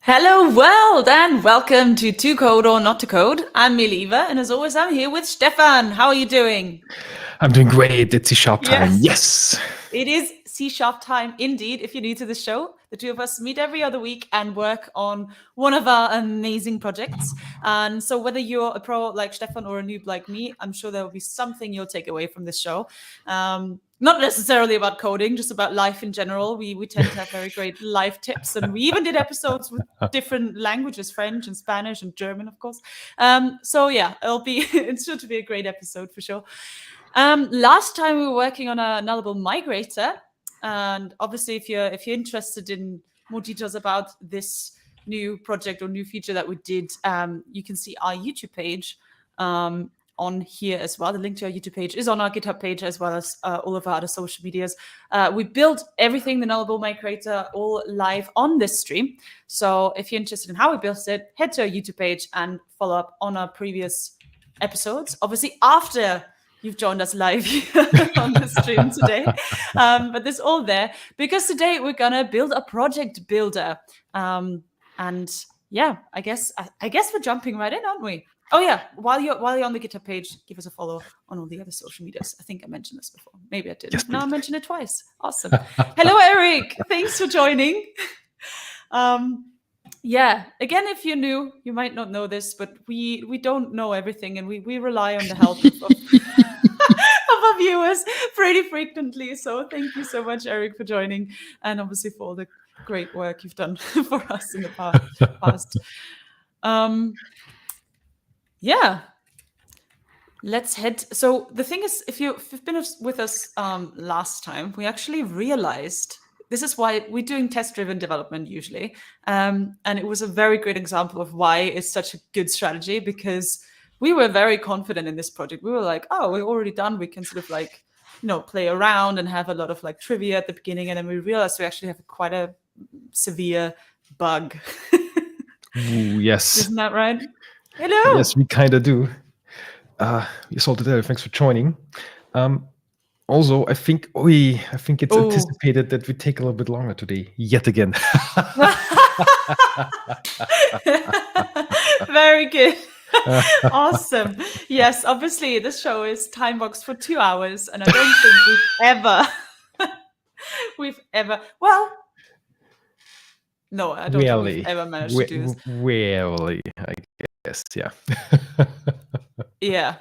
Hello world and welcome to Code or Not to Code. I'm Miliva and as always I'm here with Stefan. How are you doing? I'm doing great. It's C# time. Yes. Yes. It is C# time indeed. If you're new to the show, the two of us meet every other week and work on one of our amazing projects. And so whether you're a pro like Stefan or a noob like me, I'm sure there will be something you'll take away from this show. Not necessarily about coding, just about life in general. We tend to have very great life tips, and we even did episodes with different languages, French and Spanish and German, of course. So yeah, it's sure to be a great episode for sure. Last time we were working on a nullable migrator, and obviously if you're interested in more details about this new project or new feature that we did, you can see our YouTube page on here as well. The link to our YouTube page is on our GitHub page as well as all of our other social medias. We built everything, the nullable migrator, all live on this stream. So if you're interested in how we built it, head to our YouTube page and follow up on our previous episodes. Obviously after you've joined us live on the stream today. But there's all there because today we're gonna build a project builder. And yeah, I guess we're jumping right in, aren't we? Oh yeah, while you're on the GitHub page, give us a follow on all the other social medias. I think I mentioned this before. Maybe I didn't. Yes, now I mentioned it twice. Awesome. Hello, Eric. Thanks for joining. Yeah, again, if you're new, you might not know this, but we don't know everything, and we rely on the help of our viewers pretty frequently. So thank you so much, Eric, for joining, and obviously for all the great work you've done for us in the past. Yeah, let's head. So the thing is, if you've been with us last time, we actually realized this is why we're doing test-driven development usually. And it was a very great example of why it's such a good strategy, because we were very confident in this project. We were like, oh, we're already done. We can sort of like, play around and have a lot of like trivia at the beginning. And then we realized we actually have quite a severe bug. Ooh, yes. Isn't that right? Hello. Yes, we kind of do. You solved it there. Thanks for joining. Also, I think it's anticipated that we take a little bit longer today, yet again. Very good. Awesome. Yes, obviously this show is time boxed for 2 hours, and I don't think we've ever no, I don't think we've ever managed to do this. Really, I guess, yeah. Yeah.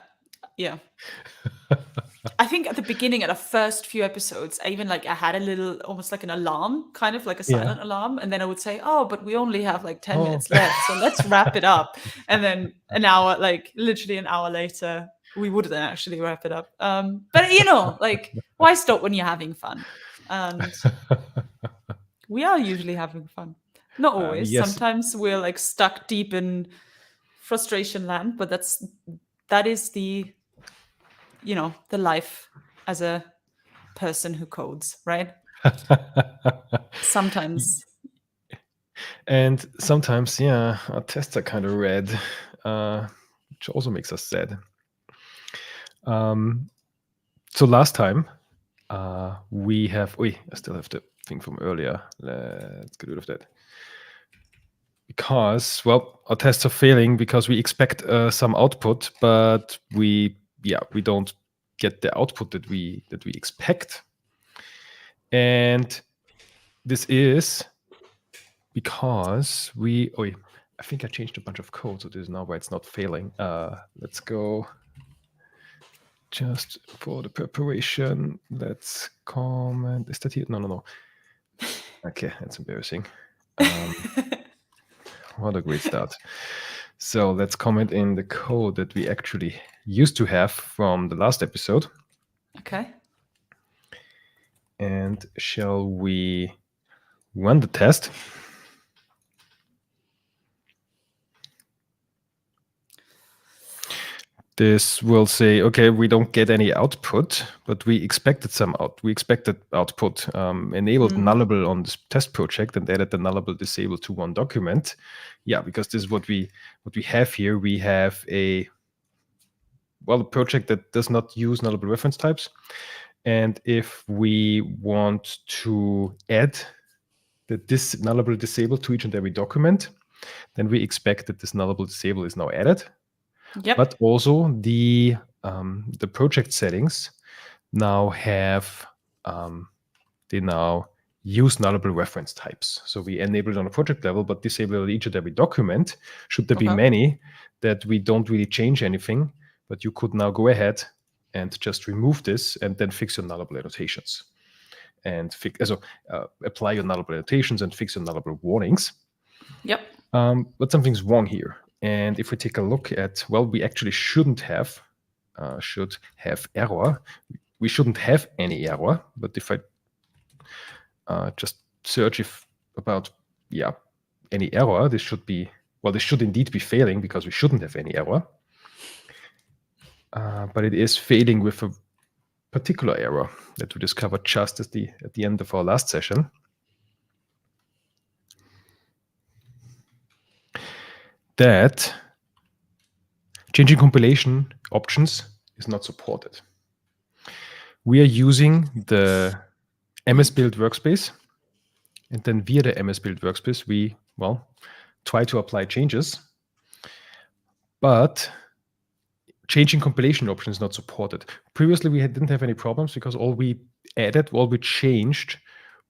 I think at the beginning, at the first few episodes, I had a little, almost like an alarm, kind of like a silent alarm. And then I would say, oh, but we only have like 10 minutes left. So let's wrap it up. And then literally an hour later, we wouldn't actually wrap it up. But why stop when you're having fun? And we are usually having fun. Not always. Yes. Sometimes we're like stuck deep in frustration land, but that is the life as a person who codes, right? Sometimes. And sometimes, yeah, our tests are kind of red, which also makes us sad. So last time, we have, I still have the thing from earlier. Let's get rid of that. Because, our tests are failing because we expect some output, but we don't get the output that we expect. And this is because I think I changed a bunch of code, so this is now why it's not failing. Let's go just for the preparation. Let's comment. Is that here? No. Okay, that's embarrassing. What a great start. So let's comment in the code that we actually used to have from the last episode. Okay. And shall we run the test? This will say, okay, we don't get any output, but we expected output. Enabled nullable on this test project and added the nullable disable to one document. Yeah, because this is what we have here. We have a project that does not use nullable reference types. And if we want to add that this nullable disable to each and every document, then we expect that this nullable disable is now added. Yep. But also the project settings now have they now use nullable reference types. So we enable it on a project level, but disable it on each and every document. Should there be many that we don't really change anything, but you could now go ahead and just remove this and then fix your nullable annotations and apply your nullable annotations and fix your nullable warnings. Yep. But something's wrong here. And if we take a look at, well, we actually should have error. We shouldn't have any error, but if I just search any error, this should indeed be failing because we shouldn't have any error. But it is failing with a particular error that we discovered just at the end of our last session. That changing compilation options is not supported. We are using the MSBuild-Workspace, and then via the MSBuild-Workspace, we try to apply changes, but changing compilation option is not supported. Previously, we didn't have any problems because all we changed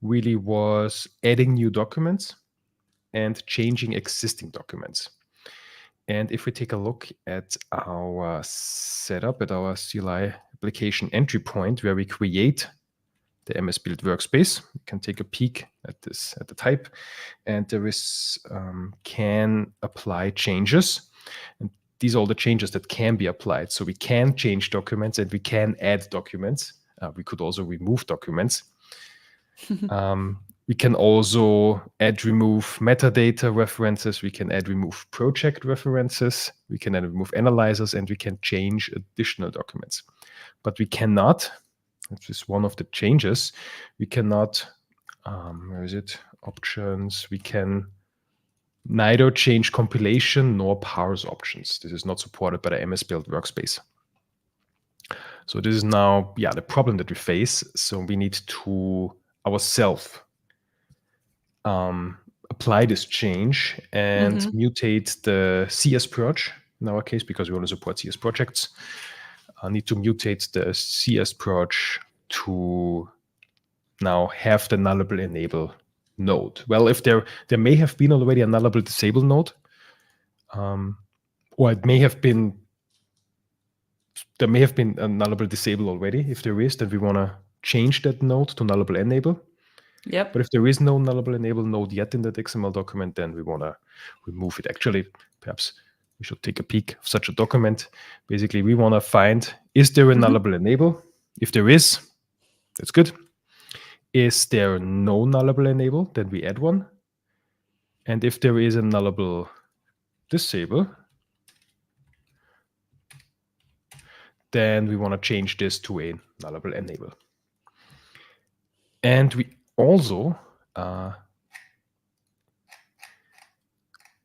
really was adding new documents and changing existing documents. And if we take a look at our setup, at our CLI application entry point where we create the MSBuild-Workspace, you can take a peek at the type, and there is can apply changes. And these are all the changes that can be applied. So we can change documents and we can add documents. We could also remove documents. We can also remove metadata references. We can remove project references. We can remove analyzers, and we can change additional documents. But we cannot, which is one of the changes, we cannot, where is it? Options. We can neither change compilation nor parse options. This is not supported by the MSBuild-Workspace. So this is now, the problem that we face. So we need to ourselves apply this change and mutate the CS purge in our case, because we want to support CS projects. I need to mutate the CS purge to now have the nullable enable node. Well, if there may have been already a nullable disable node, or there may have been a nullable disable already. If there is, then we want to change that node to nullable enable. Yep. But if there is no nullable enable node yet in that XML document, then we want to remove it. Actually, perhaps we should take a peek of such a document. Basically, we want to find, is there a nullable enable? If there is, that's good. Is there no nullable enable? Then we add one. And if there is a nullable disable, then we want to change this to a nullable enable. And we also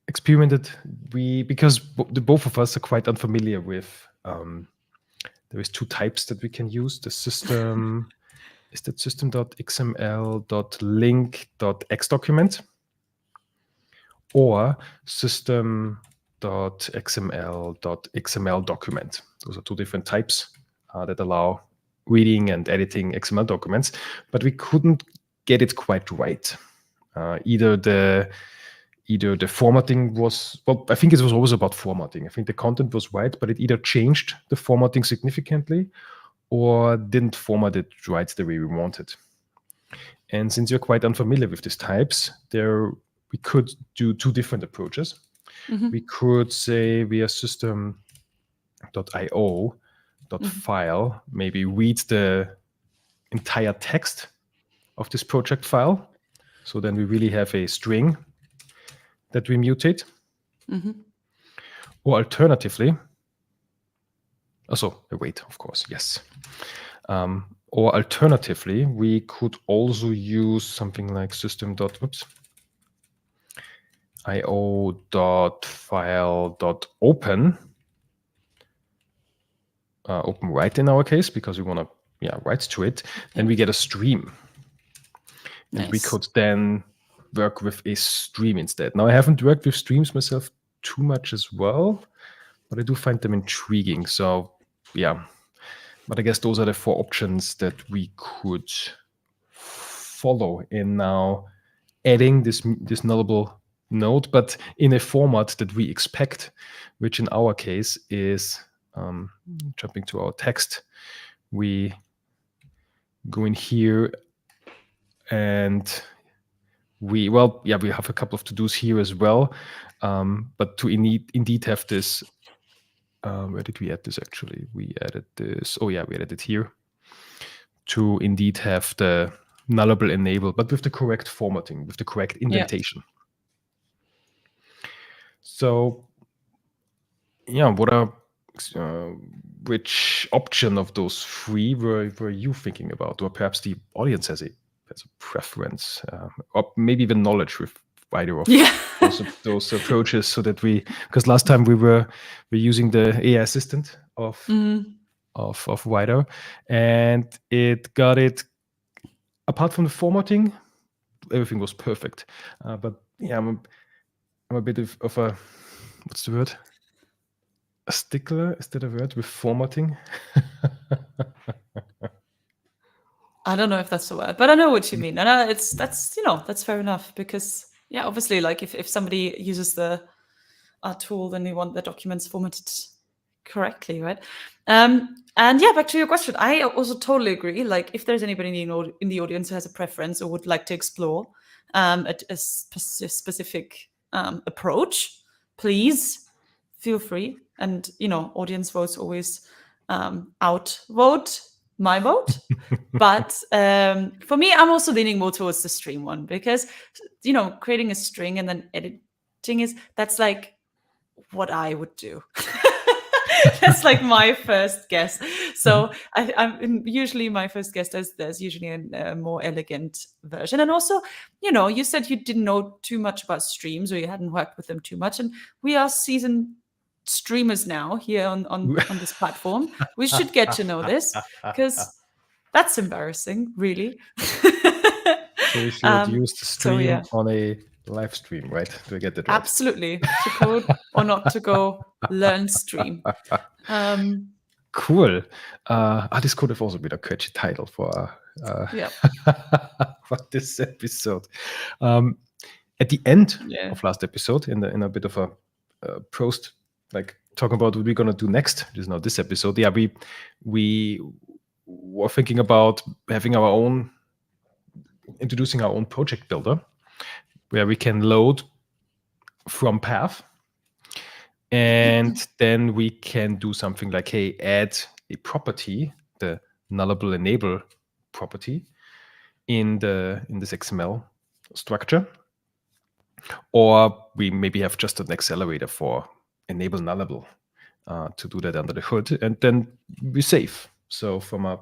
experimented, because the both of us are quite unfamiliar with, there is two types that we can use. The system, is that system.xml.link.x document or system.xml.xml document. Those are two different types that allow reading and editing XML documents, but we couldn't get it quite right. Either the formatting was, I think it was always about formatting. I think the content was right, but it either changed the formatting significantly or didn't format it right the way we wanted. And since you're quite unfamiliar with these types, we could do two different approaches. We could say via system.io.file, maybe read the entire text of this project file. So then we really have a string that we mutate. Or alternatively, wait, of course, yes. Or alternatively, we could also use something like io.file.open, open write in our case, because we want to write to it. Then we get a stream. And we could then work with a stream instead. Now, I haven't worked with streams myself too much as well, but I do find them intriguing. So yeah, but I guess those are the 4 options that we could follow in now adding this nullable node, but in a format that we expect, which in our case is jumping to our text. We go in here and we have a couple of to-dos here as well. But to indeed have this, where did we add this actually? We added this, we added it here. To indeed have the nullable enable, but with the correct formatting, with the correct indentation. Yeah. So, yeah, which option of those 3 were you thinking about? Or perhaps the audience has a preference, or maybe even knowledge with either of those approaches, so that because last time we were using the AI assistant of Wider, and it got it, apart from the formatting, everything was perfect. But yeah, I'm a bit of a, what's the word? A stickler, is that a word, with formatting? I don't know if that's the word, but I know what you mean. And that's fair enough, because obviously, like if somebody uses our tool, then we want the documents formatted correctly, right? And back to your question, I also totally agree. Like, if there's anybody in the audience who has a preference or would like to explore a specific approach, please feel free. And audience votes always outvote my vote. But for me, I'm also leaning more towards the stream one, because creating a string and then editing that's like what I would do. That's like my first guess. So I'm usually my first guess. There's usually a more elegant version. And also, you said you didn't know too much about streams, or you hadn't worked with them too much. And we are seasoned streamers now here on this platform. We should get to know this, because that's embarrassing, really. So we should use the stream on a live stream, right? Do I get that right? Absolutely. To code or not to go, learn stream. Cool. This could have also been a catchy title for for this episode. At the end of last episode, in a bit of a post, like talking about what we're gonna do next. This is not this episode. Yeah, we were thinking about having introducing our own project builder, where we can load from path, and then we can do something like, hey, add a property, the nullable enable property, in this XML structure, or we maybe have just an accelerator for enable nullable to do that under the hood, and then we save. So from a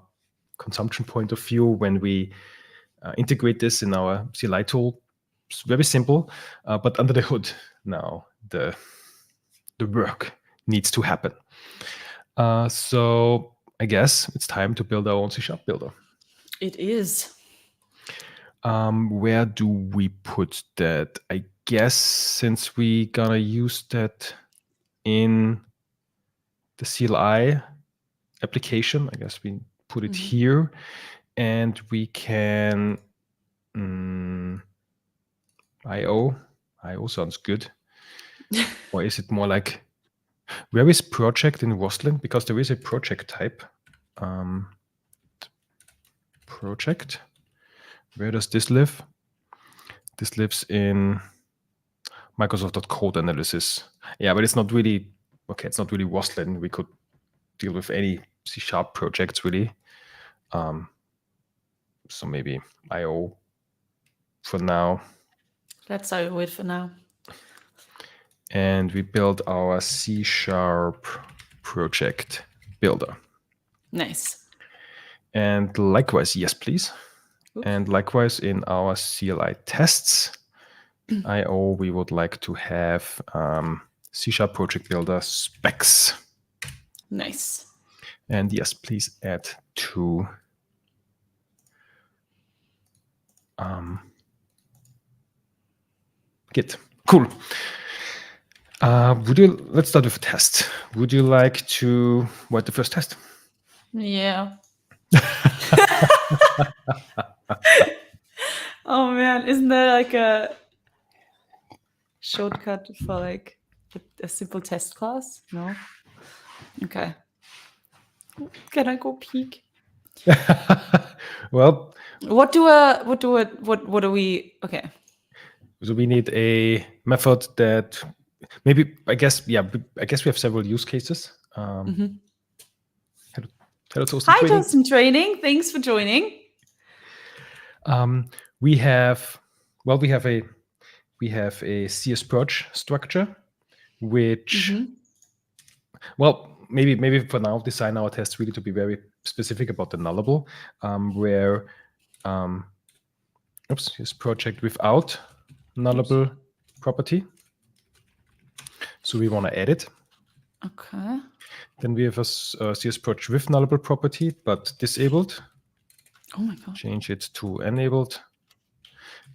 consumption point of view, when we integrate this in our CLI tool, it's very simple, but under the hood now the work needs to happen. So I guess it's time to build our own C# builder. It is. Where do we put that? I guess since we gonna use that in the CLI application, I guess we put it here, and we can IO sounds good. Or is it more like, where is project in Roslyn? Because there is a project type. Project. Where does this live? This lives in Microsoft.code analysis. Yeah, but it's not really, it's not really Roslyn. We could deal with any C# projects, really. So maybe IO for now. Let's IO it for now. And we build our C# project builder. Nice. And likewise, yes, please. Oops. And likewise, in our CLI tests, IO, we would like to have C# project builder specs. Nice. And yes, please add to Git. Cool. Let's start with a test. Would you like to write the first test? Yeah. Oh man, isn't there like a shortcut for like a simple test class? No. Okay. Can I go peek? Well, what do we? Okay. so we need a method that maybe I guess we have several use cases. Hello, Toast Hi, Training. Toast and Training. Thanks for joining. We have a CSPurge structure, which well, maybe for now design our tests really to be very specific about the nullable, where here's project without nullable property. So we want to add it. Okay. Then we have a CSPurge with nullable property, but disabled. Oh my god. Change it to enabled.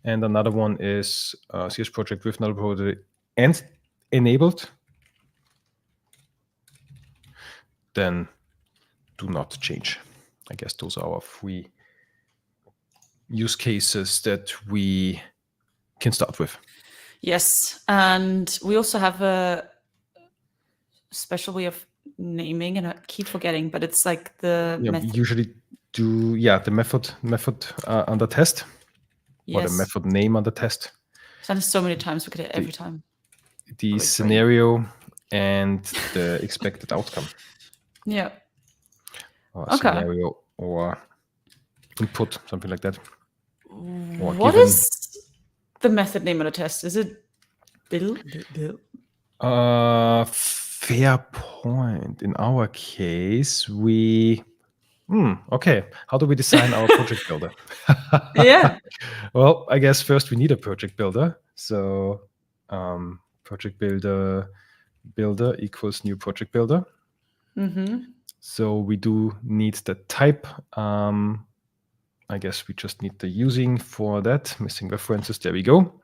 And another one is CS project with nullable property and enabled. Then do not change. I guess those are our 3 use cases that we can start with. Yes, and we also have a special way of naming, and I keep forgetting, but it's like the method. We usually do the method under test, or the method name under test. I've done it so many times, we get it every time. The Great scenario and the expected outcome. Yeah. Or scenario or input, something like that. Or what is the method name of the test? Is it build? Fair point. In our case, we okay. How do we design our project builder? Yeah. Well, I guess first we need a project builder. So project builder equals new project builder. So we do need the type. I guess we just need the using for that. Missing references. There we go.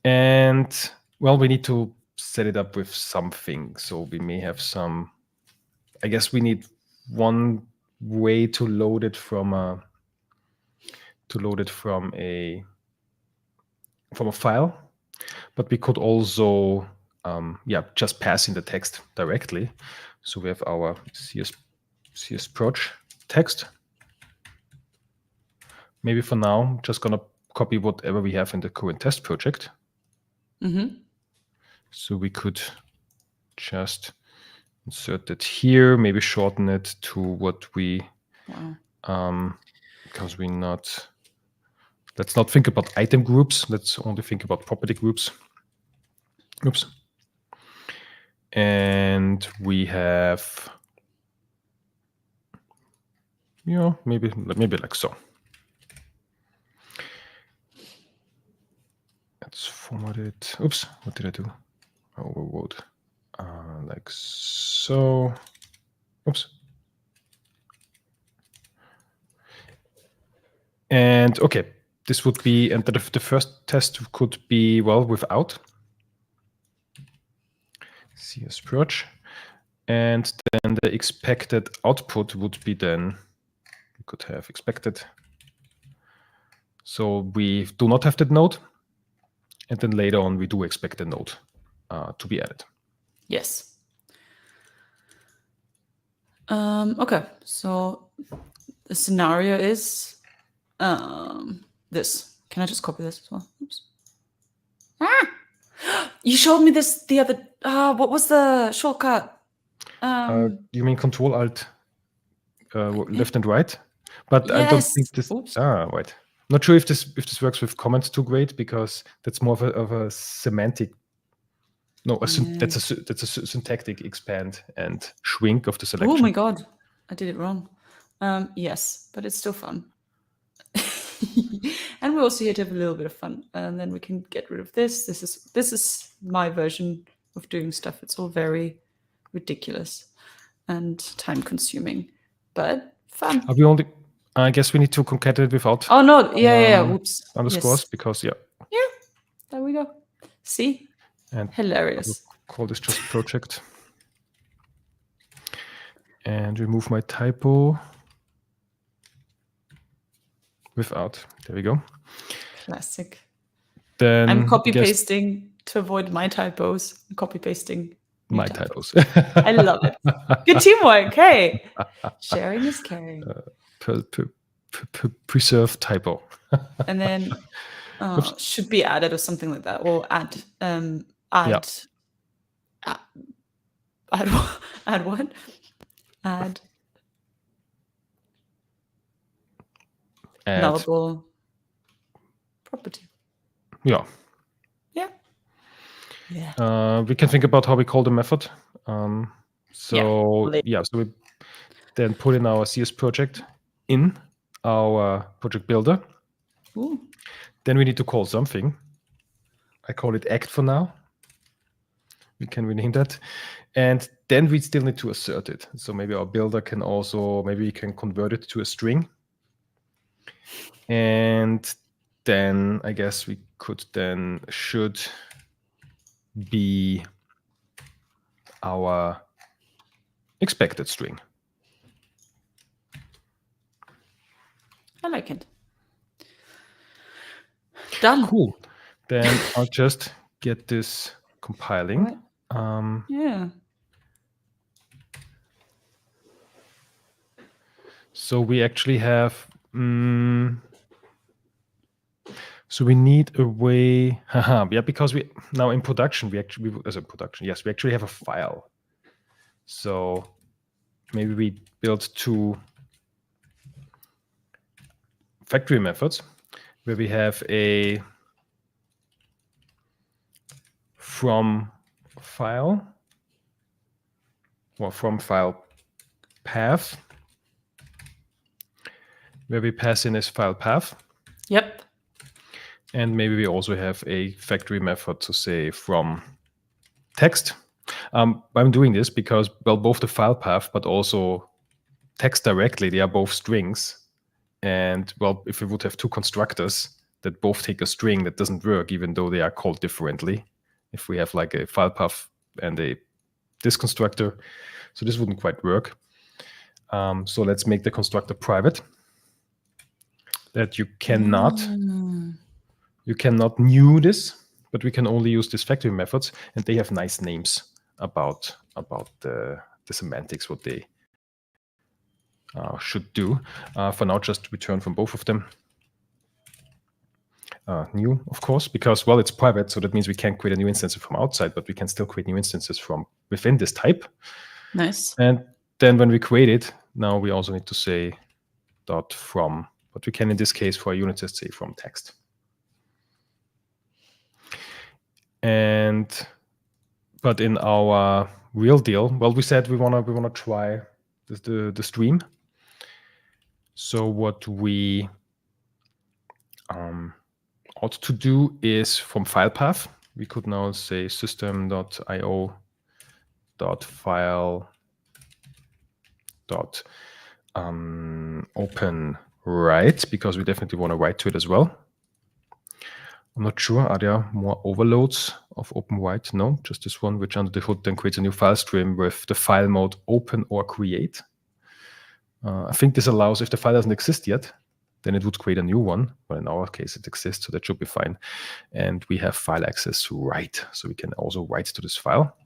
And well, we need to set it up with something. So we may have some. I guess we need one way to load it from a file, but we could also just pass in the text directly. So we have our CSPurge text. Maybe for now, I'm just gonna copy whatever we have in the current test project. So we could just insert it here, maybe shorten it to what we because let's not think about item groups, let's only think about property groups. Oops. And we have maybe like so. Let's format it. Oops, what did I do? I overrode. Like so. Oops. And okay, this would be, and the first test could be, well, without CSPurge. And then the expected output would be then, we could have expected. So we do not have that node. And then later on, we do expect the node to be added. Yes. Okay, so the scenario is this. Can I just copy this as well? Oops. You showed me this the other. What was the shortcut? You mean Control Alt left and right? But yes. I don't think this. Oops. Right. Not sure if this works with comments too great, because that's more of a semantic. No, that's a syntactic expand and shrink of the selection. Oh my god, I did it wrong. Yes, but it's still fun. And we're also here to have a little bit of fun, and then we can get rid of this. This is my version of doing stuff. It's all very ridiculous and time consuming, but fun. Are we only? I guess we need to concatenate without. Oh no! Yeah. Oops. Underscores, yes. because there we go. See? And Hilarious. I'll call this just project. And remove my typo without. There we go. Classic. Then I'm copy-pasting to avoid my typos. Copy-pasting my typos. I love it. Good teamwork. Hey, sharing is caring. Preserve typo. And then should be added or something like that, or add what? Add nullable property. Yeah. Yeah. We can think about how we call the method. So we then put in our CS project in our project builder. Ooh. Then we need to call something. I call it act for now. We can rename that. And then we still need to assert it. So maybe our builder can also, maybe we can convert it to a string. And then I guess we could then should be our expected string. I like it. Done. Cool. Then I'll just get this compiling. Yeah. So we actually have, so we need a way, because we now in production, we actually have a file. So maybe we build 2 factory methods where we have a from file path where we pass in this file path. Yep. And maybe we also have a factory method to say from text. I'm doing this because, well, both the file path, but also text directly, they are both strings. And, well, if we would have 2 constructors that both take a string, that doesn't work, even though they are called differently. If we have like a file path and this constructor, so this wouldn't quite work. So let's make the constructor private. That you cannot new this, but we can only use these factory methods, and they have nice names about the semantics, what they should do. For now, just return from both of them. New, of course, because, well, it's private, so that means we can't create a new instance from outside, but we can still create new instances from within this type. Nice. And then when we create it, now we also need to say dot from, but we can in this case for a unit test say from text. But in our real deal, well, we said we wanna try the stream. So what we ought to do is from file path, we could now say system.io.file.open write, because we definitely want to write to it as well. I'm not sure, are there more overloads of open write? No, just this one, which under the hood then creates a new file stream with the file mode open or create. I think this allows, if the file doesn't exist yet, then it would create a new one. But in our case, it exists, so that should be fine. And we have file access to write, so we can also write to this file.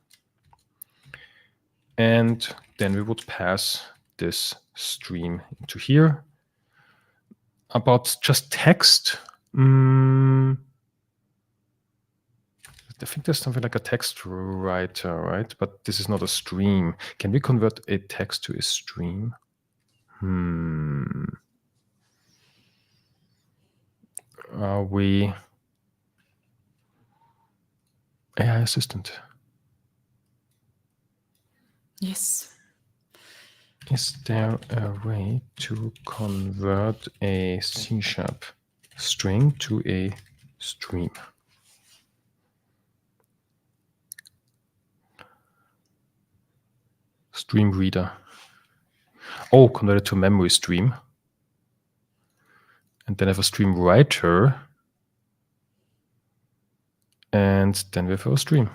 And then we would pass this stream into here. About just text, I think there's something like a text writer, right? But this is not a stream. Can we convert a text to a stream? AI assistant. Yes. Is there a way to convert a C# string to a stream? Stream reader. Oh, convert it to memory stream. And then have a stream writer. And then we have our stream.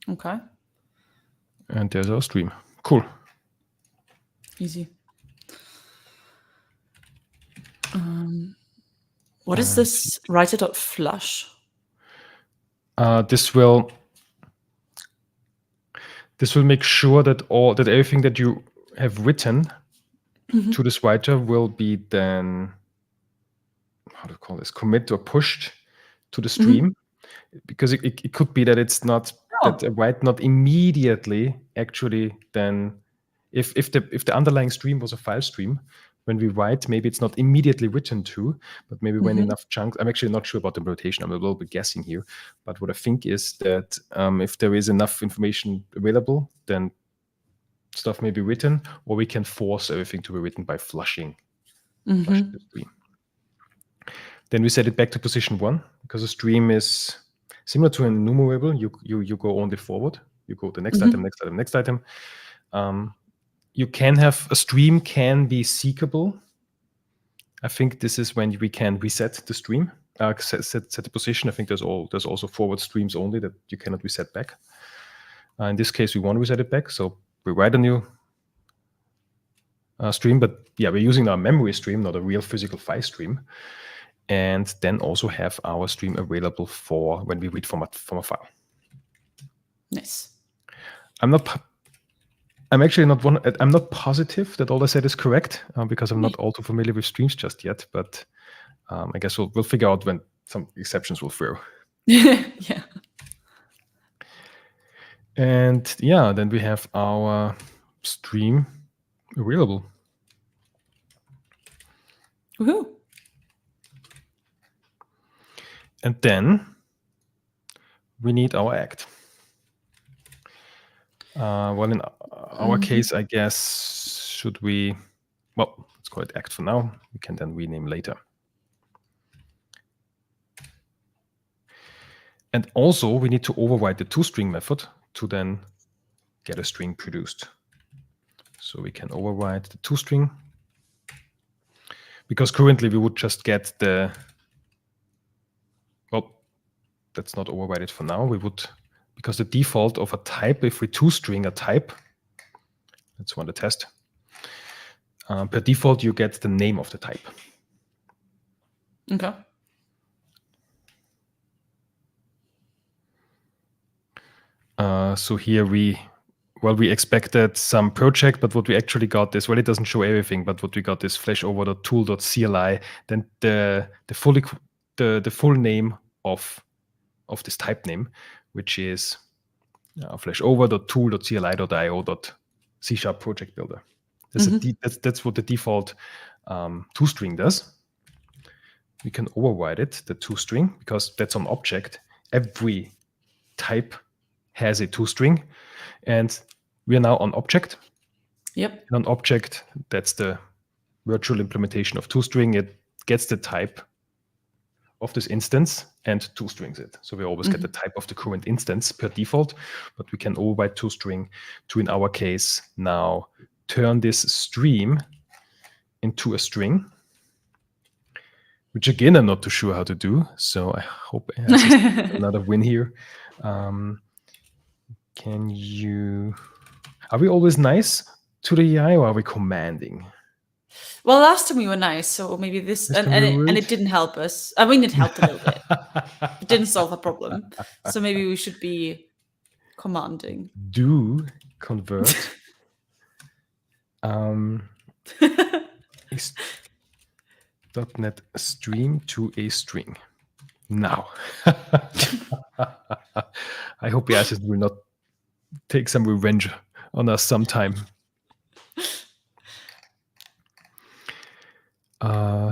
Okay. And there's our stream. Cool. Easy. What is this writer.flush? This will make sure that everything that you have written to this writer will be then, how to call this, commit or pushed to the stream, because it could be that it's not that a write not immediately actually then, if the underlying stream was a file stream, when we write, maybe it's not immediately written to, but maybe when enough chunks. I'm actually not sure about the implementation. I'm a little bit guessing here, but what I think is that if there is enough information available, then stuff may be written, or we can force everything to be written by flushing the stream. Then we set it back to position 1, because a stream is similar to an enumerable. You go only forward. You go the next item, next item, next item. You can have a stream can be seekable. I think this is when we can reset the stream, set the position. I think there's also forward streams only that you cannot reset back. In this case, we want to reset it back, so we write a new stream, but yeah, we're using our memory stream, not a real physical file stream, and then also have our stream available for when we read from a file. Nice. I'm not positive that all I said is correct, because I'm not all too familiar with streams just yet, but I guess we'll figure out when some exceptions will throw. Yeah. And yeah, then we have our stream available. Woohoo. And then we need our act. Well, in our case, I guess, let's call it act for now. We can then rename later. And also, we need to override the toString method to then get a string produced. So we can override the toString, because currently we would just get let's not override it for now. We would, because the default of a type, if we toString a type, let's run the test. Per default, you get the name of the type. Okay. So here we expected some project, but what we actually got is, well, it doesn't show everything, but what we got is flashover.tool.cli, then the full name of this type name, which is flashover.tool.cli.io.c# project builder. That's what the default toString does. We can override it, the toString, because that's an object. Every type has a toString, and we are now on object. Yep. And on object, that's the virtual implementation of toString. It gets the type of this instance and toStrings it. So we always get the type of the current instance per default, but we can override toString to, in our case, now turn this stream into a string, which again, I'm not too sure how to do. So I hope it has another win here. Are we always nice to the AI, or are we commanding? Well, last time we were nice, so maybe this, and it didn't help us. I mean, it helped a little bit. It didn't solve a problem. So maybe we should be commanding. Do convert .NET stream to a string. Now. I hope the assistant will not take some revenge on us sometime.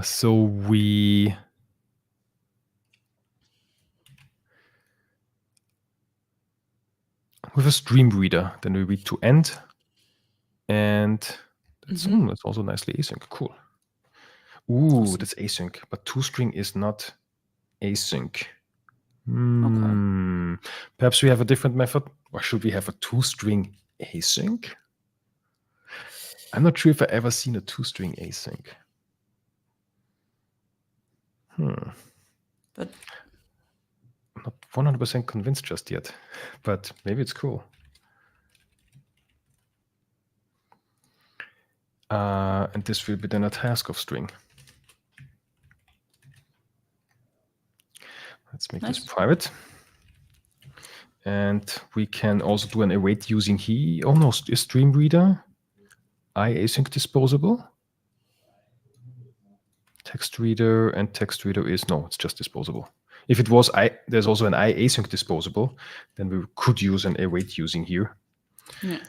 So we with a stream reader, then we read to end, and that's also nicely async. Cool. Ooh, awesome. That's async, but toString is not async. Okay. Perhaps we have a different method, or should we have a toString async? I'm not sure if I've ever seen a toString async. But I'm not 100% convinced just yet, but maybe it's cool. And this will be then a task of string. Let's make this private. And we can also do an await using he. Oh no, is stream reader async disposable? Text reader and text reader is no, it's just disposable. If it was there's also an async disposable, then we could use an await using here. Yeah.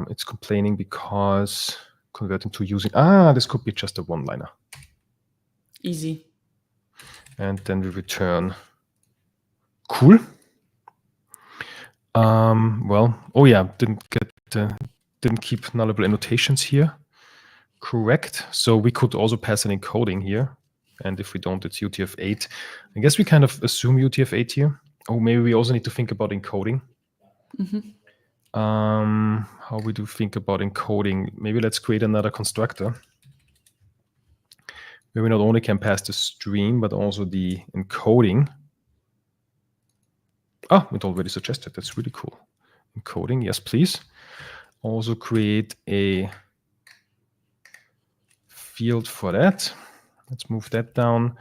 It's complaining because converting to using this could be just a one-liner. Easy. And then we return cool. Well, oh yeah, didn't keep nullable annotations here. Correct. So we could also pass an encoding here. And if we don't, it's UTF-8. I guess we kind of assume UTF-8 here. Oh, maybe we also need to think about encoding. How we do think about encoding? Maybe let's create another constructor where we not only can pass the stream, but also the encoding. Oh, it already suggested. That's really cool. Encoding, yes, please. Also create a field for that. Let's move that down.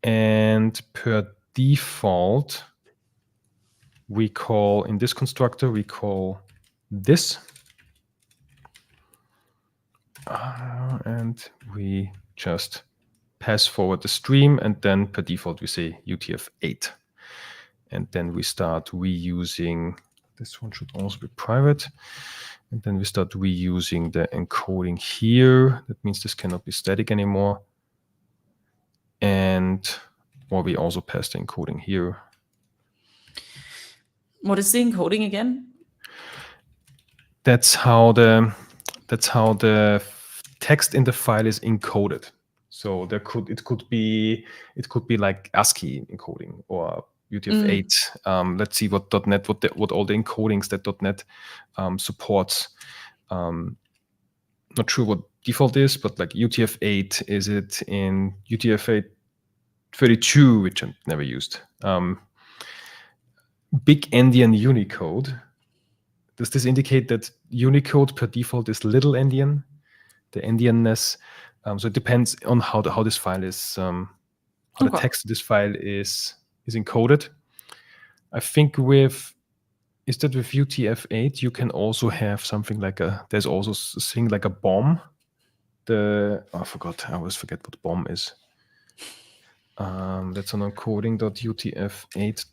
And per default, we call, in this constructor, we call this. And we just pass forward the stream, and then per default we say UTF-8. And then we start reusing, this one should also be private. And then we start reusing the encoding here. That means this cannot be static anymore. And or we also pass the encoding here. What is the encoding again? That's how the text in the file is encoded. So it could be like ASCII encoding or UTF-8. Let's see what .NET what all the encodings that .NET supports. Not sure what default is, but like UTF-8, is it in UTF-8 32, which I've never used? Big Endian Unicode. Does this indicate that Unicode per default is little endian, the endianness? So it depends on how this file is, how the text of this file is encoded. I think with UTF-8, you can also have something like there's also a thing like a bomb. I forgot. I always forget what bomb is. That's on encoding.utf8. Is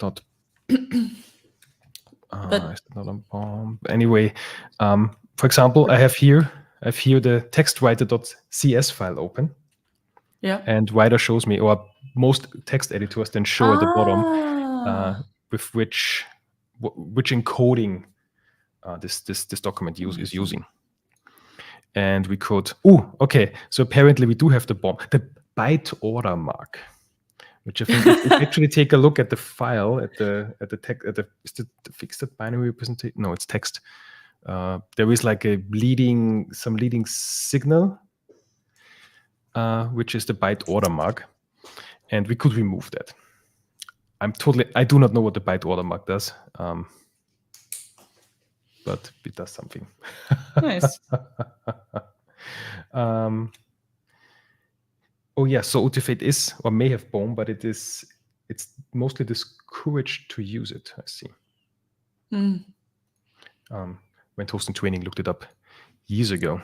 that not a bomb? Anyway, for example, I have here the textwriter.cs file open. Yeah. And writer shows me, or most text editors then show at the bottom with which encoding this document is using. And we could, okay, so apparently we do have the bomb, the byte order mark, which I think if you actually take a look at the file, at the text, is the fixed binary representation? No, it's text. There is like some leading signal, which is the byte order mark, and we could remove that. I do not know what the byte order mark does, but it does something. Nice. Oh yeah, so UTF-8 is or may have bomb, but it's mostly discouraged to use it. I see. Went hosting training, looked it up years ago.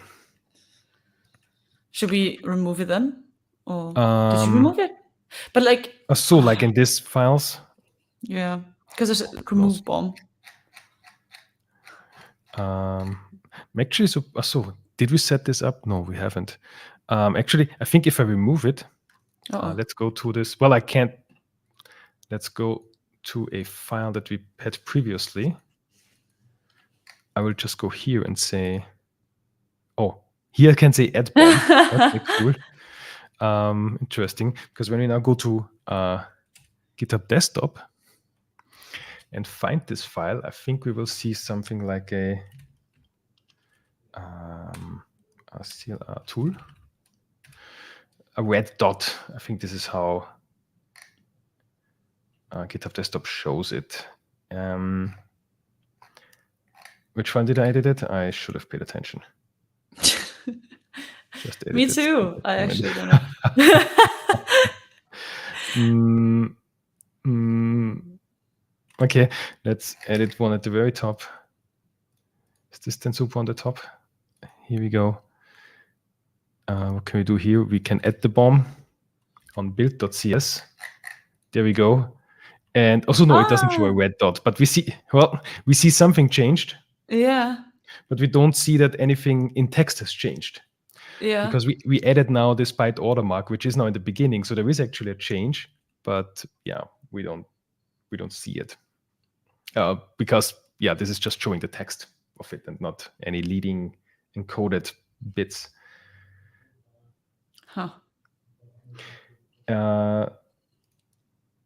Should we remove it then? Or did you remove it? But like like in these files? Yeah, because there's a remove bomb. Actually, so did we set this up? No, we haven't. Actually, I think if I remove it, let's go to this. Well, I can't. Let's go to a file that we had previously. I will just go here and say, here I can say add bomb. Okay, cool. Interesting, because when we now go to GitHub Desktop and find this file, I think we will see something like a CLI tool, a red dot. I think this is how GitHub Desktop shows it. Which one did I edit it? I should have paid attention. Just Me edited. too. I actually don't know. Okay, let's edit one at the very top. Is this then super on the top? Here we go. What can we do here? We can add the bomb on build.cs. There we go. And also, no, it doesn't show a red dot, but we see something changed. Yeah. But we don't see that anything in text has changed. Yeah. Because we added now this byte order mark, which is now in the beginning. So there is actually a change, but yeah, we don't see it. Because yeah, this is just showing the text of it and not any leading encoded bits. Huh.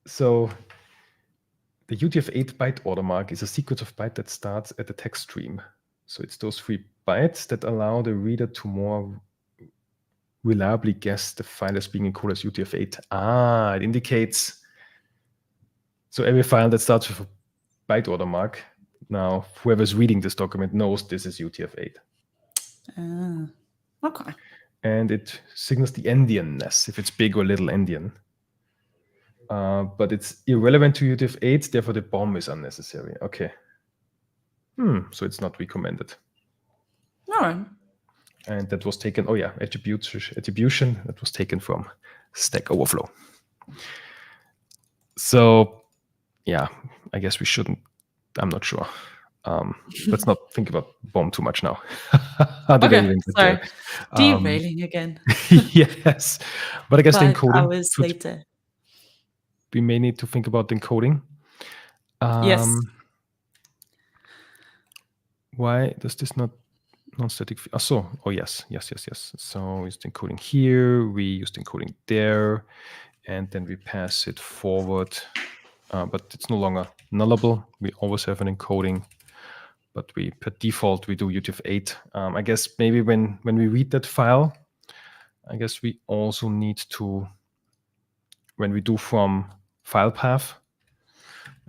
So the UTF-8 byte order mark is a sequence of bytes that starts at the text stream. So it's those 3 bytes that allow the reader to more reliably guess the file as being encoded as UTF-8. It indicates, so every file that starts with a byte order mark, now whoever's reading this document knows this is UTF-8. Okay. And it signals the endianness, if it's big or little endian. But it's irrelevant to UTF-8, therefore the bomb is unnecessary. Okay. So it's not recommended. All right. And that was taken, attribution, that was taken from Stack Overflow. So, yeah, I guess we shouldn't, I'm not sure. Let's not think about bomb too much now. Okay, sorry. Derailing again. Yes. But I guess the 5 encoding. hours later. We may need to think about the encoding. Yes. Why does this not non-static? Oh, yes. So it's encoding here. We used encoding there. And then we pass it forward. But it's no longer nullable. We always have an encoding. But per default, we do UTF-8. I guess maybe when we read that file, I guess we also need to, when we do from file path,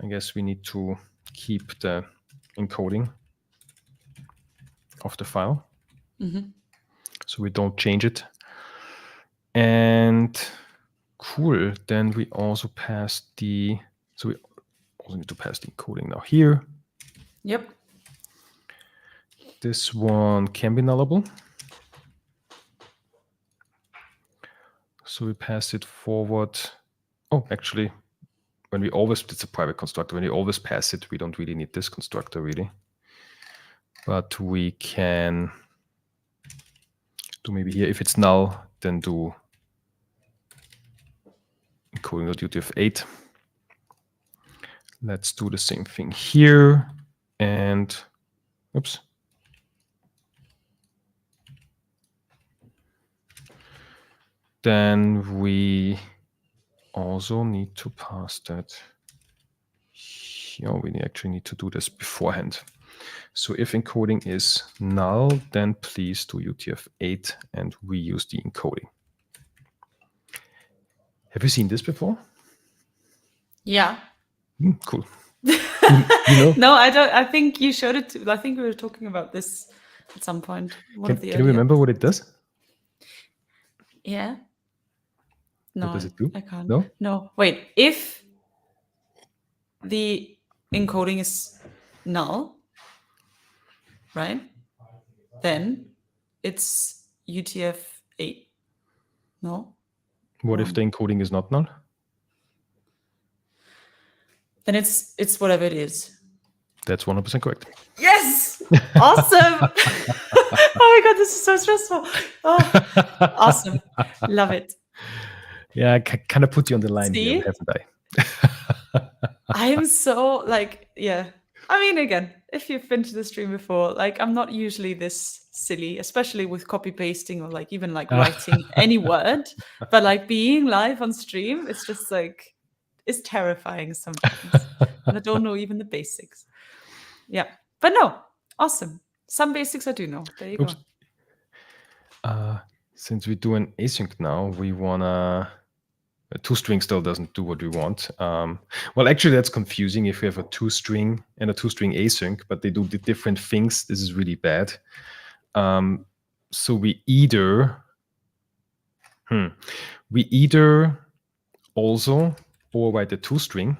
I guess we need to keep the encoding of the file. So we don't change it. And cool, then we also pass we also need to pass the encoding now here. Yep. This one can be nullable. So we pass it forward. Oh, actually, it's a private constructor. When we always pass it, we don't really need this constructor, really. But we can do maybe here, if it's null, then do encoding.utf8. Let's do the same thing here. And, oops. Then we also need to pass that. We actually need to do this beforehand. So if encoding is null, then please do UTF-8 and we use the encoding. Have you seen this before? Yeah. Cool. No, I don't. I think you showed it. I think we were talking about this at some point. Can you remember what it does? Yeah. No, what does it do? I can't. No? No. Wait. If the encoding is null, right? Then it's UTF-8. No? What if the encoding is not null? Then it's whatever it is. That's 100% correct. Yes! Awesome! Oh my God, this is so stressful. Oh, awesome. Love it. Yeah, I kind of put you on the line here, haven't I? I am so yeah. I mean, again, if you've been to the stream before, I'm not usually this silly, especially with copy pasting or even writing any word. But being live on stream, it's just it's terrifying sometimes. And I don't know even the basics. Yeah. But no, awesome. Some basics I do know. There you go. Since we do an async now, we wanna A toString still doesn't do what we want. Well, actually, that's confusing if we have a toString and a toString async, but they do the different things. This is really bad. So we either also override the toString.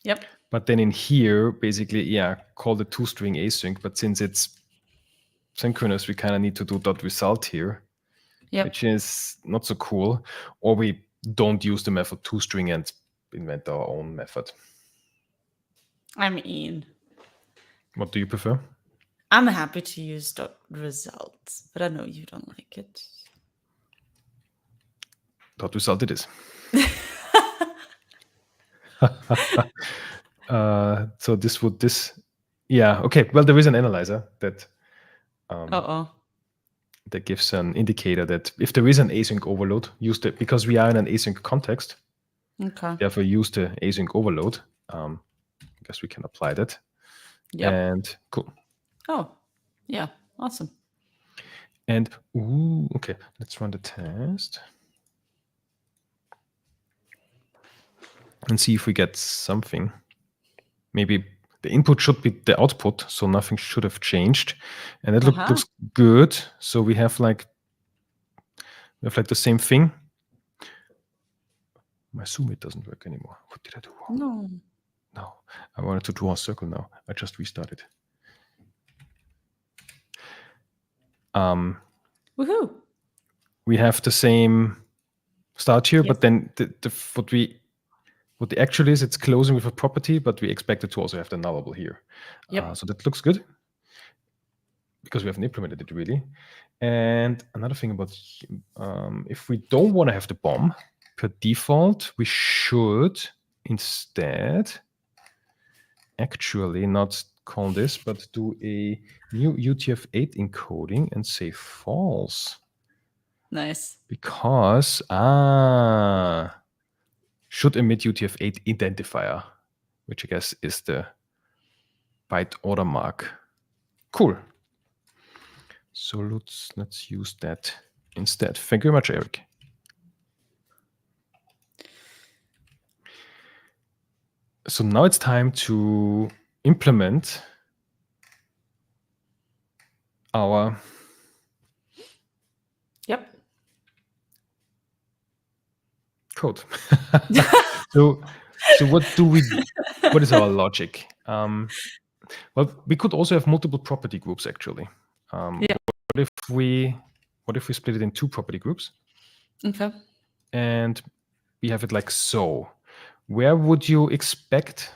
Yep. But then in here, basically, yeah, call the toString async. But since it's synchronous, we kind of need to do .result here, which is not so cool. Or we don't use the method toString and invent our own method. I mean, what do you prefer? I'm happy to use .results, but I know you don't like it. .result it is. So yeah, okay. Well, there is an analyzer that that gives an indicator that if there is an async overload, use it because we are in an async context. Okay. Therefore, use the async overload. I guess we can apply that. Yep. And cool. Oh, yeah, awesome. And okay, let's run the test and see if we get something. Maybe the input should be the output, so nothing should have changed. And it looks good. So we have like the same thing. My zoom it doesn't work anymore. What did I do wrong? No, I wanted to draw a circle now. I just restarted. Woohoo! We have the same start here, but then what the actual is, it's closing with a property, but we expect it to also have the nullable here. So that looks good because we haven't implemented it really. And another thing about if we don't want to have the bomb per default, we should instead actually not call this, but do a new UTF-8 encoding and say false. Nice. Because should emit UTF-8 identifier, which I guess is the byte order mark. Cool. So let's use that instead. Thank you very much, Eric. So now it's time to implement our code. So what is our logic? Well, we could also have multiple property groups actually. What if we split it in two property groups? Okay. And we have it like so. Where would you expect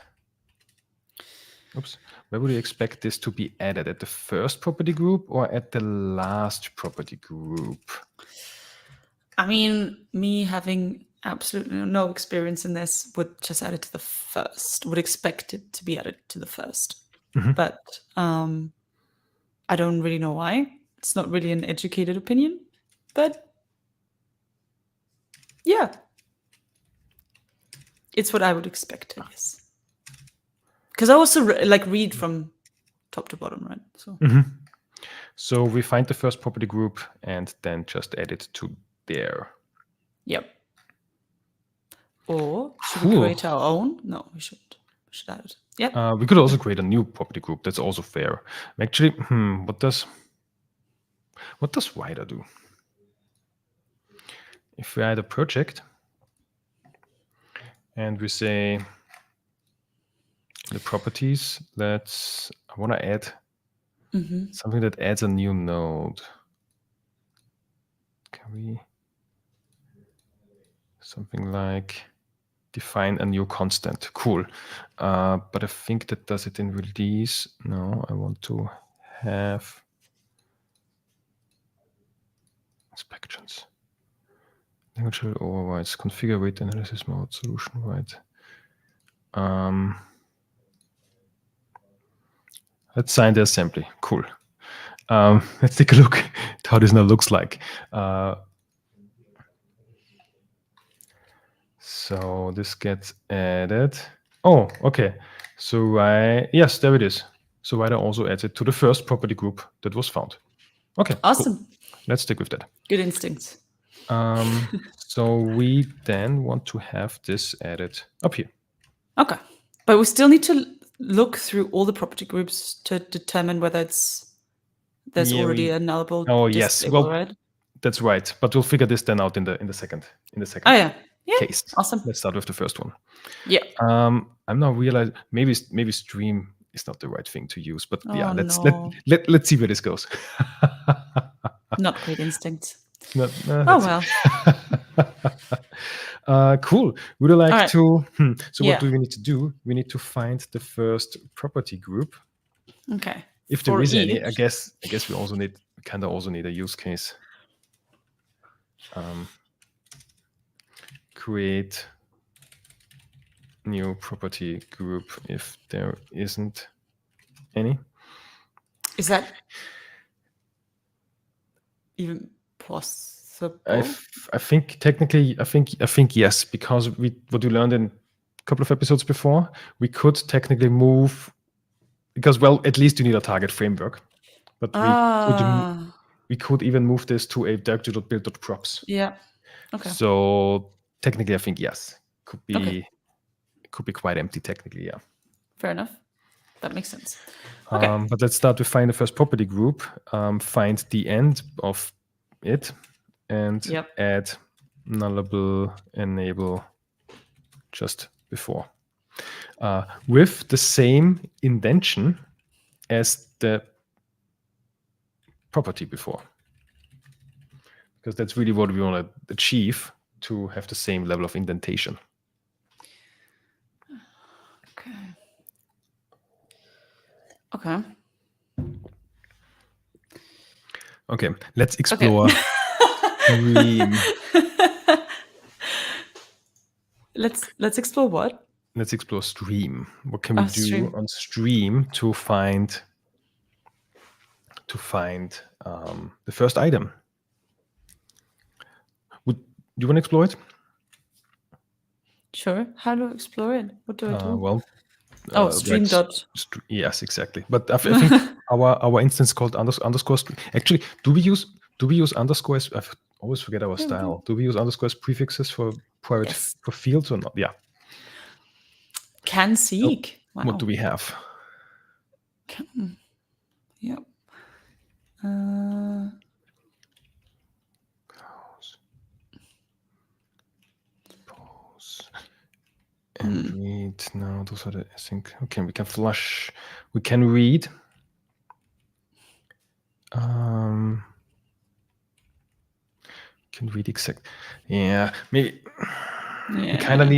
this to be added? At the first property group or at the last property group? I mean, me having absolutely no experience in this would just add it to the first, would expect it to be added to the first. But I don't really know why. It's not really an educated opinion, but yeah. It's what I would expect, I guess. Because I also read from top to bottom, right? So. So we find the first property group and then just add it to there. Yep. Or should we create our own? No, we shouldn't. We should add it. Yeah. We could also create a new property group. That's also fair. Actually, what does wider do? If we add a project and we say the properties, I want to add something that adds a new node. Can we something like define a new constant? Cool. But I think that does it in release. No, I want to have inspections. Language overrides, configure weight analysis mode, solution wide. Let's sign the assembly. Cool. Let's take a look at how this now looks like. So this gets added. Oh, okay. So yes, there it is. So Wider also adds it to the first property group that was found. Okay, awesome. Cool. Let's stick with that. Good instincts. So we then want to have this added up here. Okay. But we still need to look through all the property groups to determine whether there's already a nullable yes. label, Well, right? that's right. But we'll figure this then out in the second Oh yeah. Yeah. case. Awesome. Let's start with the first one. Yeah. I'm now realizing maybe stream is not the right thing to use, but yeah, let's see where this goes. Not great instincts. No, well. Cool. Would you like to? So Yeah. what do we need to do? We need to find the first property group. Okay. If there is any, I guess we also need a use case. Create new property group if there isn't any. Is that even possible? I think technically, I think yes, because what we learned in a couple of episodes before, we could technically move, because well, at least you need a target framework, but we could even move this to a directory.build.props. Yeah. Okay. So technically, I think yes, could be quite empty technically. Yeah. Fair enough. That makes sense. Okay. But let's start with find the first property group, find the end of it, and add nullable enable just before. With the same indentation as the property before. Because that's really what we want to achieve, to have the same level of indentation. Okay. Okay, let's explore Stream. Let's explore what? Let's explore Stream. What can we do on Stream to find the first item? Would you want to explore it? Sure. How do I explore it? What do I do? Well, stream dot. Yes, exactly. But I think our instance called underscore. Actually, do we use underscores? I always forget our style. Do we use underscores prefixes for private for fields or not? Yeah. Can seek. Wow. What do we have? Yep. And read. No, those are the async. Okay, we can flush. We can read. Can read exact. Yeah, maybe. Yeah. We kind of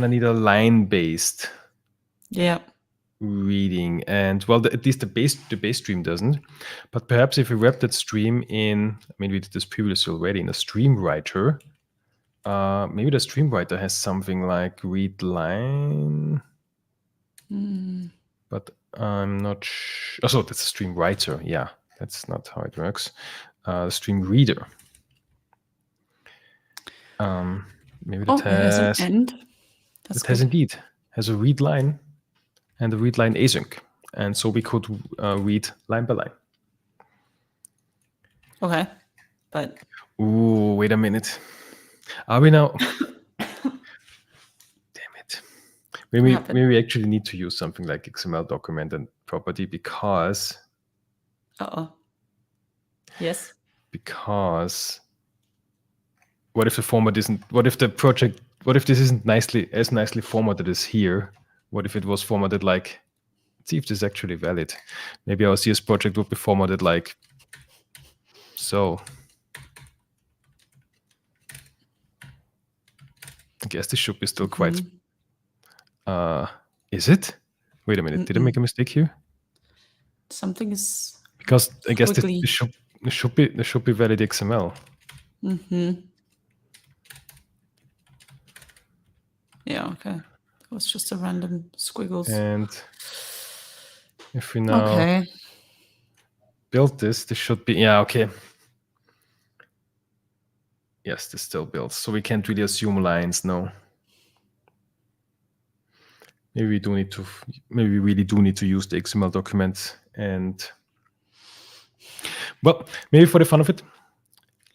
need a line-based. Yeah. Reading, and well, at least the base stream doesn't. But perhaps if we wrap that stream in, I mean, we did this previously already in a stream writer. Maybe the stream writer has something like read line, but I'm not sure. Oh, so that's a stream writer. Yeah, that's not how it works. Stream reader. Maybe that has an end. It has a read line and a read line async, and so we could read line by line. Okay, but wait a minute. Are we now? Damn it! Maybe we actually need to use something like XML document and property because. Yes. Because what if the format isn't? What if the project? What if this isn't as nicely formatted as here? What if it was formatted like? Let's see if this is actually valid. Maybe our CS project would be formatted like so. I guess this should be still quite. Is it? Wait a minute. Did I make a mistake here? Something is. Because I guess this should be valid XML. Yeah. Okay. It was just a random squiggles. And if we now build this should be okay. Yes, this still builds. So we can't really assume lines, no. Maybe we really do need to use the XML document. And Well, maybe for the fun of it,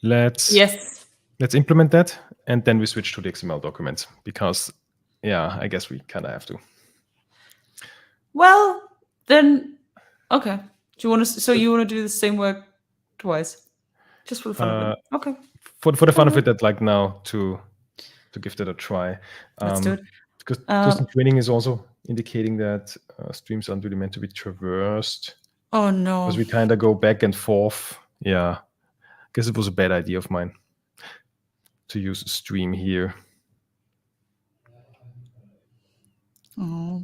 let's implement that, and then we switch to the XML documents because, yeah, I guess we kind of have to. Well, then, okay. Do you want to? So you want to do the same work twice, just for the fun of it? Okay. For the fun of it, I'd like now to give that a try. Let's do it. Because the training is also indicating that streams aren't really meant to be traversed. Oh no! Because we kind of go back and forth. Yeah, I guess it was a bad idea of mine to use a stream here. Oh.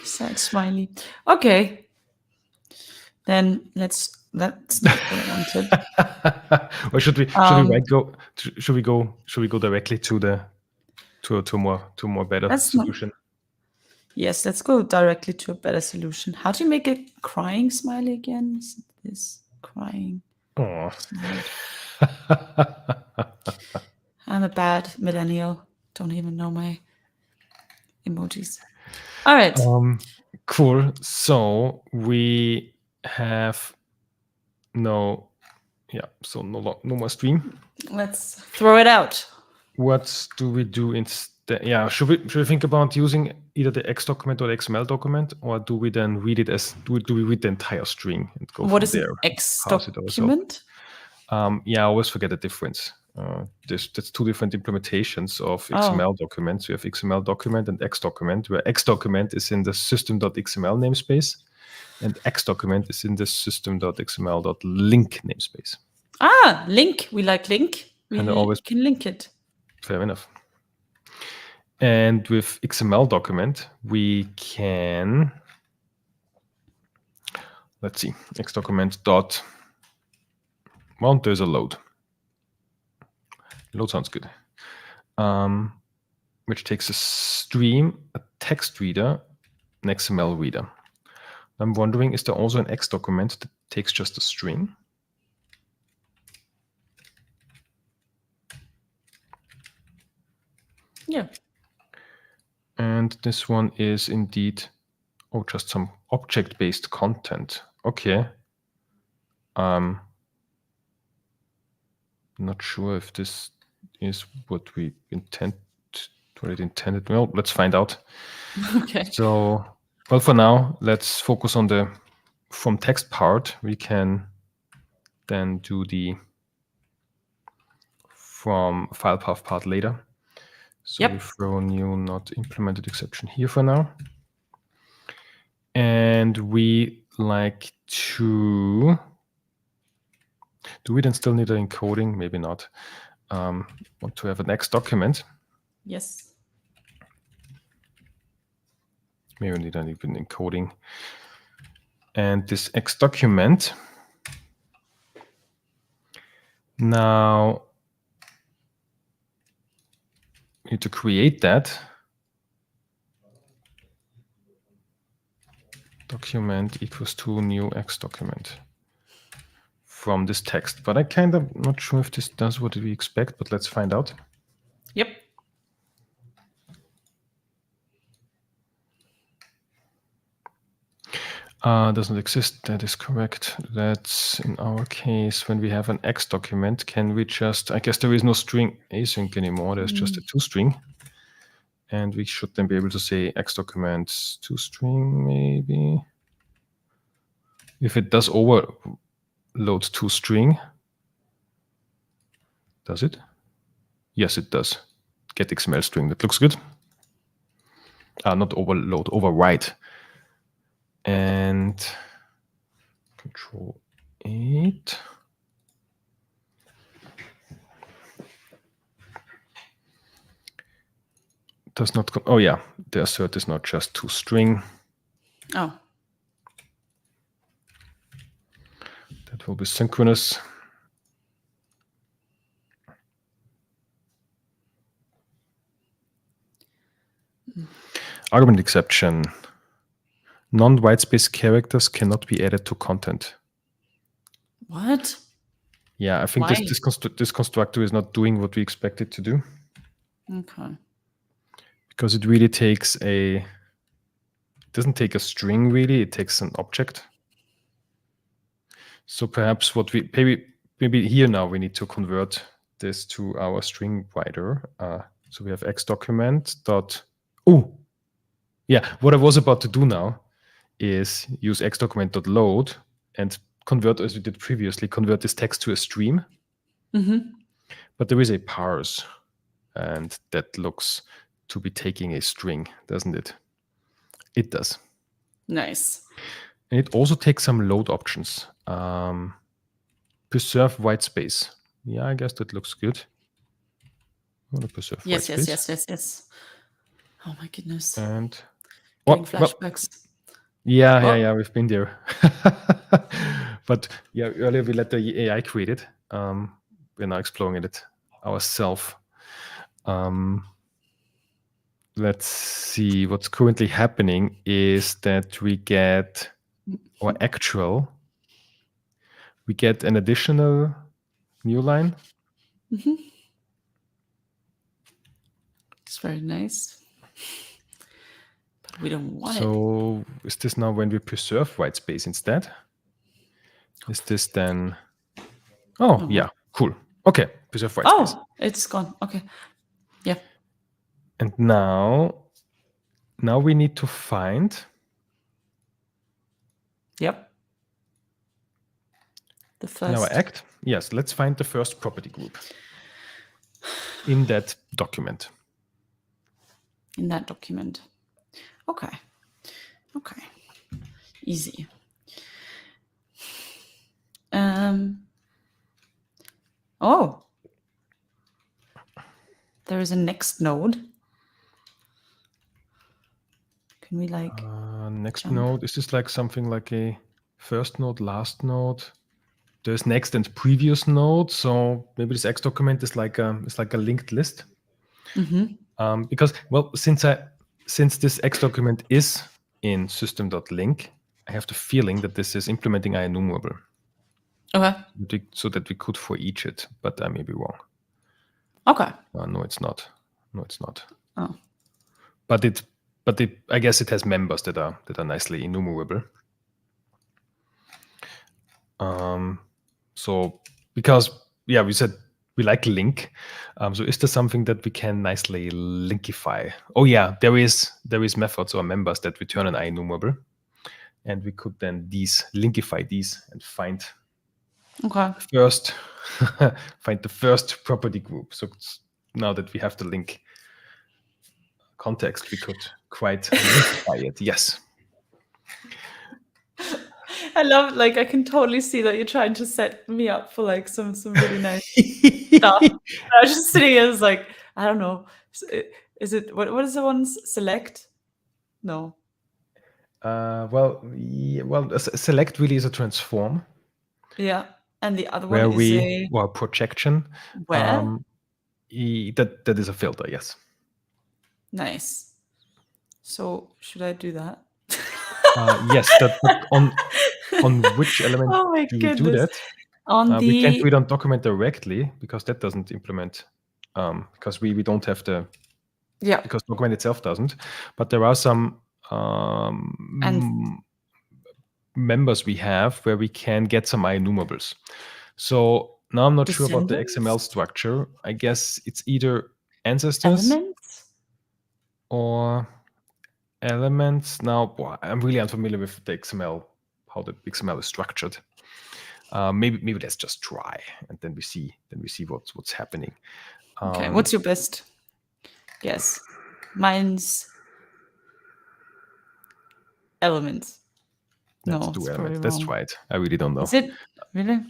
Sad smiley. Okay. Then that's not what I wanted. Or should we go directly to a more better solution? Yes, let's go directly to a better solution. How do you make a crying smiley again? Is this crying? Oh. I'm a bad millennial. Don't even know my emojis. All right. Cool. So we have no more stream. Let's throw it out. What do we do instead? Yeah, should we think about using either the X document or the XML document, or do we then read it as do we read the entire string and go what from is there? An X document? Yeah, I always forget the difference. That's two different implementations of XML documents. We have XML document and X document, where X document is in the system.xml namespace, and X document is in the system.xml.link namespace. Ah, link. We like link. We can link it. Fair enough. And with XML document, we can, let's see, X document dot, well, there's a load. Load sounds good. Which takes a stream, a text reader, an XML reader. I'm wondering, is there also an X document that takes just a string? Yeah. And this one is indeed, just some object-based content. Okay. Not sure if this is what we intended. Well, let's find out. Okay. So, well, for now, let's focus on the from text part. We can then do the from file path part later. So we throw a new not implemented exception here for now. And we like to, do we then still need an encoding? Maybe not. Want to have an X document. Yes. Maybe we need an even encoding. And this X document, now we need to create that. Document equals to new X document from this text. But I kind of not sure if this does what we expect, but let's find out. Yep. Doesn't exist. That is correct. That's in our case when we have an X document. Can we just, I guess there is no string async anymore. There's just a toString. And we should then be able to say X document toString maybe. If it does overload toString, does it? Yes, it does. Get XML string. That looks good. Not overload, overwrite. And Control 8. Does not, oh yeah, the assert is not just toString. Oh. That will be synchronous. Argument exception. Non-whitespace characters cannot be added to content. What? Yeah, I think this constructor is not doing what we expect it to do. Okay. Because it really takes a doesn't take a string really, it takes an object. So perhaps what we maybe here now we need to convert this to our string writer. So we have x document dot. Oh, yeah. What I was about to do now is use x document dot load and convert, as we did previously, convert this text to a stream. But there is a parse, and that looks to be taking a string, doesn't it? It does. Nice. And it also takes some load options. Preserve white space. Yeah, I guess that looks good. I want to preserve white space. Yes. Oh my goodness. And getting flashbacks. Yeah, we've been there. But yeah, earlier we let the AI create it. We're now exploring it ourselves. Let's see. What's currently happening is that we get our actual. We get an additional new line. It's very nice. But we don't want it. So is this now when we preserve white space instead? Is this then? Oh, yeah, cool. Okay, preserve white space. Oh, it's gone. Okay. Yeah. And now we need to find. Yep. The first. In our act, yes, let's find the first property group in that document. In that document. Okay. Easy. Oh. There is a next node. Can we like next jump? node? Is this like something like a first node, last node? There's next and previous node. So maybe this X document is like a linked list. Because well, since this X document is in system.link, I have the feeling that this is implementing IEnumerable. Okay. So that we could for each it, but I may be wrong. Okay. No, it's not. Oh. But I guess it has members that are nicely enumerable. So because we said we like link. So is there something that we can nicely linkify? Oh yeah, there is methods or members that return an IEnumerable, and we could then linkify these and find. Okay. First, find the first property group. So now that we have the link context, we could quite linkify it. Yes. I love, like, I can totally see that you're trying to set me up for like some really nice stuff. I was just sitting here, it's like, I don't know. Is it what is the one? Select? No. Select really is a transform. Yeah. And the other one is a projection. Where? That is a filter, yes. Nice. So should I do that? Yes, on which element do we do that? We can't do it on document directly because that doesn't implement, because we don't have the, because document itself doesn't. But there are some members we have where we can get some IEnumerables. So now I'm not sure about the XML structure. I guess it's either ancestors or elements. Now, I'm really unfamiliar with the XML, how the XML is structured. Maybe let's just try, and then we see what's happening. Okay, what's your best guess? Mine's elements. Let's do elements. Let's try it. I really don't know. Is it really?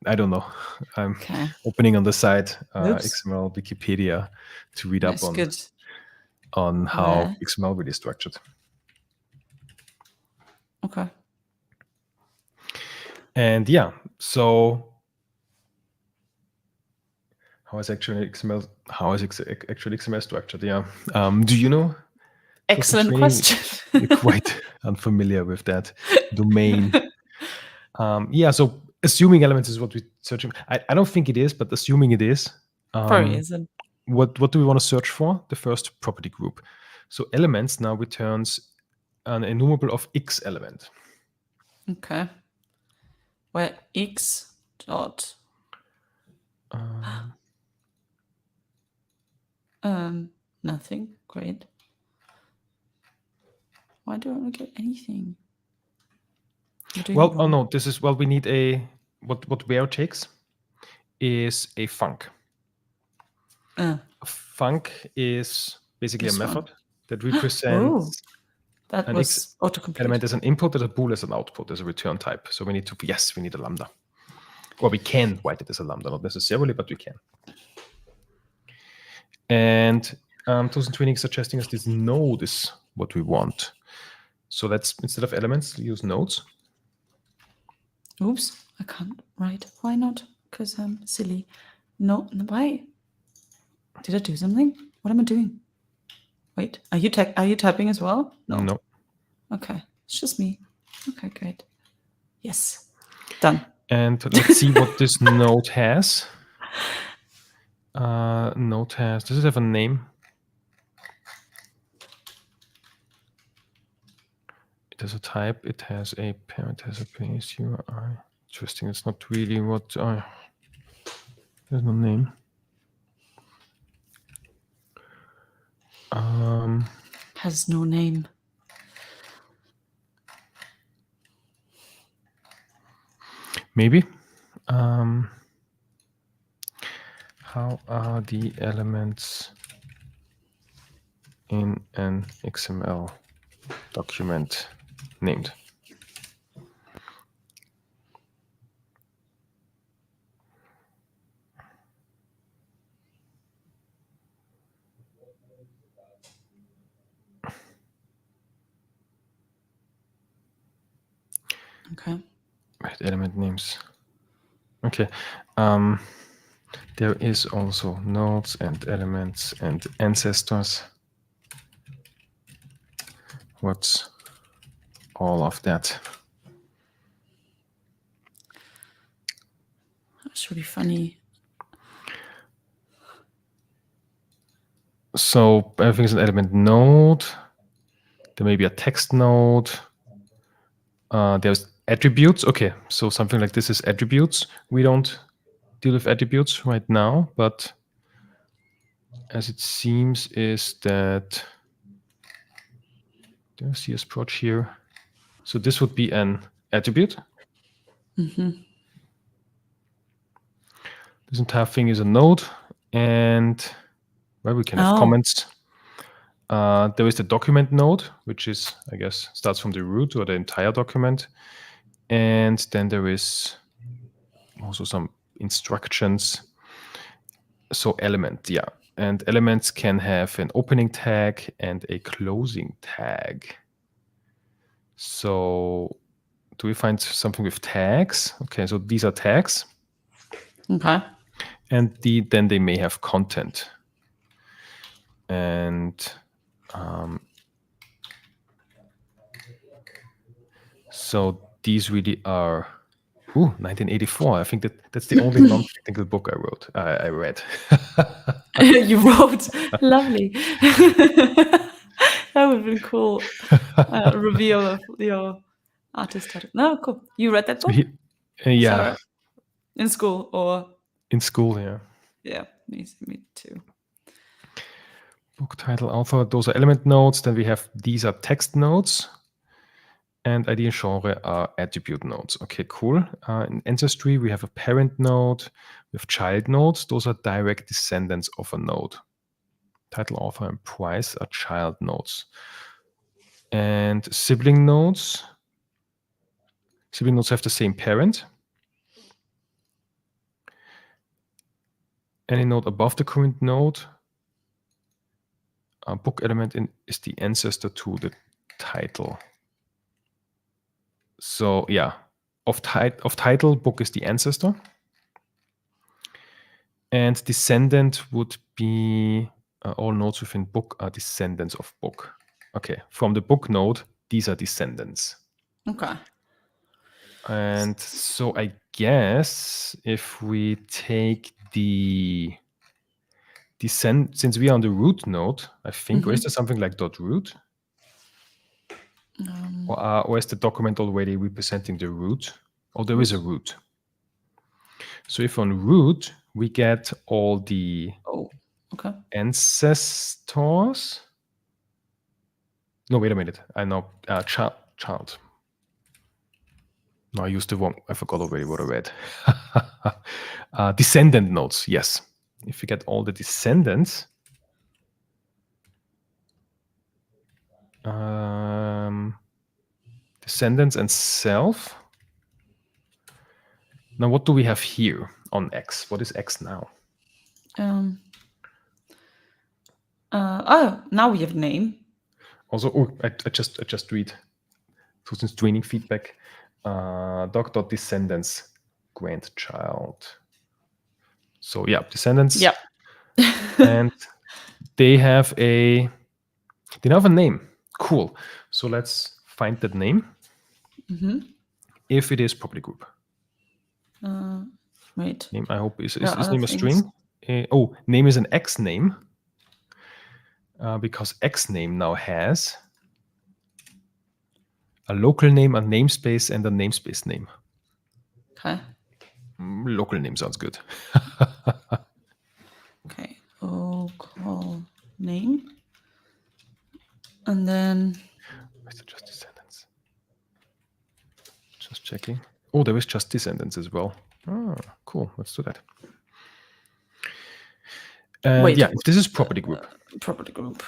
I don't know. I'm opening on the side XML Wikipedia to read up on how XML really is structured. Okay. And so how is actually XML structured? Yeah. Do you know? Excellent question. You're quite unfamiliar with that domain. So assuming elements is what we're searching. I don't think it is, but assuming it is. Probably isn't. What do we want to search for? The first property group. So elements now returns an enumerable of X element. Okay. Where X dot nothing. Great. Why don't I get anything? Well, oh no, this is, well, we need a, what where takes is a func. A func is basically a method that represents that an was X autocomplete element as an input and a bool as an output, as a return type. So we need to, yes, we need a lambda. Or we can write it as a lambda, not necessarily, but we can. And 2020 is suggesting us this node is what we want. So let's, instead of elements, use nodes. Oops, I can't write. Why not? Because I'm silly. No, why? Did I do something? What am I doing? Wait, are you typing as well? No. Okay, it's just me. Okay, great. Yes, done. And let's see what this node has. Node has, does it have a name? It has a type, it has a parent, has a place, URI. Interesting, it's not really what, there's no name. Has no name. Maybe. How are the elements in an XML document named? Okay. Right, element names. Okay. There is also nodes and elements and ancestors. What's all of that? That's really funny. So everything is an element node. There may be a text node. There's attributes. Okay, so something like this is attributes. We don't deal with attributes right now, but as it seems is that there's CS proj here. So this would be an attribute. This entire thing is a node, and well, we can have comments. There is the document node, which is, I guess, starts from the root or the entire document. And then there is also some instructions. So element, yeah. And elements can have an opening tag and a closing tag. So do we find something with tags? Okay, so these are tags. Okay. And then they may have content. And so these really are, 1984. I think that's the only non-technical book I wrote. I read. You wrote, lovely. That would have been cool. Reveal of your artist title. No, cool. You read that book? Yeah. Sarah? In school or? In school, yeah. Yeah, me too. Book title, author, those are element nodes. Then we have, these are text nodes. And ID and genre are attribute nodes. Okay, cool. In Ancestry, we have a parent node. We have child nodes. Those are direct descendants of a node. Title, author, and price are child nodes. And sibling nodes. Sibling nodes have the same parent. Any node above the current node, a book element is the ancestor to the title. So yeah, of title, book is the ancestor. And descendant would be all nodes within book are descendants of book. Okay, from the book node, these are descendants. Okay. And so I guess if we take the since we are on the root node, I think, or is there something like .root? Or is the document already representing the root? Oh, there is a root. So if on root, we get all the ancestors. No, wait a minute. I know child. No, I used the wrong. I forgot already what I read. Descendant nodes, yes. If you get all the descendants, descendants and self. Now, what do we have here on X? What is X now? Now we have name. Also, I just read Susan's training feedback. Doc.descendants grandchild. So yeah, descendants. Yeah. And they have a name. Cool. So let's find that name. If it is property group. Wait. Name, I hope is name a string? Name is an X name. Because X name now has a local name, a namespace, and a namespace name. Okay. Local name sounds good. Okay. Local name. And then. Just descendants. Just checking. Oh, there is just descendants as well. Oh, cool. Let's do that. And wait, yeah, this is property group. Property group.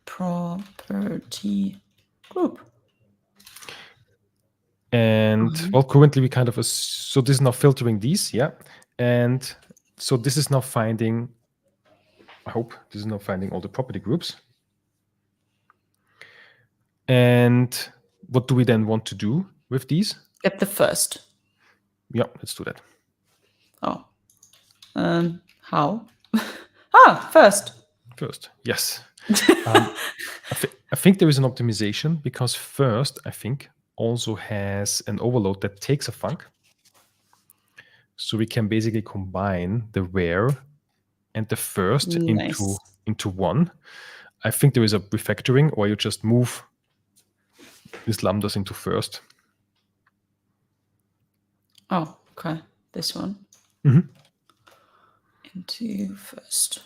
Property group. And well, currently we kind of so this is now filtering these, yeah. And so this is now finding. I hope this is now finding all the property groups. And what do we then want to do with these? Get the first. Yeah, let's do that. Oh. How? First. First, yes. I think there is an optimization because first, I think, also has an overload that takes a func. So we can basically combine the where and the first into one. I think there is a refactoring, or you just move these lambdas into first. Oh, okay. This one. Into first.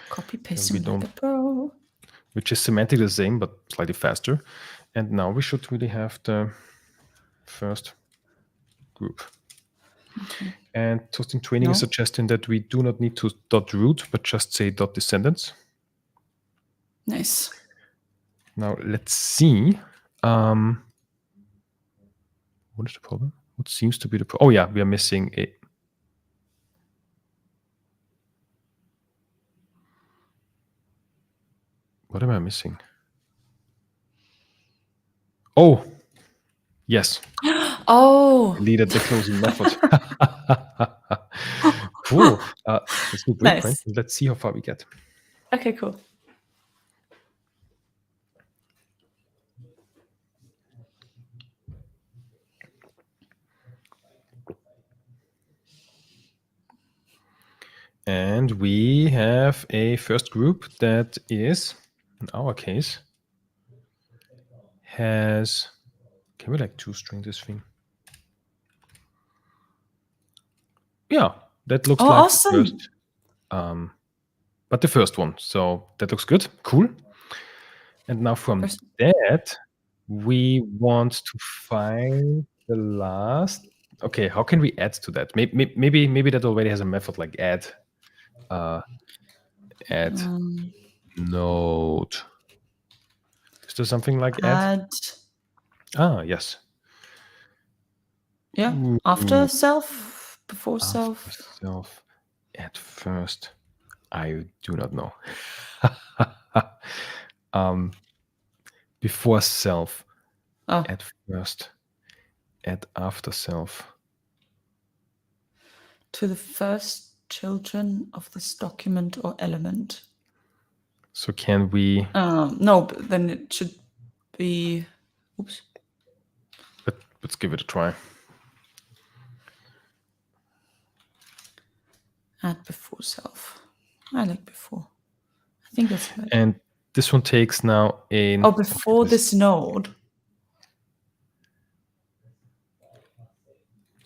Copy pasting like a pro. Which is semantically the same, but slightly faster. And now we should really have the first group. Okay. And Toasting Training is suggesting that we do not need to .root, but just say .descendants. Nice. Now let's see. What is the problem? What seems to be the problem? Oh yeah, we are missing a. What am I missing? Oh, yes. Oh. Deleted the closing method. Cool. Let's do breakpoint. Nice. Let's see how far we get. Okay, cool. And we have a first group that is, in our case, has. Can we like two-string this thing? Yeah, that looks like awesome. the first. But the first one. So that looks good. Cool. And now from that, we want to find the last. Okay, how can we add to that? Maybe that already has a method like add. Add node. Is there something like add? Ah, yes. Yeah. After self, before After self, at first. I do not know. Before self, at first, at after self. To the first children of this document or element. So can we? No, but then it should be. Oops. Let's give it a try. Add before self. I like before. I think that's right. And this one takes now in. Oh, before this node.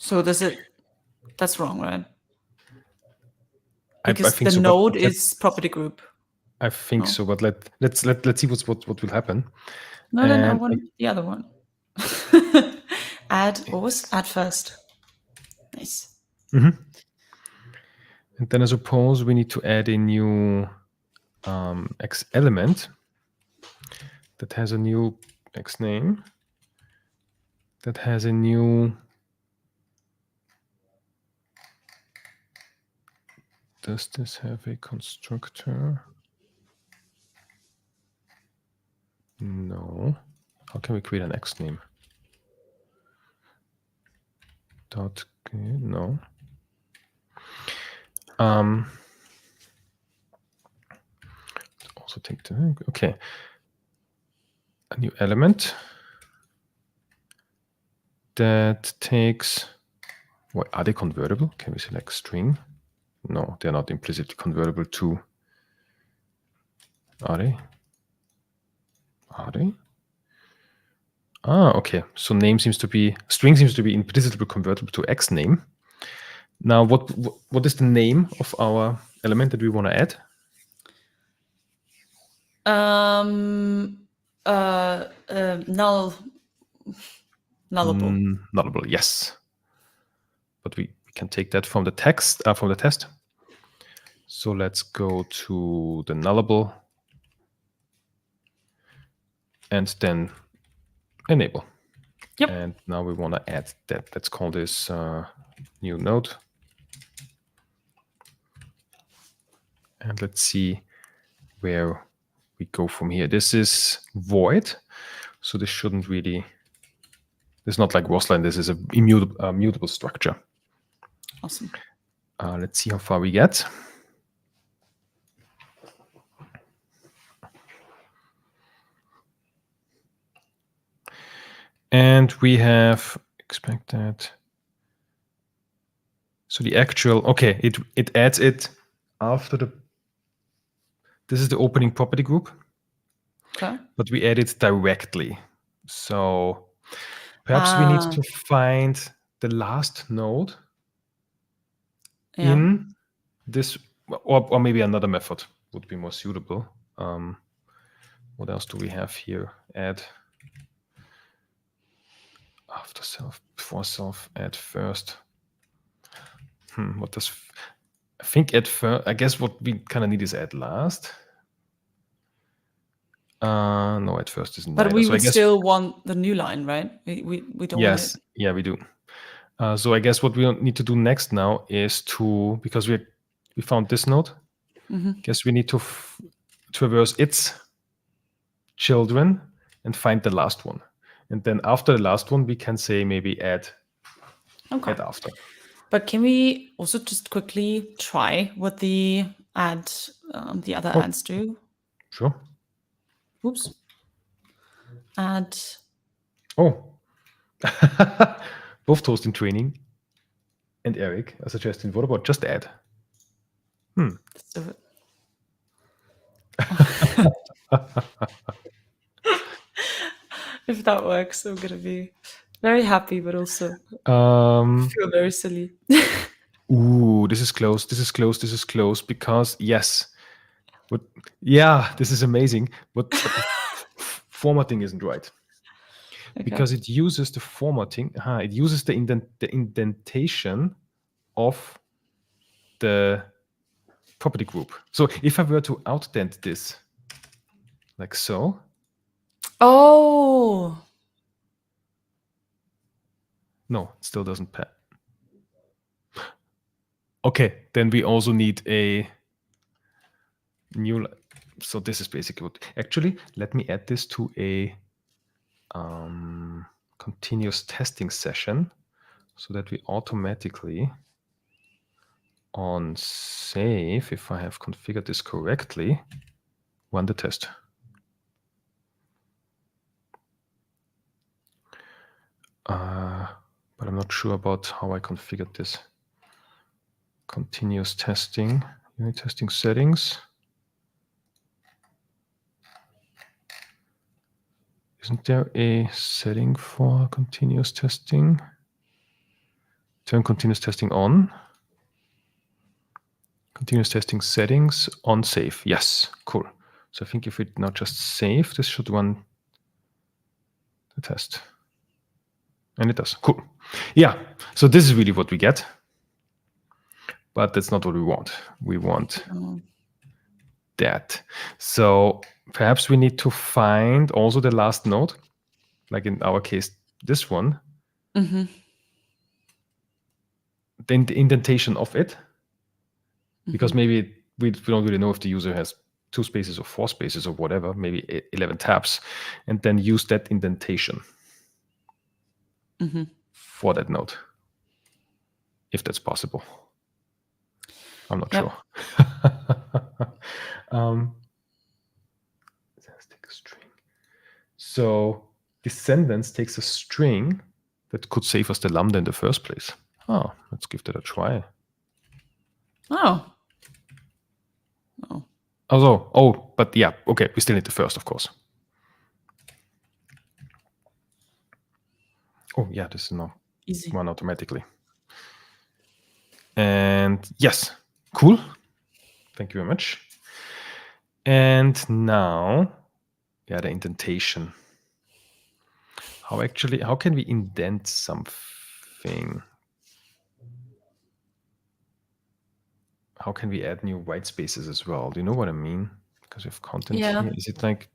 So that's wrong, right? I Because think the so, node but is property group. I think No. so, but let's see what will happen. No, then I And want the other one. What was add first? Nice. and then I suppose we need to add a new X element that has a new X name, that has a new. Does this have a constructor? No. How can we create an X name? Dot. No. Also take the okay. A new element that takes. What are they convertible? Can we select string? No, they're not implicitly convertible to. Are they? Are they? Ah, okay. So name seems to be string seems to be implicitly convertible to X name. Now, what is the name of our element that we want to add? Nullable. Nullable, yes. But we can take that from the text from the test. So let's go to the nullable and then enable. Yep. And now we want to add that. Let's call this new node. And let's see where we go from here. This is void. So this shouldn't really, this is not like Rosline. This is a mutable structure. Awesome. Let's see how far we get. And we have expected. So the actual, okay, it adds it after the, this is the opening property group. Okay. But we add it directly. So perhaps we need to find the last node in this, or maybe another method would be more suitable. What else do we have here? Add after self, before self, add first. What does, I think add first, I guess what we kind of need is add last. No, at first isn't. But neither. we So would I guess, still want the new line, right? We don't want yes, it. yeah, we do. So I guess what we need to do next now is to, because we found this node, guess we need to traverse its children and find the last one. And then after the last one, we can say maybe add after. But can we also just quickly try what the the other adds do? Sure. Oops. Add. Oh. Both Toast in training and Eric are suggesting, what about just add? Let's do it. If that works, I'm gonna be very happy, but also feel very silly. Ooh, this is close. This is close. This is close because yes, but yeah, this is amazing. But the formatting isn't right because it uses the formatting. It uses the indentation of the property group. So if I were to outdent this, like so. Oh. No, it still doesn't pass. Okay, then we also need a new. So this is basically what. Actually, let me add this to a continuous testing session so that we automatically on save, if I have configured this correctly, run the test. But I'm not sure about how I configured this. Continuous testing, unit testing settings. Isn't there a setting for continuous testing? Turn continuous testing on. Continuous testing settings on save. Yes, cool. So I think if we now just save, this should run the test. And it does. Cool. Yeah, so this is really what we get. But that's not what we want. We want that. So perhaps we need to find also the last node, like in our case, this one. Mm-hmm. Then the indentation of it, because maybe we don't really know if the user has 2 spaces or 4 spaces or whatever, maybe 11 tabs, and then use that indentation for that node, if that's possible. I'm not sure. Let's take a string. So descendants takes a string that could save us the lambda in the first place. Oh, let's give that a try. Oh. Oh, but yeah, okay, we still need the first, of course. Oh, yeah, this is now Easy. run automatically. And yes, cool. Thank you very much. And now, yeah, the indentation. How can we indent something? How can we add new white spaces as well? Do you know what I mean? Because we have content here. Is it like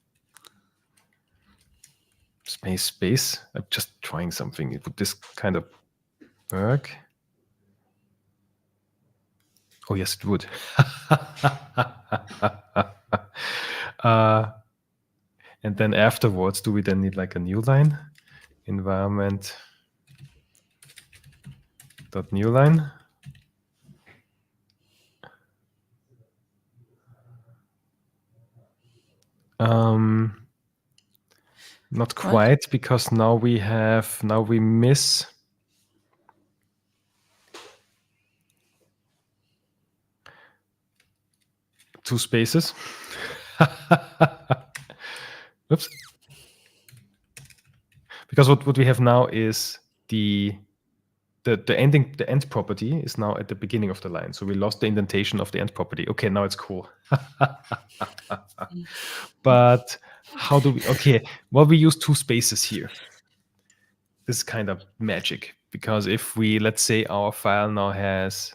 space? I'm just trying something. Would this kind of work? Oh, yes, it would. And then afterwards, do we then need like a new line? Environment dot new line. Not quite, because now we miss two spaces. Oops. Because what we have now is the end property is now at the beginning of the line. So we lost the indentation of the end property. Okay, now it's cool. But how do we, okay, well, we use 2 spaces here. This is kind of magic, because if we, let's say our file now has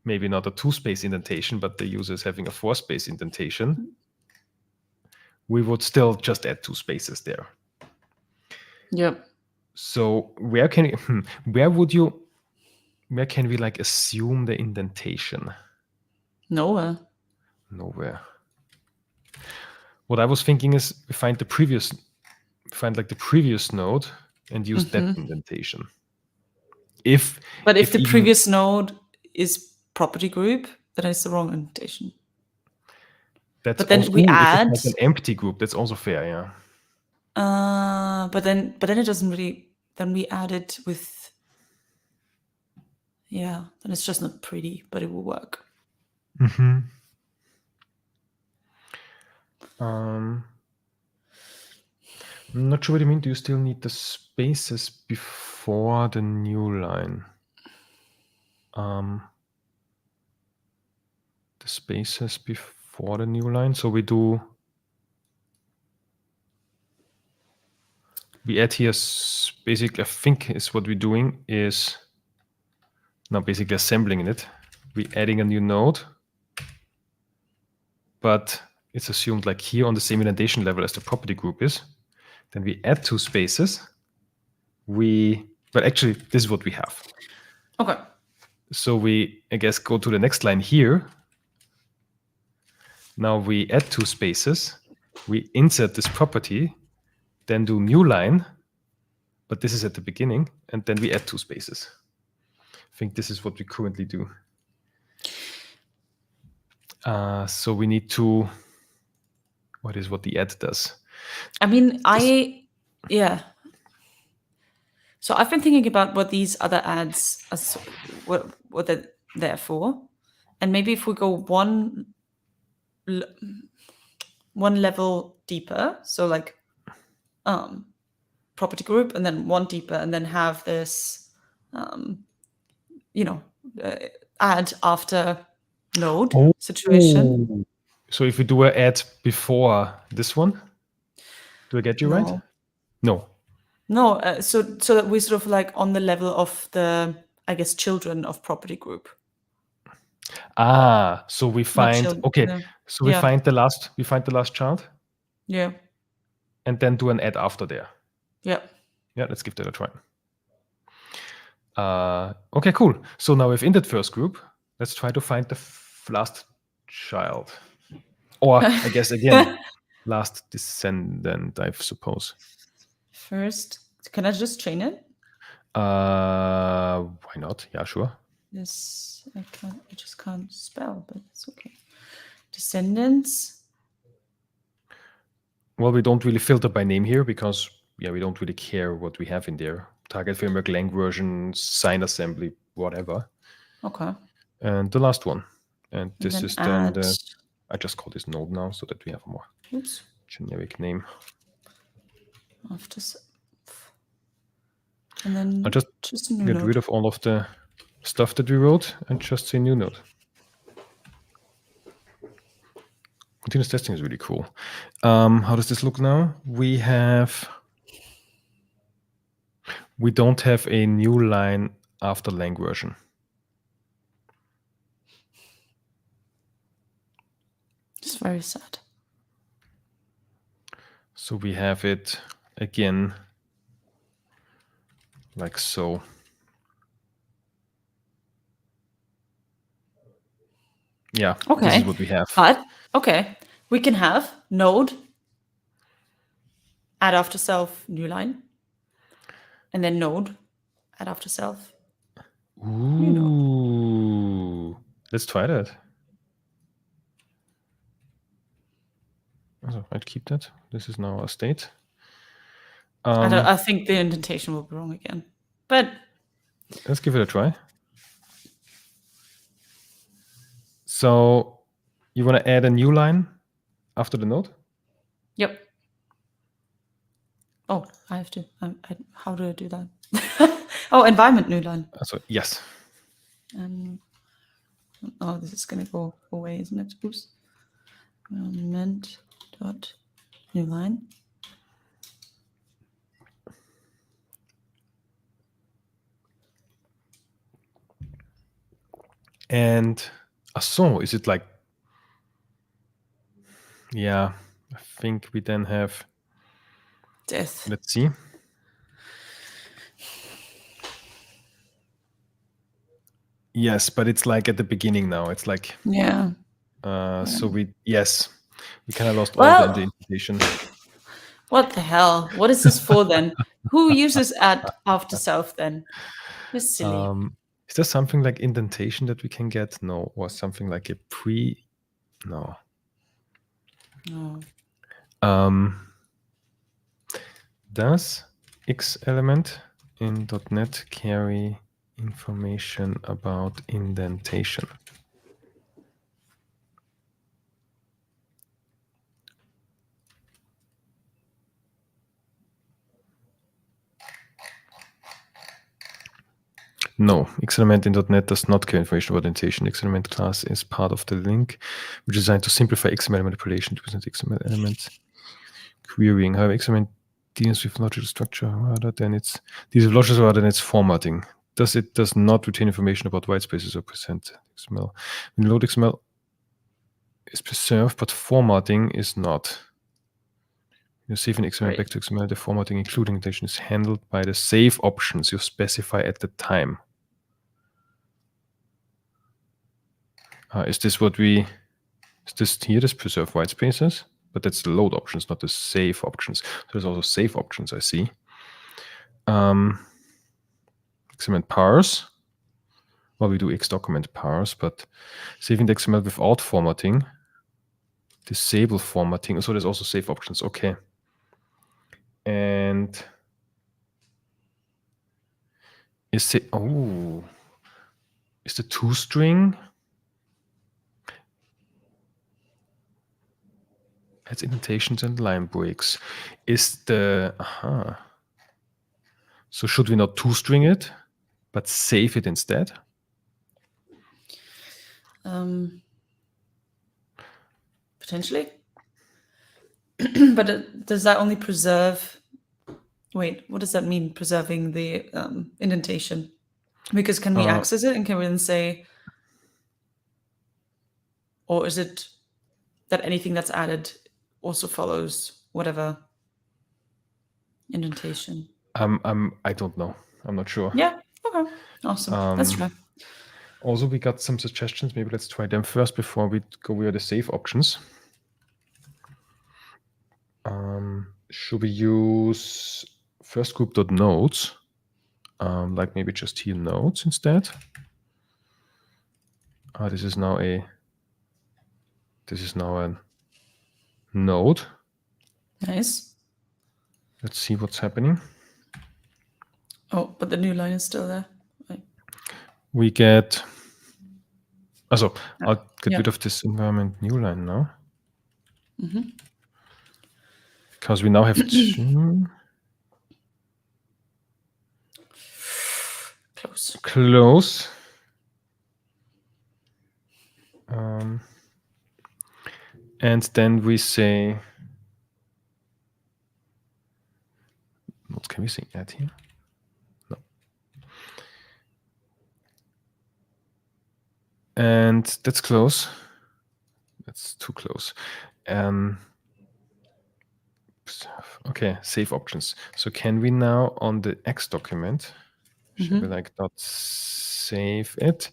maybe not a 2-space indentation, but the user is having a 4-space indentation, we would still just add 2 spaces there. Yep. So where can we like assume the indentation? Nowhere. What I was thinking is we find like the previous node and use that indentation. If the previous node is property group, then it's the wrong indentation. But then we add like an empty group. That's also fair, yeah. But then it doesn't really. Then we add it with. Yeah, then it's just not pretty, but it will work. I'm not sure what you mean. Do you still need the spaces before the new line? The spaces before the new line. So we add here basically, I think is what we're doing is now basically assembling it. We're adding a new node, but it's assumed like here on the same indentation level as the property group is. Then we add 2 spaces. But actually, this is what we have. Okay. So we, I guess, go to the next line here. Now we add 2 spaces. We insert this property, then do new line, but this is at the beginning, and then we add 2 spaces. I think this is what we currently do. So we need to, what is what the add does? I mean, yeah. So I've been thinking about what these other adds, what they're there for. And maybe if we go one level deeper, so like property group, and then one deeper, and then have this add after node situation. So if we do an add before this one, do I get you right? No. No, so that we're sort of like on the level of the, I guess, children of property group. So we find we find the last child. Yeah. And then do an add after there. Yeah. Yeah, let's give that a try. Okay, cool. So now within that first group, let's try to find the last child. Or I guess again, last descendant, I suppose. First, can I just train it? Why not? Yeah, sure. This I just can't spell, but it's okay. Descendants. Well, we don't really filter by name here because we don't really care what we have in there. Target framework, lang version, sign assembly, whatever. Okay. And the last one. And this is then add. I just call this node now so that we have a more generic name. After, and then I'll just get rid of all of the stuff that we wrote and just say new node. Continuous testing is really cool. How does this look now? We don't have a new line after lang version. It's very sad. So we have it again like so. Yeah, okay. This is what we have. But, okay, we can have node, add after self, new line, and then node, add after self, new node. Let's try that. So I'd keep that. This is now our state. I think the indentation will be wrong again, but let's give it a try. So you want to add a new line after the node? Yep. Oh, I have to. How do I do that? Oh, environment new line. So yes. Oh, this is going to go away, isn't it? Oops. Environment dot new line. And so is it like? Yeah, I think we then have death. Let's see. Yes, but it's like at the beginning now. It's like So we kind of lost all the indentation. What the hell? What is this for then? Who uses add after self then? It's silly. Is there something like indentation that we can get? No, or something like a No. No. Does X element in .NET carry information about indentation? No, X element in .NET does not carry information about indentation. X element class is part of the link, which is designed to simplify XML manipulation to present XML elements querying. However, X element deals with logical structure rather than its formatting. It does not retain information about white spaces or present XML. When load XML is preserved, but formatting is not. You save an XML back to XML. The formatting, including indentation, is handled by the save options you specify at the time. Is this here, this preserve white spaces? But that's the load options, not the save options. So there's also save options, I see. XML parse. Well, we do xdocument parse, but saving the XML without formatting, disable formatting. So there's also save options. Okay. And is the toString? Adds indentations and line breaks. So should we not toString it, but save it instead? Potentially. But does that only preserve? Wait, what does that mean? Preserving the indentation? Because can we access it and can we then say, or is it that anything that's added also follows whatever indentation? I don't know. I'm not sure. Yeah. Okay. Awesome. Let's try. Also, we got some suggestions. Maybe let's try them first before we go over the save options. Should we use first group.nodes? Like maybe just here nodes instead. This is now a node. Nice. Let's see what's happening. Oh, but the new line is still there. Right. We get. Also, I'll get rid of this environment new line now. Because we now have close. And then we say, what can we say add here? No. And that's close. That's too close. Okay, save options. So can we now on the X document, should we like not save it?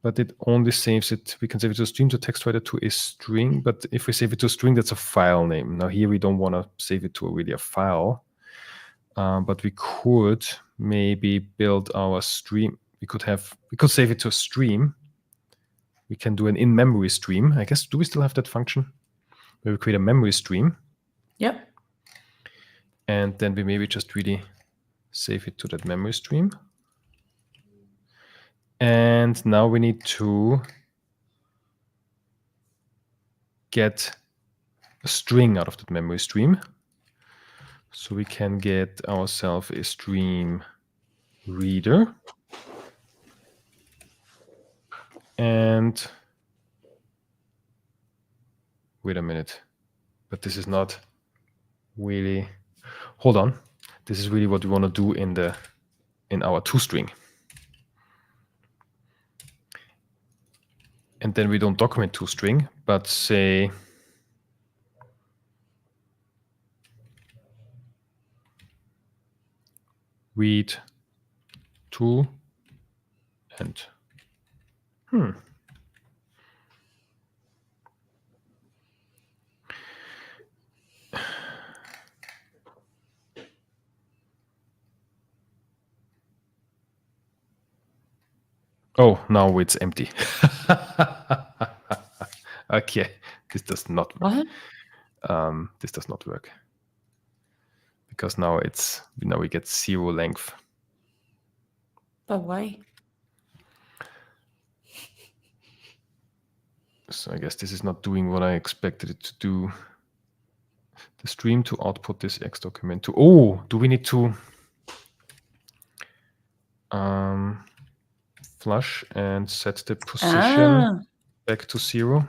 But it only saves it. We can save it to a stream, to text writer, to a string. But if we save it to a string, that's a file name. Now here we don't want to save it to really a file. But we could maybe build our stream. We could save it to a stream. We can do an in-memory stream. I guess, do we still have that function? Where we create a memory stream. Yep. And then we maybe just really save it to that memory stream. And now we need to get a string out of that memory stream. So we can get ourselves a stream reader. And wait a minute, but this is not really, hold on. This is really what we want to do in our toString. And then we don't document toString, but say read to and oh, now it's empty. Okay, this does not work. What? This does not work because now we get 0 length. But why? So I guess this is not doing what I expected it to do. The stream to output this X document to. Oh, do we need to flush and set the position back to 0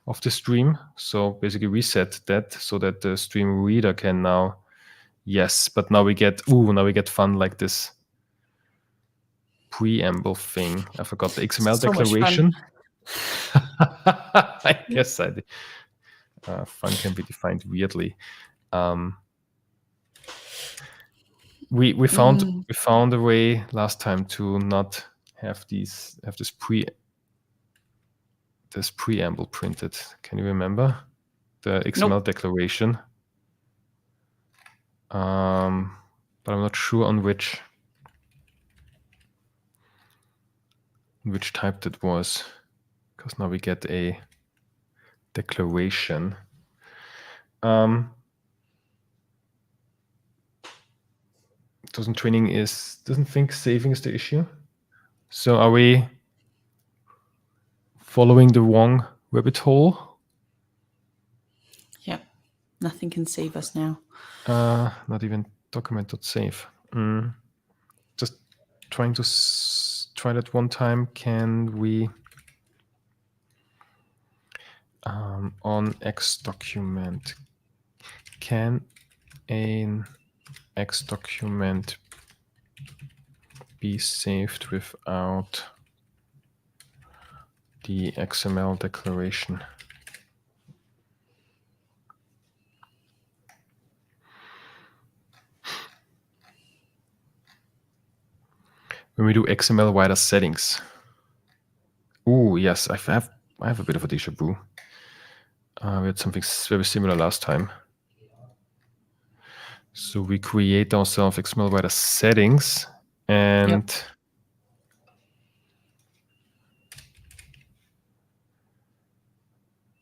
of the stream? So basically reset that so that the stream reader can now. Yes, but now we get fun like this preamble thing. I forgot the XML declaration. I guess I did. Fun can be defined weirdly. We found a way last time to not have this preamble printed. Can you remember the XML declaration? But I'm not sure on which type that was, because now we get a declaration. Doesn't think saving is the issue. So are we following the wrong rabbit hole? Yeah, nothing can save us now. Not even document.save. Just trying to try that one time. Can we on X document, can an X document be saved without the XML declaration? When we do XML wider settings. Oh, yes, I have a bit of a déjà vu. We had something very similar last time. So we create ourselves XML wider settings, and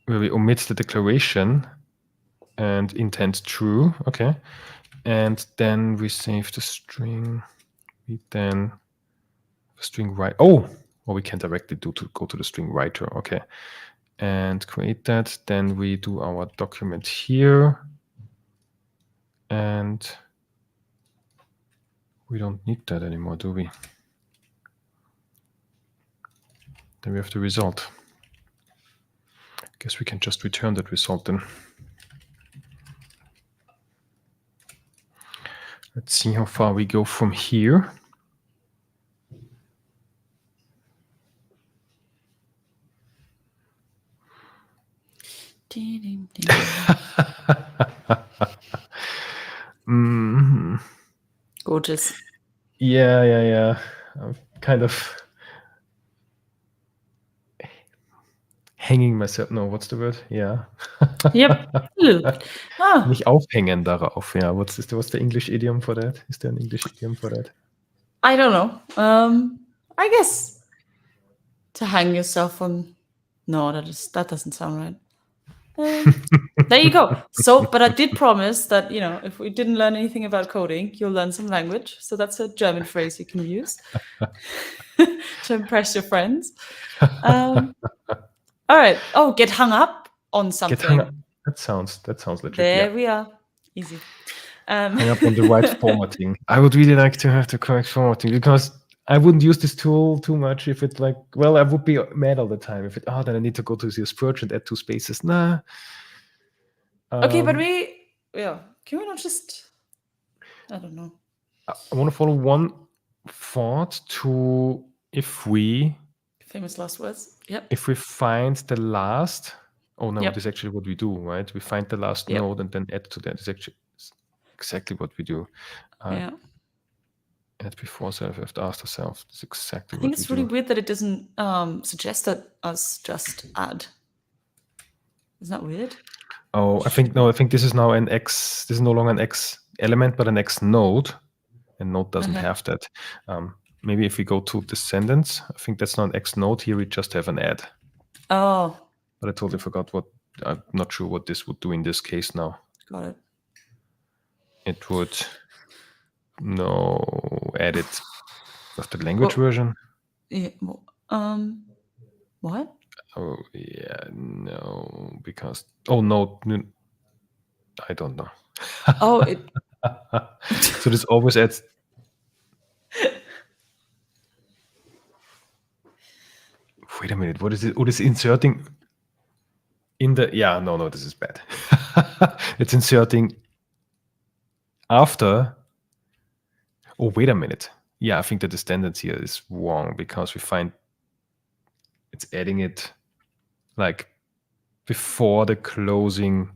where we omit the declaration and intent true. Okay. And then we save the string. We then string write. Oh, we can directly go to the string writer. Okay. And create that. Then we do our document here. And we don't need that anymore, do we? Then we have the result. I guess we can just return that result then. Let's see how far we go from here. Gorgeous. Yeah. I'm kind of hanging myself. No, what's the word? Yeah. Yep. A little bit. Oh. Nicht aufhängen darauf. Yeah. What's the English idiom for that? Is there an English idiom for that? I don't know. I guess to hang yourself on. No, that doesn't sound right. There you go. So, but I did promise that, if we didn't learn anything about coding, you'll learn some language. So that's a German phrase you can use to impress your friends. All right. Oh, get hung up on something. Get hung up. That sounds legit. There we are. Easy. Hang up on the right formatting. I would really like to have the correct formatting, because I wouldn't use this tool too much if it I would be mad all the time if then I need to go to this purge and add 2 spaces. Nah. Okay, but can we not just, I don't know. I want to follow one thought to famous last words. Yep. If we find the last, Yep. this is actually what we do, right? We find the last node and then add to that. It's actually exactly what we do. Add before self, after self. That's exactly what we do. I think it's really weird that it doesn't suggest that us just add. Isn't that weird? Oh, I think this is now an X. This is no longer an X element, but an X node. And node doesn't have that. Maybe if we go to descendants, I think that's not an X node. Here we just have an add. Oh. But I totally forgot I'm not sure what this would do in this case now. Got it. It would add it of the language version. Yeah. What? Oh yeah, no, because no, I don't know. Oh, it. So this always adds. Wait a minute. What is it? Oh, this inserting in the. Yeah, no, this is bad. It's inserting after. Oh, wait a minute. Yeah, I think that the standard here is wrong, because we find it's adding it before the closing.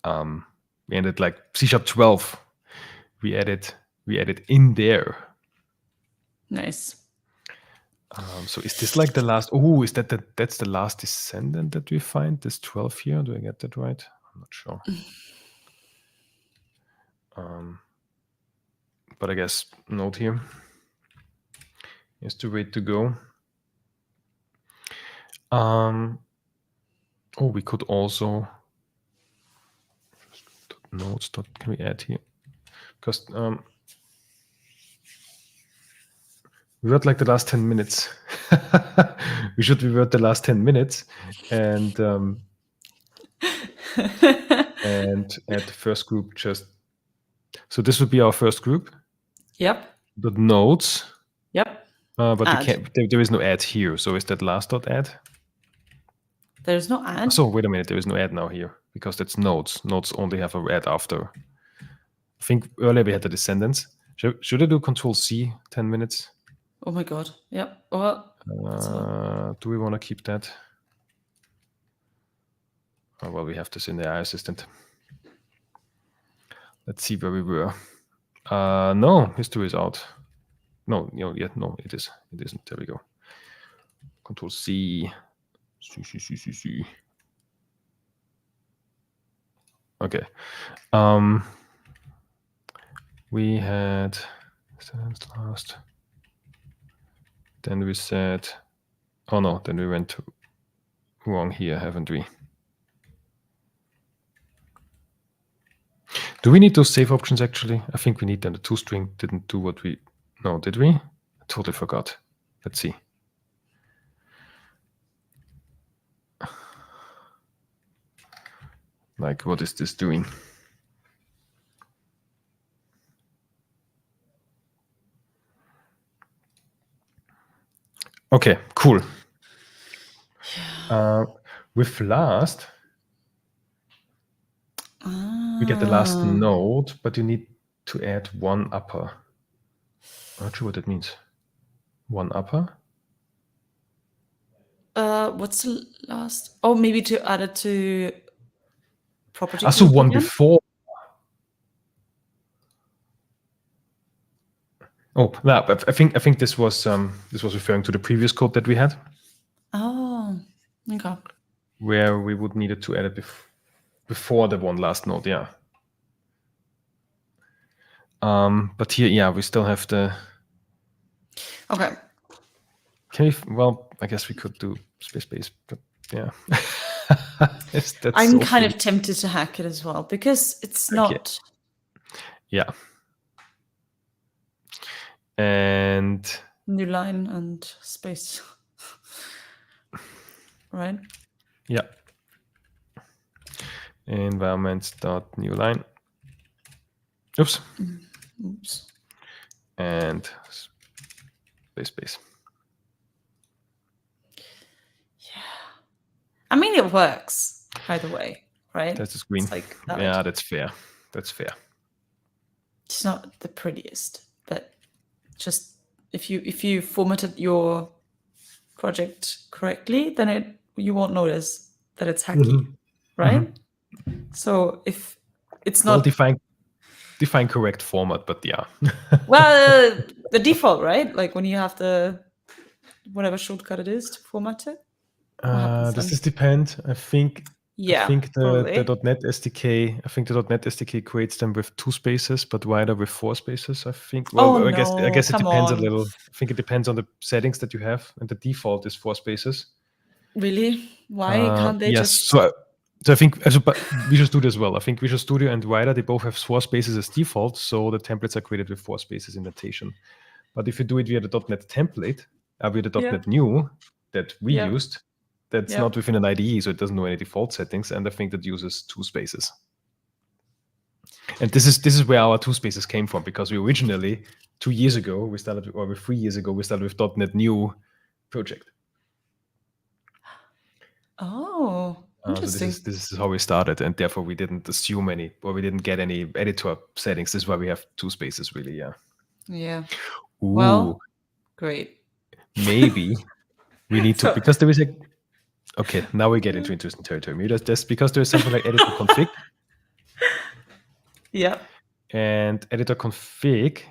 We ended C#12. We added in there. Nice. So is this the last? Oh, is that's the last descendant that we find? This 12 here. Do I get that right? I'm not sure. But I guess node here is the way to go. We could also nodes. Can we add here? Because we wrote the last 10 minutes. We should revert the last 10 minutes and and add the first group just. So this would be our first group. Yep. The nodes. Yep. But there is no add here. So is that last dot add? There's no add. So wait a minute, there is no add now here because that's nodes. Nodes only have a add after. I think earlier we had the descendants. Should I do Control C 10 minutes? Oh my god. Yep. Well, Do we want to keep that? Oh, well, we have this in the AI assistant. Let's see where we were. No, history is out. No, no, it is. It isn't. There we go. Control C. C. Okay. We had last. Then we said, oh no, then we went wrong here, haven't we? Do we need those save options actually? I think we need them. The toString didn't do what we, no, did we? I totally forgot. Let's see. Like, what is this doing? Okay, cool. With last, we get the last node, but you need to add one upper. I'm not sure what that means. One upper? What's the last? Oh, maybe to add it to property. So one before. Oh, no, but I think this was referring to the previous code that we had. Oh, okay. Where we would need it to add it before the one last node, yeah. But here, yeah, we still have the. Okay. Can we? Well, I guess we could do space, but yeah. I'm kind of tempted to hack it as well because it's not. Yeah. And new line and space. Right? Yeah. Environment.new line. Oops. Oops. And space. Yeah. I mean, it works, by the way, right? That's the screen. It's like that. Yeah, that's fair. That's fair. It's not the prettiest, but just if you formatted your project correctly, then you won't notice that it's hacky, right? So if it's not define correct format, but yeah. Well, the default, right? Like when you have the whatever shortcut it is to format it. Does this depend? I think the .NET SDK. I think the .NET SDK creates them with 2 spaces, but wider with 4 spaces. I think. Well, I guess it depends a little. I think it depends on the settings that you have, and the default is 4 spaces. Really? Why can't they just? So I think but Visual Studio as well. I think Visual Studio and Wider, they both have 4 spaces as default, so the templates are created with 4 spaces indentation. But if you do it via the .NET template, via the .NET New that we used, that's not within an IDE, so it doesn't know any default settings, and I think that uses 2 spaces. And this is where our 2 spaces came from, because we originally 2 years ago we started, or 3 years ago we started with .NET New project. Oh, interesting. So this is how we started, and therefore we didn't assume we didn't get any editor settings. This is why we have 2 spaces, really. Yeah. Yeah. Ooh. Well, great. Maybe we need to, because there is a. Okay, now we get into interesting territory. Maybe that's because there is something like editor config. Yeah. And editor config,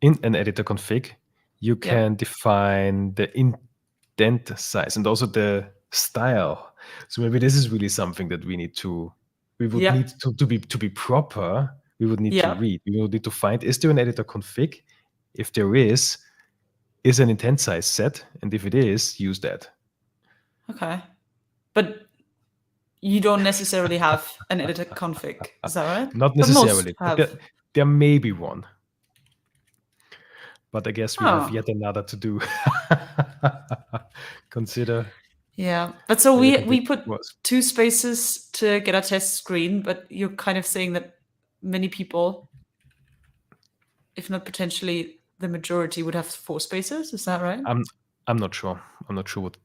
in an editor config, you can define the indent size and also the style. So maybe this is really something that we need to. We would need to be proper. We would need to read. We would need to find: is there an editor config? If there is an intent size set? And if it is, use that. Okay. But you don't necessarily have an editor config, is that right? Not necessarily. There may be one. But I guess we have yet another to do. Consider. Yeah. But so we put 2 spaces to get a test screen, but you're kind of saying that many people, if not potentially the majority, would have 4 spaces. Is that right? I'm not sure. I'm not sure what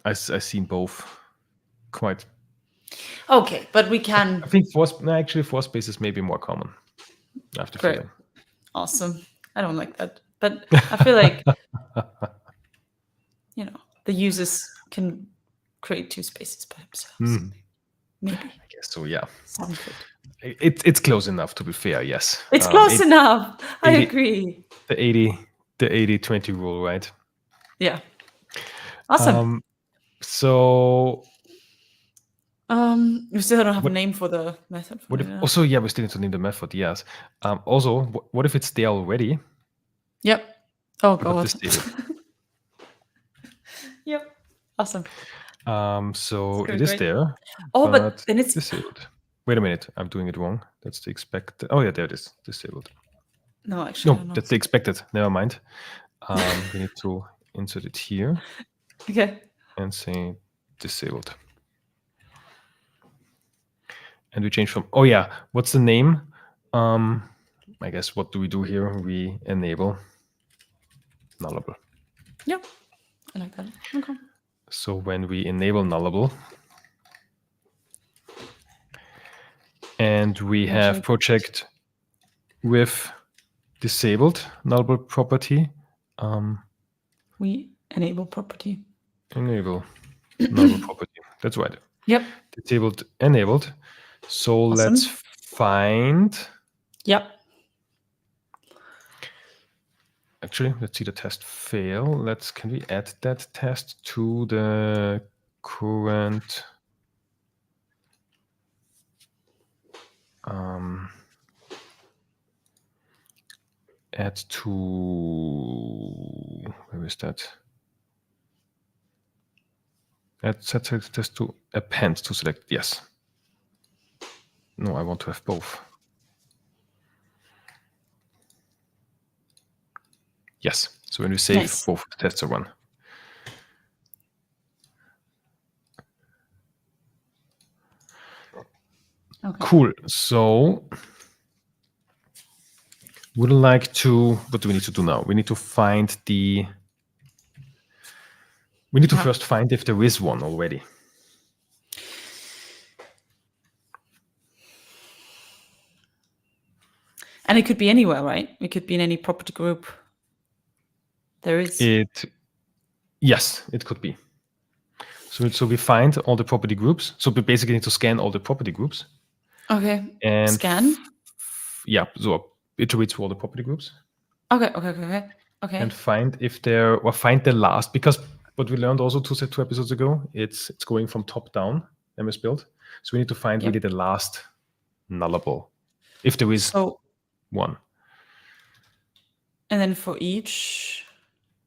I've seen both. quite. Okay, but we can. I think actually four spaces may be more common. I have the Great. feeling. Awesome. I don't like that, but I feel like the users can create 2 spaces by themselves. Maybe. I guess so. Yeah. Sounds good. It's close enough, to be fair. Yes. It's close enough. I 80 agree. The 80-20 rule, right? Yeah. Awesome. So we still don't have a name for the method. what if? Also, yeah, we still need to name the method. Yes. Also, what if it's there already? Yep. Oh god. Disabled. Yep. Awesome. So it is there. Oh, but then it's disabled. Wait a minute, I'm doing it wrong. That's the expected. Oh yeah, there it is. Disabled. No, actually, no, that's the expected. Never mind. We need to insert it here. Okay. And say disabled. And we change from. Oh yeah, what's the name? I guess what do we do here? We enable nullable. Yep. I like that. Okay. So when we enable nullable, and we have project with disabled nullable property. We enable property. Enable nullable property. That's right. Yep. Disabled, enabled. So let's find. Yep. Actually, let's see the test fail. Can we add that test to the current? Add to, where is that? Add set test to append to select, yes. No, I want to have both. Yes, so when we save, both the tests are run. Okay. Cool, so would like to, what do we need to do now? We need to find the, we need to first find if there is one already. And it could be anywhere, right? It could be in any property group. There is. Yes, it could be. So we find all the property groups. So we basically need to scan all the property groups. Okay. And scan? Yeah, so iterate through all the property groups. Okay. And find if there, or find the last, because what we learned also two episodes ago, it's going from top down, MSBuild. So we need to find really the last nullable, if there is one. And then for each.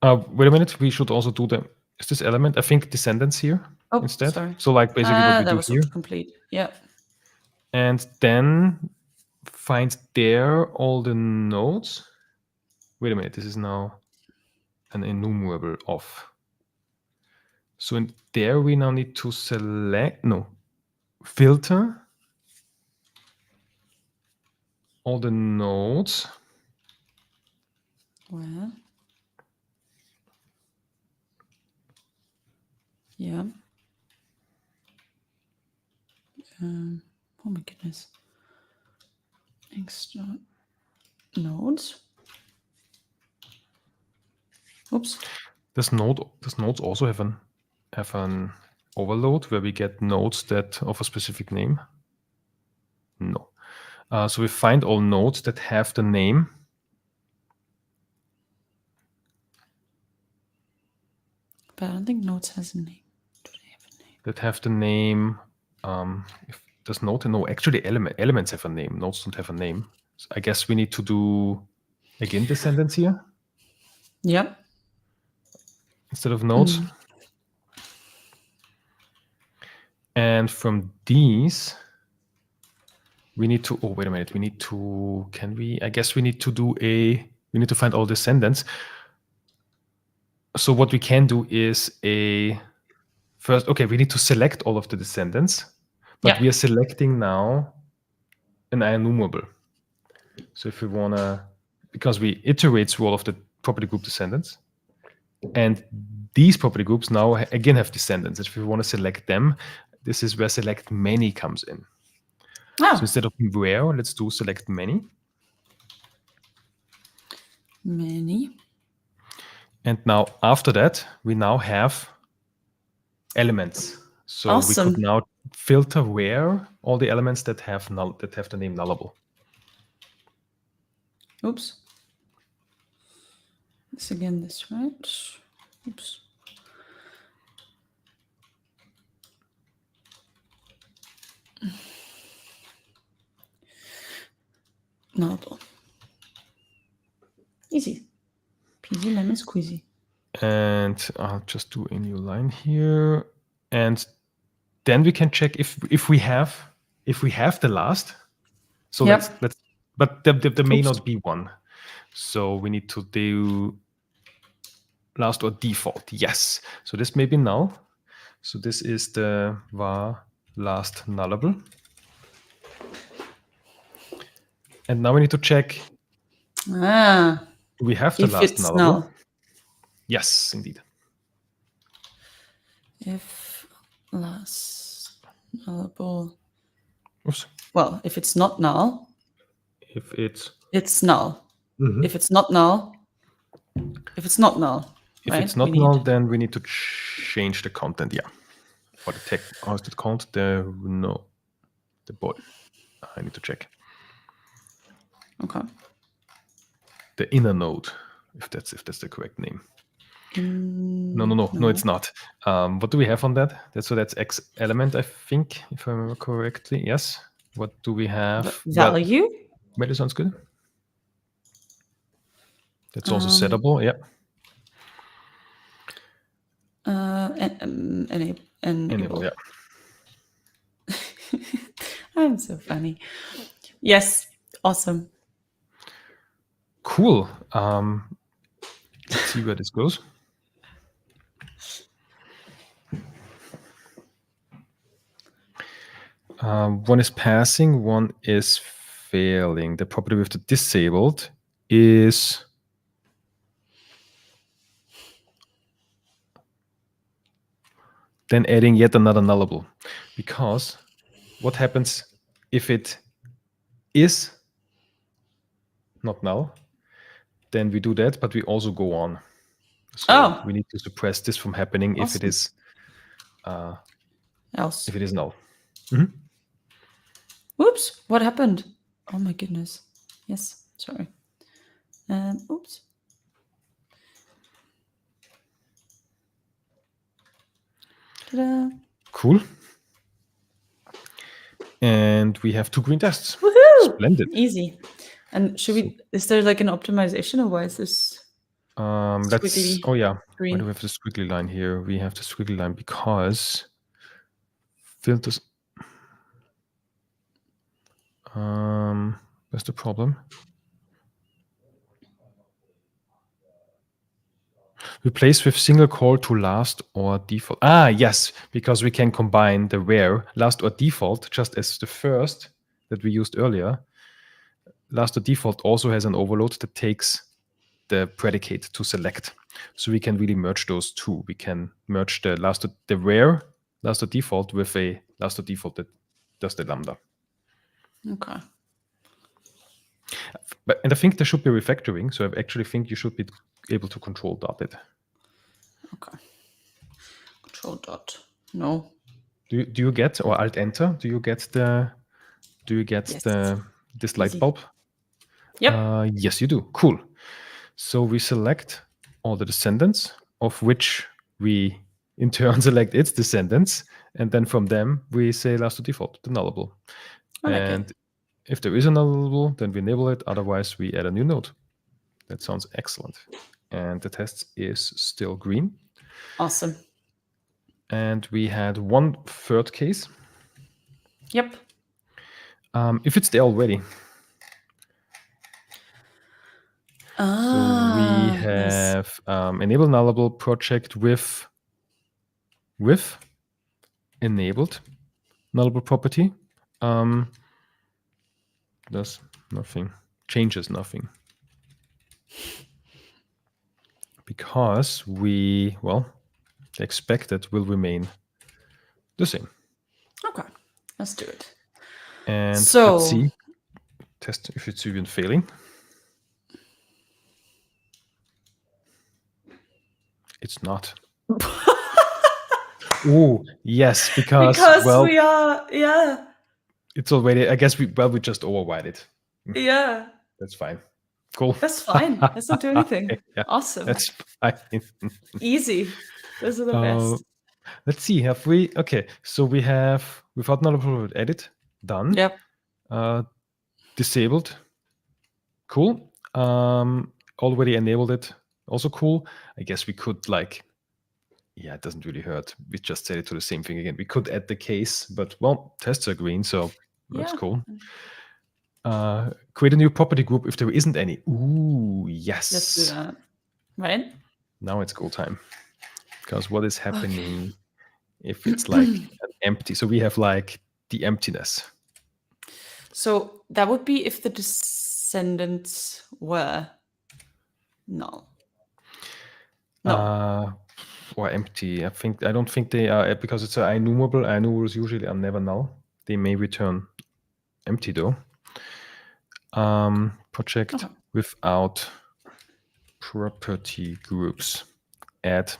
Wait a minute, we should also do the, is this element, I think descendants here instead. Sorry. So like basically what we do here. Complete. Yeah. And then find there all the nodes. Wait a minute, this is now an enumerable of. So in there we now need to select, filter all the nodes. Well, yeah. Oh my goodness. Extra nodes. Oops. Does nodes also have an overload where we get nodes that of a specific name? No. So we find all nodes that have the name. But I don't think nodes has a name. Do they have a name? That have the name. Does node? No, actually elements have a name. Nodes don't have a name. So I guess we need to do again descendants here. Yep. Instead of nodes. And from these, we need to, oh, wait a minute. We need to, I guess we need to do we need to find all descendants. So what we can do is first, okay, we need to select all of the descendants, but we are selecting now an enumerable. So if we want to, because we iterate through all of the property group descendants, and these property groups now again have descendants. If we want to select them, this is where select many comes in. Oh. So instead of where, let's do select many. Many. And now after that, we now have elements. So we could now filter where all the elements that have the name nullable. Oops. This again, this right. Oops. Nullable. Easy. Peasy lemon squeezy. And I'll just do a new line here. And then we can check if we have the last. So let's but there may not be one. So we need to do last or default. Yes. So this may be null. So this is the var last nullable. And now we need to check. Do we have the last nullable? Null. Yes, indeed. If last nullable. Oops. Well, if it's not null. If it's null. Mm-hmm. If it's not null. If it's not null. If it's not null, then we need to change the content. Yeah. Or the text. How is it called? The body. I need to check. Okay. The inner node, if that's the correct name. No, it's not. What do we have on that? That's X element, I think, if I remember correctly. Yes. What do we have? Value. Value sounds good. That's also settable. Yeah. Enable. Yeah. I'm so funny. Yes. Awesome. Cool. Let's see where this goes. One is passing, one is failing. The property with the disabled is then adding yet another nullable. Because what happens if it is not null? Then we do that, but we also go on. So we need to suppress this from happening if it is else. If it is null. Mm-hmm. Oops, what happened? Oh my goodness. Yes, sorry. Oops. Ta-da. Cool. And we have 2 green tests. Woohoo! Splendid. Easy. And is there like an optimization, or why is this? Oh yeah. Green. Why do we have the squiggly line here? We have the squiggly line because filters. That's the problem. Replace with single call to last or default. Yes, because we can combine the where last or default just as the first that we used earlier. Last or default also has an overload that takes the predicate to select. So we can really merge those two. We can merge the where last or default with a last or default that does the lambda. Okay. And I think there should be refactoring. So I actually think you should be able to control dot it. Okay. Control dot. No. Do you get, or alt enter? Do you get this light bulb? Yep. Yes, you do. Cool. So we select all the descendants, of which we in turn select its descendants, and then from them we say last to default, the nullable. And if there is a nullable, then we enable it. Otherwise, we add a new node. That sounds excellent. And the test is still green. Awesome. And we had one third case. Yep. If it's there already. So we have enable nullable project with enabled nullable property. Does nothing, changes nothing. Because the expected will remain the same. Okay, let's do it. And So, let's see, test if it's even failing. It's not. Oh, yes, because well, we are, yeah, it's already, I guess we just override it. yeah. That's fine. Cool. That's fine. Let's not do anything. Yeah, Awesome. that's fine. Easy. Those are the best. Let's see, have we, okay, so we have, without nullable edit, done. Yep. Disabled. Cool. Already enabled it. Also cool. I guess we could like, yeah, it doesn't really hurt. We just set it to the same thing again. We could add the case, but well, tests are green, so that's Yeah. cool. Create a new property group if there isn't any. Ooh, yes. Let's do that. Right? Now it's go time. Because what is happening if it's like an empty? So we have like the emptiness. So that would be if the descendants were null. No. Or empty. I don't think they are, because it's an IEnumerable. IEnumerables usually are never null. They may return empty though. Project without property groups. Add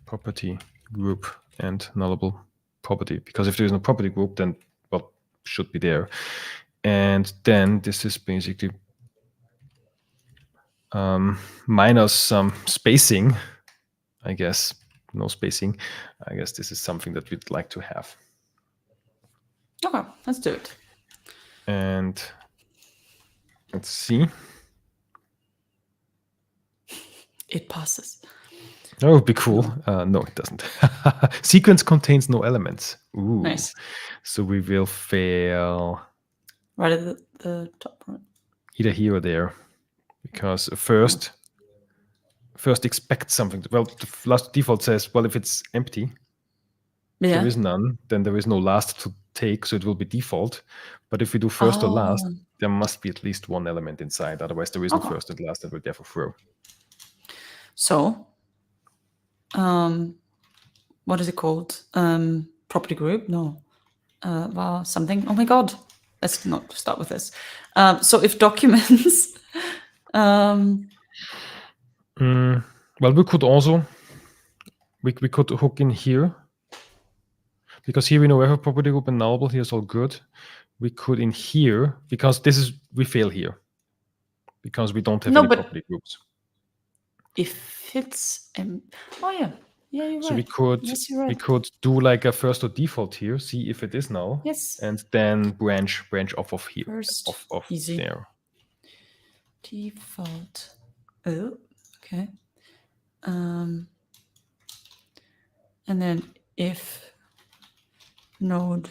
property group and nullable property. Because if there is no property group, then what should be there? And then this is basically minus some spacing, I guess. No spacing. I guess this is something that we'd like to have. Okay, let's do it. And let's see. It passes. That would be cool. No, it doesn't. Sequence contains no elements. Ooh. Nice. So we will fail Right at the top right. either here or there. Because first expect something. Well, the last default says, well, if it's empty, there is none, then there is no last to take, so it will be default. But if we do first or last, there must be at least one element inside. Otherwise, there is no first and last and will therefore throw. So, what is it called? Property group? No. Something. Oh my God. Let's not start with this. So if documents... well, we could also... We could hook in here. Because here we know we have a property group and nullable. Here's all good. We could in here, because this is... We fail here. Because we don't have any property groups. If it's... oh, yeah. Yeah, you're so right. we could do like a first or default here, see if it is null, and then branch off of here, first, off easy. there. Default. Oh, okay. And then if node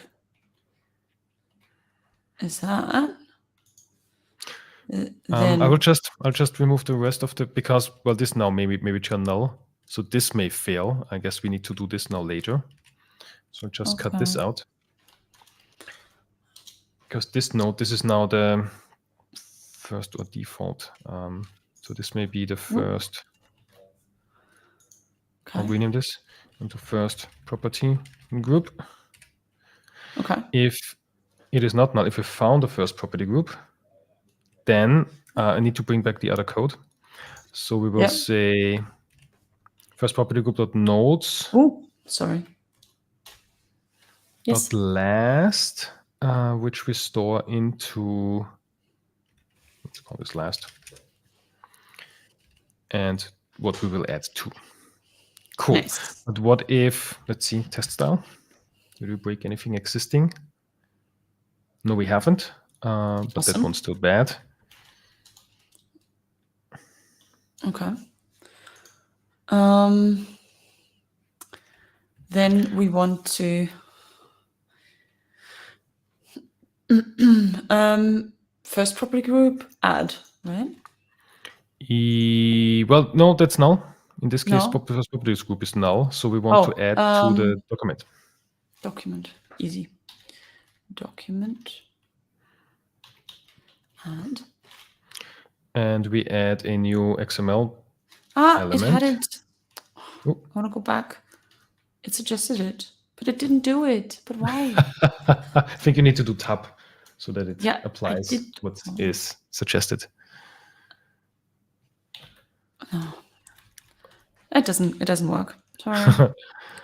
is that, then I'll just remove the rest of the, because well, this now maybe turn null. So this may fail. I guess we need to do this now later. So just cut this out. Because this node, this is now the first or default. So this may be the first. I'll rename this into first property group. Okay. If it is not null, if we found the first property group, then I need to bring back the other code. So we will say first property group dot nodes. Oh, sorry. Yes. Dot last, which we store into, let's call this last, and what we will add to. Cool. Nice. But what if, let's see, test style. Did we break anything existing? No, we haven't. But that one's still bad. Okay. Then we want to first property group add, right? Well, no, that's null. In this case, first property group is null, so we want to add to the document. Document, easy. Document add. And we add a new XML element. It hadn't. I want to go back. It suggested it, But it didn't do it. But why? I think you need to do tab so that it Yeah, applies what is suggested. No. It doesn't work. Sorry.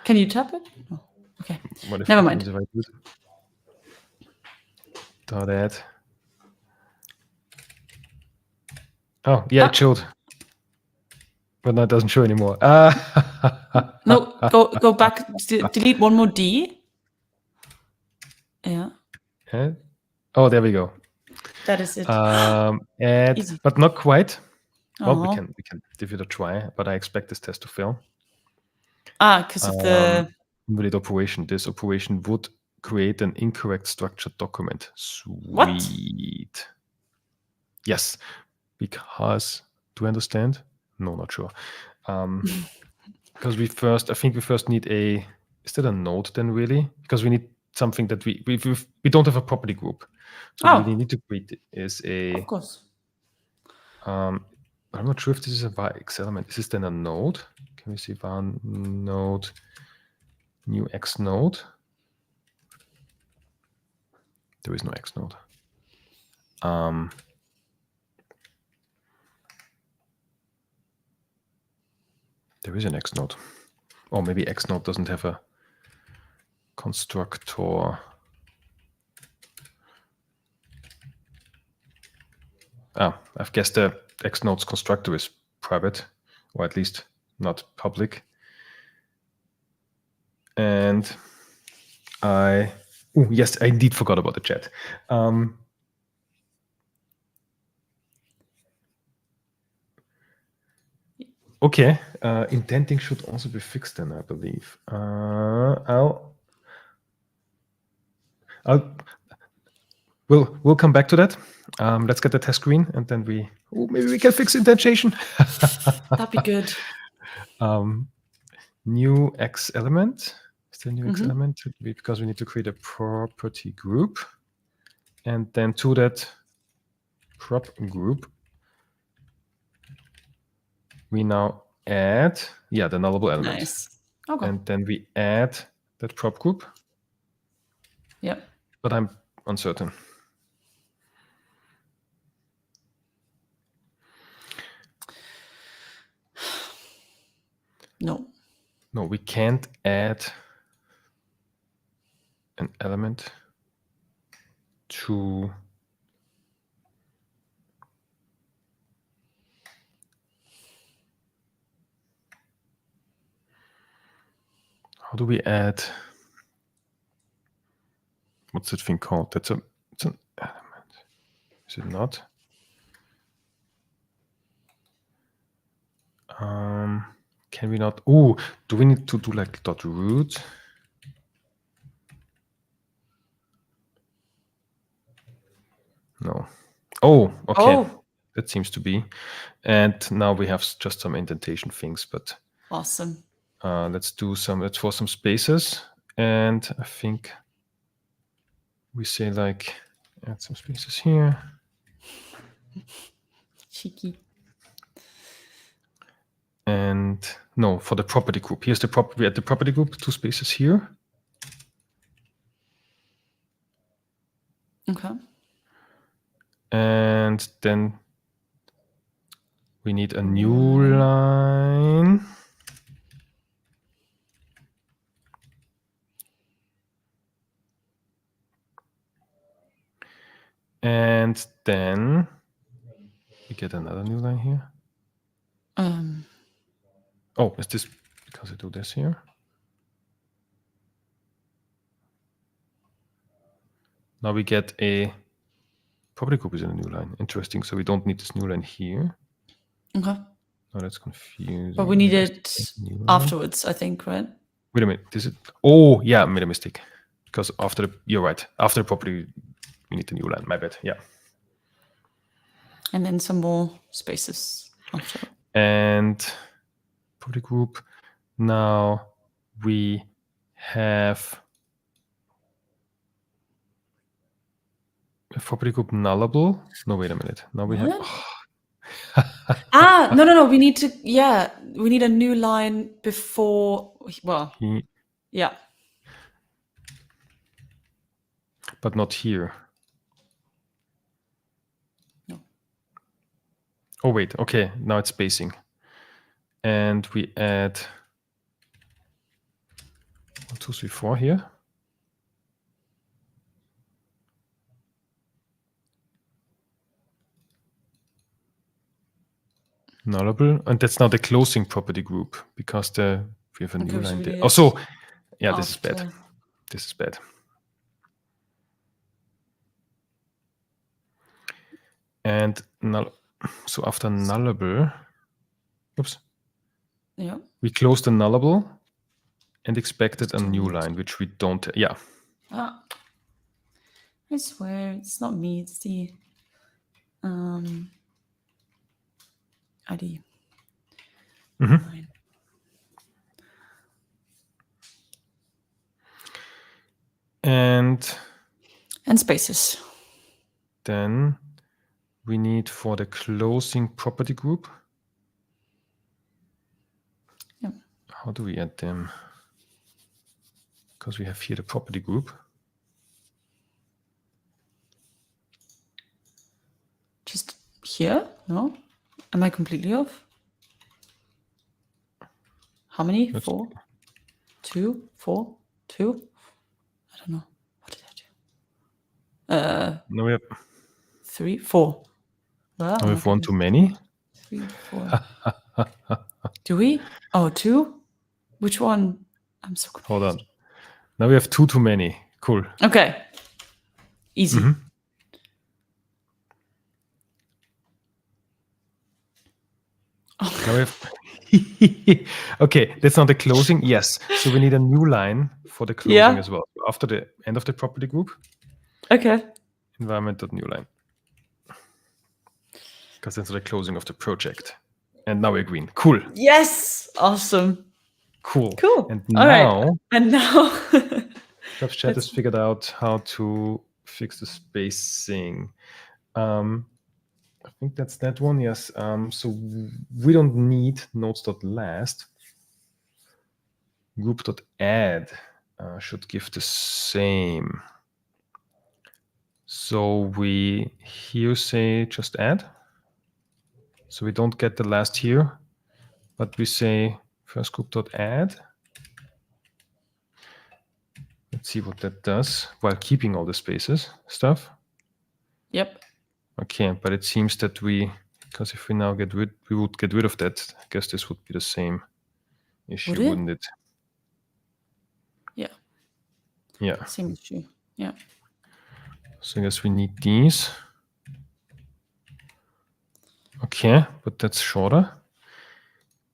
Can you tap it? No. Okay. What if Never mind. If I do .add. Oh, yeah, it showed. But now it doesn't show anymore. No, go back. Delete one more D. Yeah. Oh, there we go. That is it. Add, Easy. but not quite. Well, Oh. we can give it a try, but I expect this test to fail. Because of the invalid operation. This operation would create an incorrect structured document. Sweet. What? Yes, because do you understand? No, not sure. Because I think we first need a. Is that a node then really? Because we need something that we don't have a property group. So what we need to create is a. Of course. I'm not sure if this is a var x element. Is this then a node? Can we see var node, new x node? There is no x node. There is an x node. Or maybe x node doesn't have a constructor. I've guessed the x node's constructor is private, or at least not public. And yes, I indeed forgot about the chat. Okay, indenting should also be fixed then, I believe. We'll come back to that. Let's get the test screen, and then maybe we can fix indentation. That'd be good. New X element. Is there a new X element? Because we need to create a property group, and then to that prop group, we now add the nullable element. Nice. Okay. And then we add that prop group. Yep. But I'm uncertain. No. No, we can't add an element to how do we add? What's that thing called? It's an element. Is it not? Can we not? Oh, do we need to do like .root? No. Oh, okay. Oh. That seems to be. And now we have just some indentation things, but awesome. Let's for some spaces. And I think we say like add some spaces here. Cheeky. And no, for the property group. Here's the we add the property group, 2 spaces here. Okay. And then we need a new line. And then we get another new line here. Oh, is this because I do this here? Now we get a property group is in a new line. Interesting. So we don't need this new line here. Okay. Oh, that's confusing. But we need it afterwards, I think, right? Wait a minute. Oh, yeah, I made a mistake. Because you're right. After the property, we need the new line. My bad. Yeah. And then some more spaces after. And property group. Now we have a property group nullable. No, wait a minute. Now we have. No. We need we need a new line before. Well, yeah. but not here. No. Oh, wait. Okay, now it's spacing. And we add 1, 2, 3, 4 here. Nullable, and that's now the closing property group because we have a new line there. Oh, so yeah, this is bad. This is bad. And so after nullable, oops. Yeah. We close the nullable and expected a new line, which we don't. Yeah. Ah, I swear it's not me. It's the ID. Line. And spaces. Then we need for the closing property group. Yeah. How do we add them? Because we have here the property group. Just here? No? Am I completely off? How many? 4? 2? 4? 2? I don't know. What did I do? No, we have 3, 4. Well, we have one too many. 3, 4. Do we? Oh, 2? Which one? I'm so confused. Hold on. Now we have 2 too many. Cool. Okay. Easy. Now we have okay, that's not the closing. Yes. So we need a new line for the closing as well. After the end of the property group. Okay. Environment.new line. Because that's the closing of the project. And now we're green. Cool. Yes. Awesome. Cool. And All now, right. And now perhaps chat has figured out how to fix the spacing. I think that's that one. Yes. So we don't need nodes.last. Group.add should give the same. So we here say just add. So we don't get the last here, but we say first group.add. Let's see what that does while keeping all the spaces stuff. Yep. Okay, but it seems that because if we now we would get rid of that. I guess this would be the same issue, wouldn't it? Yeah. Yeah. Same issue. Yeah. So I guess we need these. Okay, but that's shorter.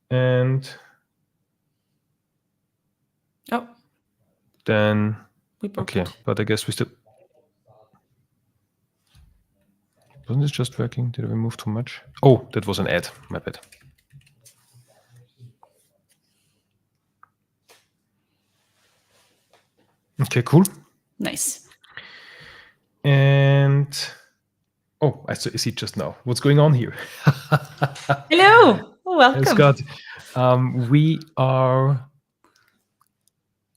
And then we broke okay, it. but I guess we still wasn't this just working? Did we move too much? Oh, that was an add. My bad. Okay, cool. Nice. And oh, I see just now. What's going on here? Hello. Welcome. Scott. We are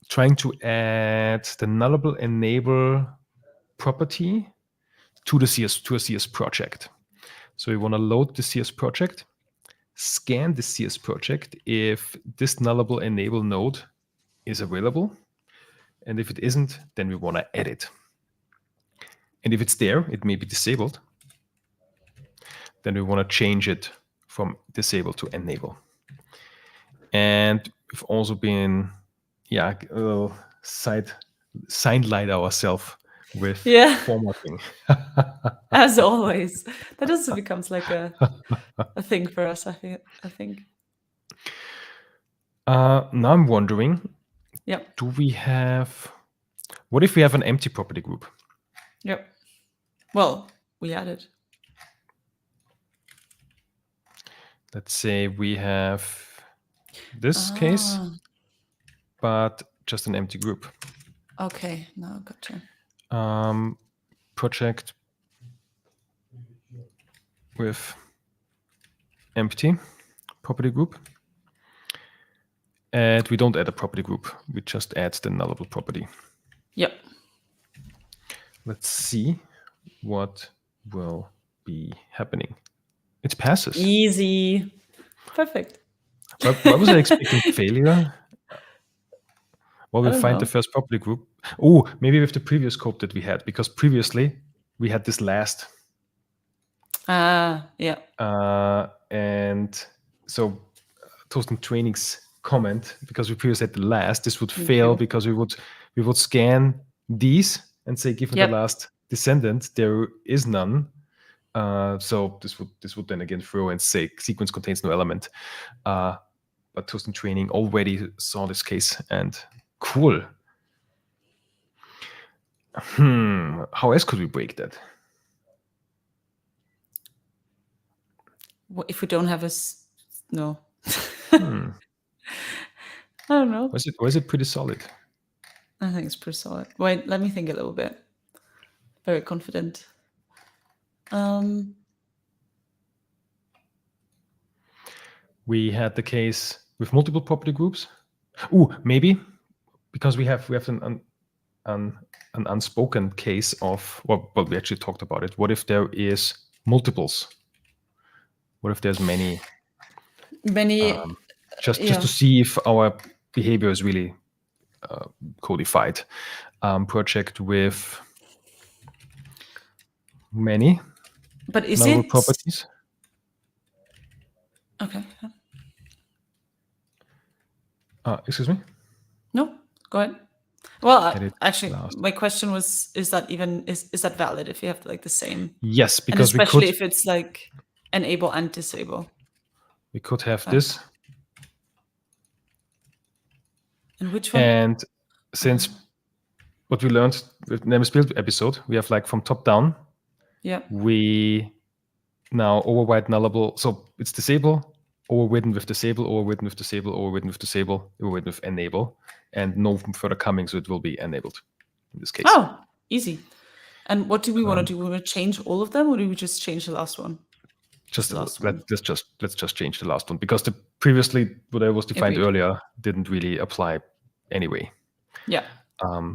trying to add the nullable enable property to a CS project. So we want to load the CS project, scan the CS project if this nullable enable node is available. And if it isn't, then we want to add it. And if it's there, it may be disabled. Then we want to change it from disable to enable. And we've also been, sidelined ourselves with formatting. As always. That also becomes like a thing for us, I think. Now I'm wondering, Yep. What if we have an empty property group? Yep. Well, we added. Let's say we have this case, but just an empty group. Okay, now gotcha. Project with empty property group. And we don't add a property group. We just add the nullable property. Yep. Let's see what will be happening. It passes. Easy. Perfect. Why was I expecting failure? Well, I we'll don't find the know. first property group. Oh, maybe with the previous code that we had, because previously we had this last. Yeah. And so Toasting Training's comment, because we previously had the last, this would Thank fail you. because we would scan these and say, given the Yep. last descendant, there is none. So this would then again throw and say sequence contains no element. But Toasting Training already saw this case, and cool. How else could we break that? If we don't have no. I don't know. Or is it pretty solid? I think it's pretty solid. Wait, let me think a little bit. Very confident. We had the case with multiple property groups. Ooh, maybe because we have an unspoken case of, well, we actually talked about it. What if there is multiples? What if there's many? Just to see if our behavior is really codified. Project with many But is nullable it properties. Okay. Excuse me? No, go ahead. Well, Edit actually, last. my question was: is that even is that valid if you have like the same? Yes, And because especially if it's like enable and disable. we could have this. And which one? And since what we learned with the MSBuild episode, we have like from top down. Yeah. We now override nullable. So it's disable, overridden with disable, overridden with disable, overridden with disable, overridden with enable, and no further coming, so it will be enabled in this case. Oh, easy. And what do we want to do? We want to change all of them, or do we just change the last one? Just the last one. let's just change the last one, because the previously whatever was defined earlier didn't really apply anyway. Yeah.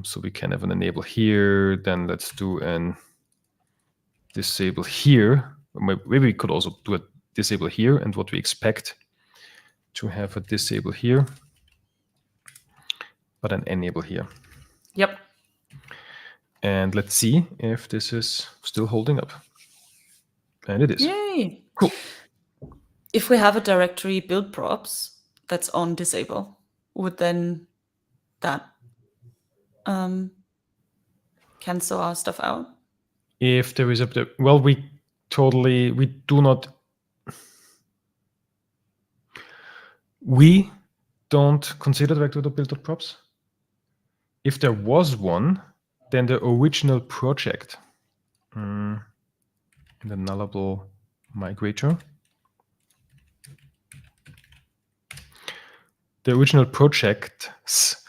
So we can have an enable here. Then let's do an disable here. Maybe we could also do a disable here, and what we expect to have a disable here, but an enable here. Yep. And let's see if this is still holding up. And it is. Yay. Cool. If we have a directory build props that's on disable, would then that cancel our stuff out? If there is a, well, we do not, we don't consider directory build props. If there was one, then the original project in the nullable migrator, the original project's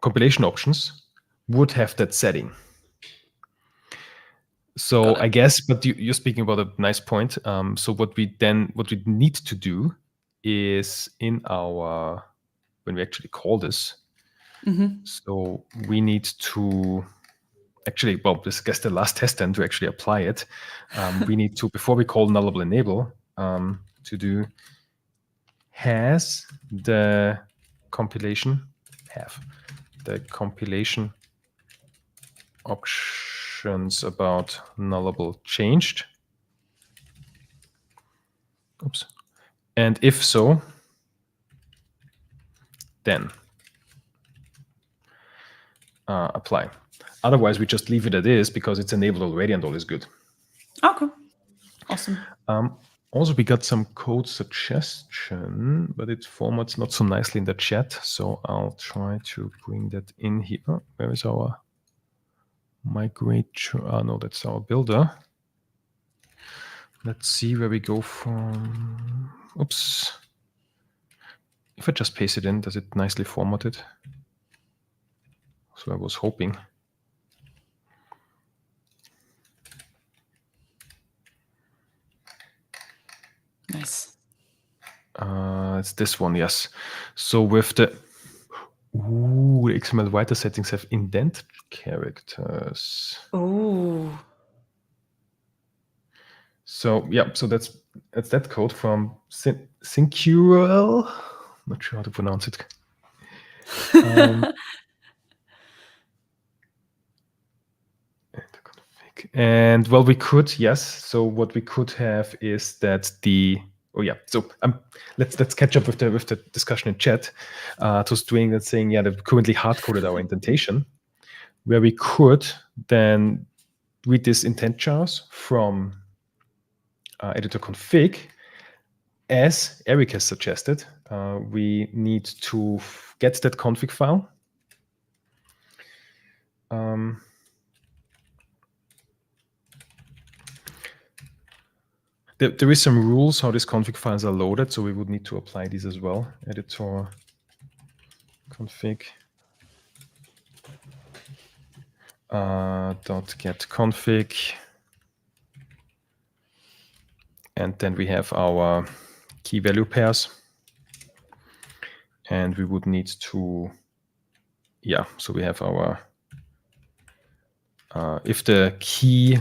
compilation options would have that setting. So I guess, but you're speaking about a nice point. So what we need to do is in our, when we actually call this, so we need to actually, well, this is, I guess, the last test then to actually apply it. We need to, before we call nullable enable, to do has the compilation options about nullable changed. Oops. And if so, then apply. Otherwise, we just leave it as is because it's enabled already and all is good. Okay. Awesome. Also, we got some code suggestion, but it formats not so nicely in the chat. So I'll try to bring that in here. Where is our migrator? No, that's our builder. Let's see where we go from. Oops. If I just paste it in, does it nicely format it? So I was hoping. Nice. It's this one, yes. So with the, Ooh, the XML writer settings have indent characters. Oh. So yeah, so that's that code from Syncural. Not sure how to pronounce it. And well, we could, yes. So what we could have is that So let's catch up with the discussion in chat. To string that's saying, yeah, they've currently hard coded our indentation, where we could then read this intent jars from editor config. As Eric has suggested, we need to get that config file. There is some rules how these config files are loaded, so we would need to apply these as well. Editor config dot get config, and then we have our key value pairs, and we would need to, yeah. So we have our if the key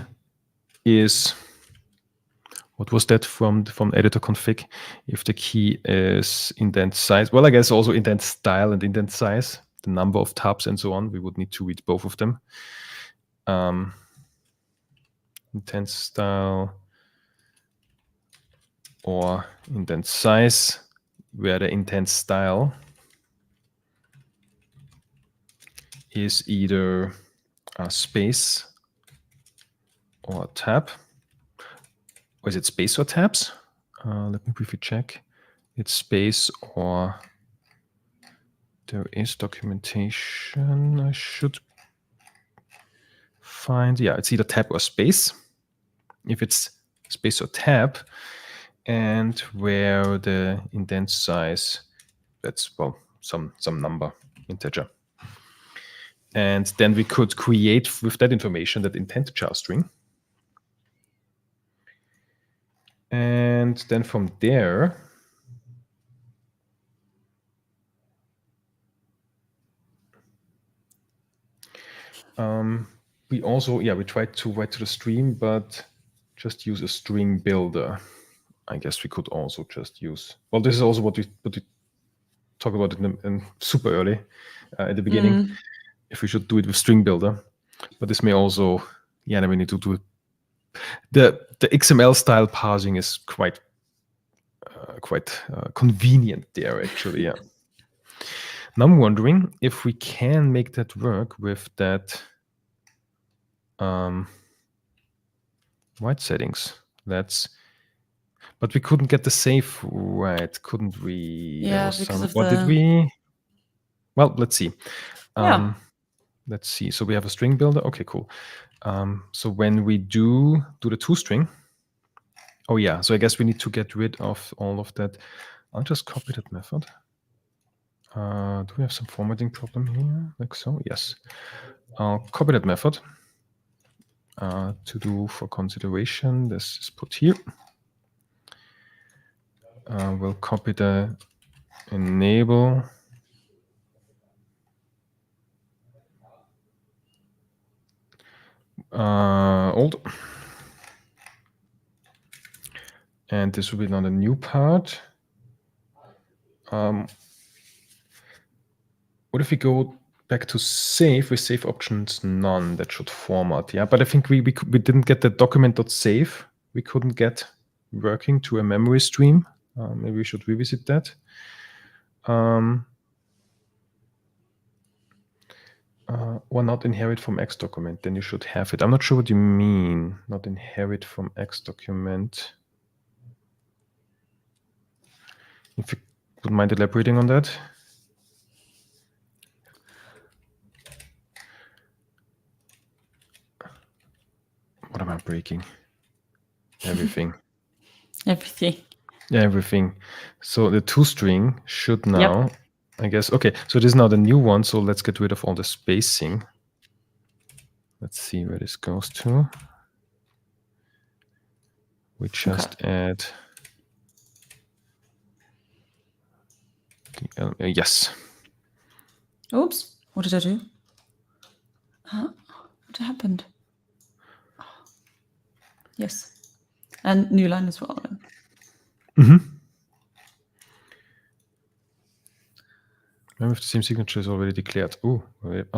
is, what was that from editor config? If the key is indent size, well, I guess also indent style and indent size, the number of tabs and so on, we would need to read both of them. Indent style or indent size, where the indent style is either a space or a tab. Or is it space or tabs? Let me briefly check. It's space, or there is documentation I should find. Yeah, it's either tab or space. If it's space or tab, and where the indent size, that's, well, some number, integer. And then we could create with that information that intent jar string. And then from there, we also, we tried to write to the stream, but just use a string builder. I guess we could also just use, well, this is also what we talk about in super early at the beginning, if we should do it with string builder. But this may also, then we need to do it. The XML style parsing is quite convenient there, actually. Yeah. Now I'm wondering if we can make that work with that white settings. But we couldn't get the save right, couldn't we? Yeah, because of what did we? Well, let's see. Let's see. So we have a string builder. Okay, cool. So when we do the toString, oh yeah, so I guess we need to get rid of all of that. I'll just copy that method. Do we have some formatting problem here? Like so? Yes. I'll copy that method. To do for consideration, this is put here. We'll copy the enable. Old. And this will be now the new part. What if we go back to save with save options none? That should format, yeah. But I think we didn't get the document.save. We couldn't get working to a memory stream. Maybe we should revisit that. Or not inherit from X document, then you should have it. I'm not sure what you mean, not inherit from X document. If you would mind elaborating on that. What am I breaking? Everything. Everything. So the toString should now, I guess, okay, so this is now the new one, so let's get rid of all the spacing. Let's see where this goes to. We just add, yes. Oops. What did I do? Huh? What happened? Yes. And new line as well. Remember if the same signature is already declared. Oh,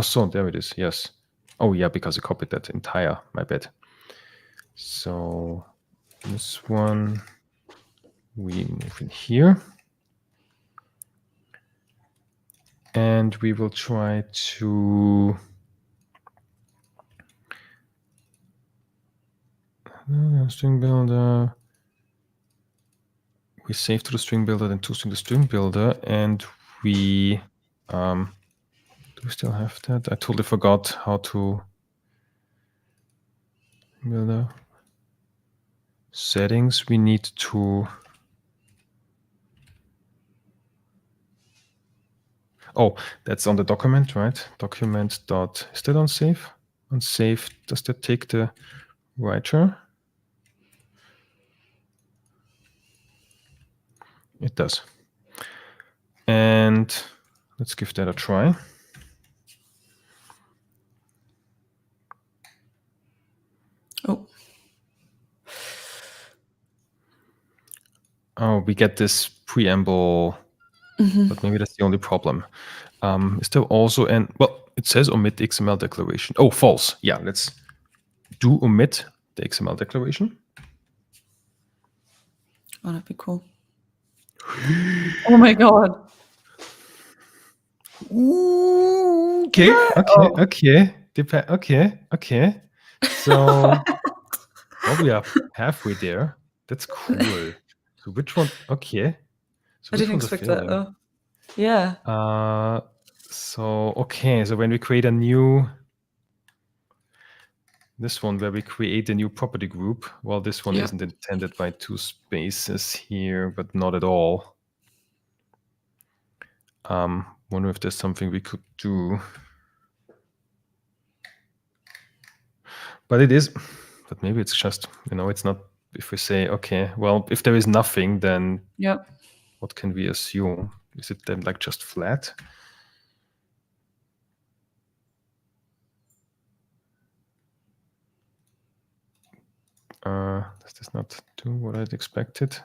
so there it is. Yes. Oh, yeah, because I copied that entire. My bad. So this one we move in here. And we will try to string builder. We save to the string builder, then toString the string builder, and we do we still have that? I totally forgot how to builder settings. We need to. Oh, that's on the document, right? Document dot. Is that on save? On save, does that take the writer? It does. And let's give that a try. Oh, we get this preamble, but maybe that's the only problem. Is there also well, it says omit XML declaration. Oh, false. Yeah, let's do omit the XML declaration. Oh, that'd be cool. Oh my god. Ooh, okay, okay. So well, we are halfway there. That's cool. So which one? Okay. So I which didn't one's expect failing? that. Yeah. So okay, so when we create a new, this one where we create a new property group, well, this one isn't intended by two spaces here, but not at all. Wonder if there's something we could do. But it is, but maybe it's just, it's not, if we say, okay, well, if there is nothing, then what can we assume? Is it then like just flat? Does this not do what I'd expected?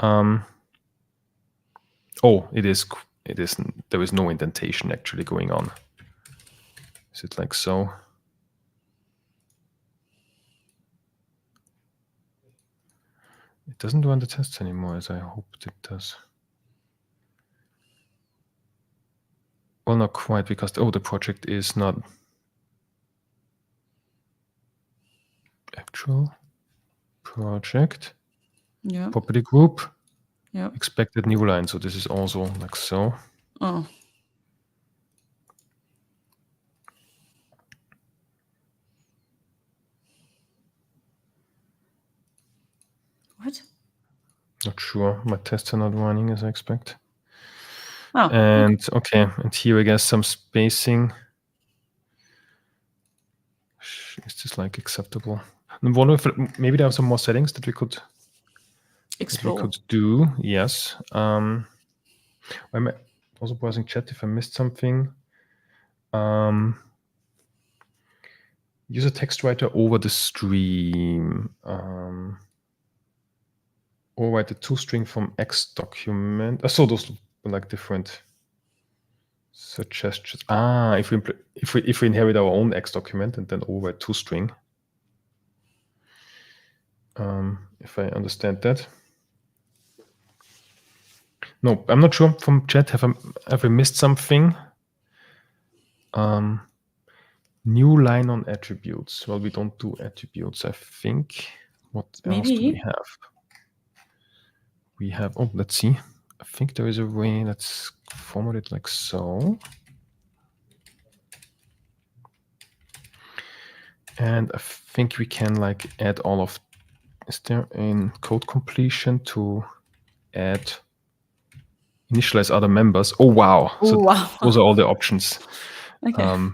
Oh, it is. It isn't. There is no indentation actually going on. Is it like so? It doesn't run the tests anymore, as I hoped it does. Well, not quite, because the project is not actual project. Yeah. Property group. Yeah. Expected new line. So this is also like so. Oh. What? Not sure. My tests are not running as I expect. Oh. And okay, and here I guess some spacing. Is this like acceptable? I wonder if maybe there are some more settings that we could explore. Do. Yes. I'm also pausing chat if I missed something. Use a text writer over the stream. Or write the toString from X document. So those are like different suggestions. If we inherit our own X document and then overwrite toString. If I understand that. No, I'm not sure from chat. Have I missed something? New line on attributes. Well, we don't do attributes, I think. What else do we have? We have, let's see. I think there is a way. Let's format it like so. And I think we can like add all of, is there in code completion to add initialize other members? Oh, wow. So those are all the options. Okay.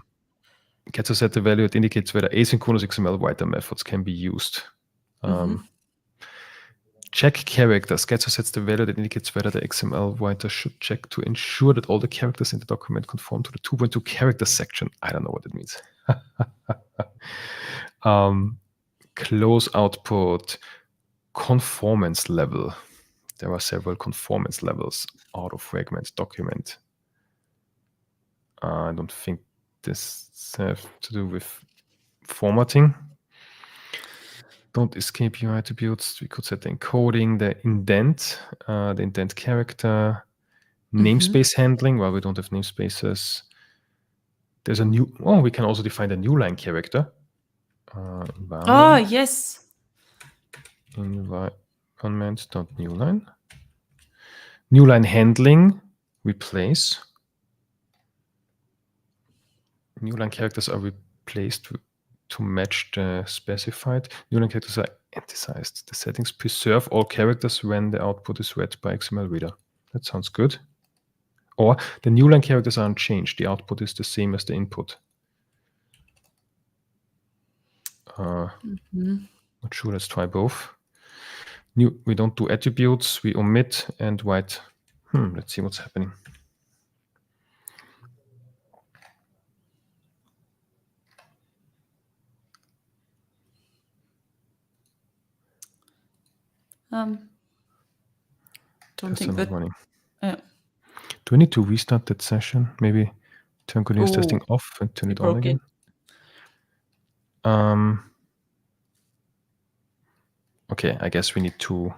Get to set the value. It indicates whether asynchronous XML writer methods can be used. check characters. Gets or sets the value that indicates whether the XML writer should check to ensure that all the characters in the document conform to the 2.2 character section. I don't know what it means. Close output, conformance level. There are several conformance levels out of fragment document. I don't think this has to do with formatting. Don't escape your attributes. We could set the encoding, the indent character, namespace handling. Well, we don't have namespaces. There's a new, we can also define a new line character. Yes. Environment.newline. New line handling, replace. New line characters are replaced to match the specified. New line characters are anti-sized. The settings preserve all characters when the output is read by XML reader. That sounds good. Or the new line characters are unchanged. The output is the same as the input. Not sure. Let's try both. We don't do attributes. We omit and write. Let's see what's happening. Don't think that. Running. Do we need to restart that session? Maybe turn continuous testing off and turn it on again. Okay, I guess we need to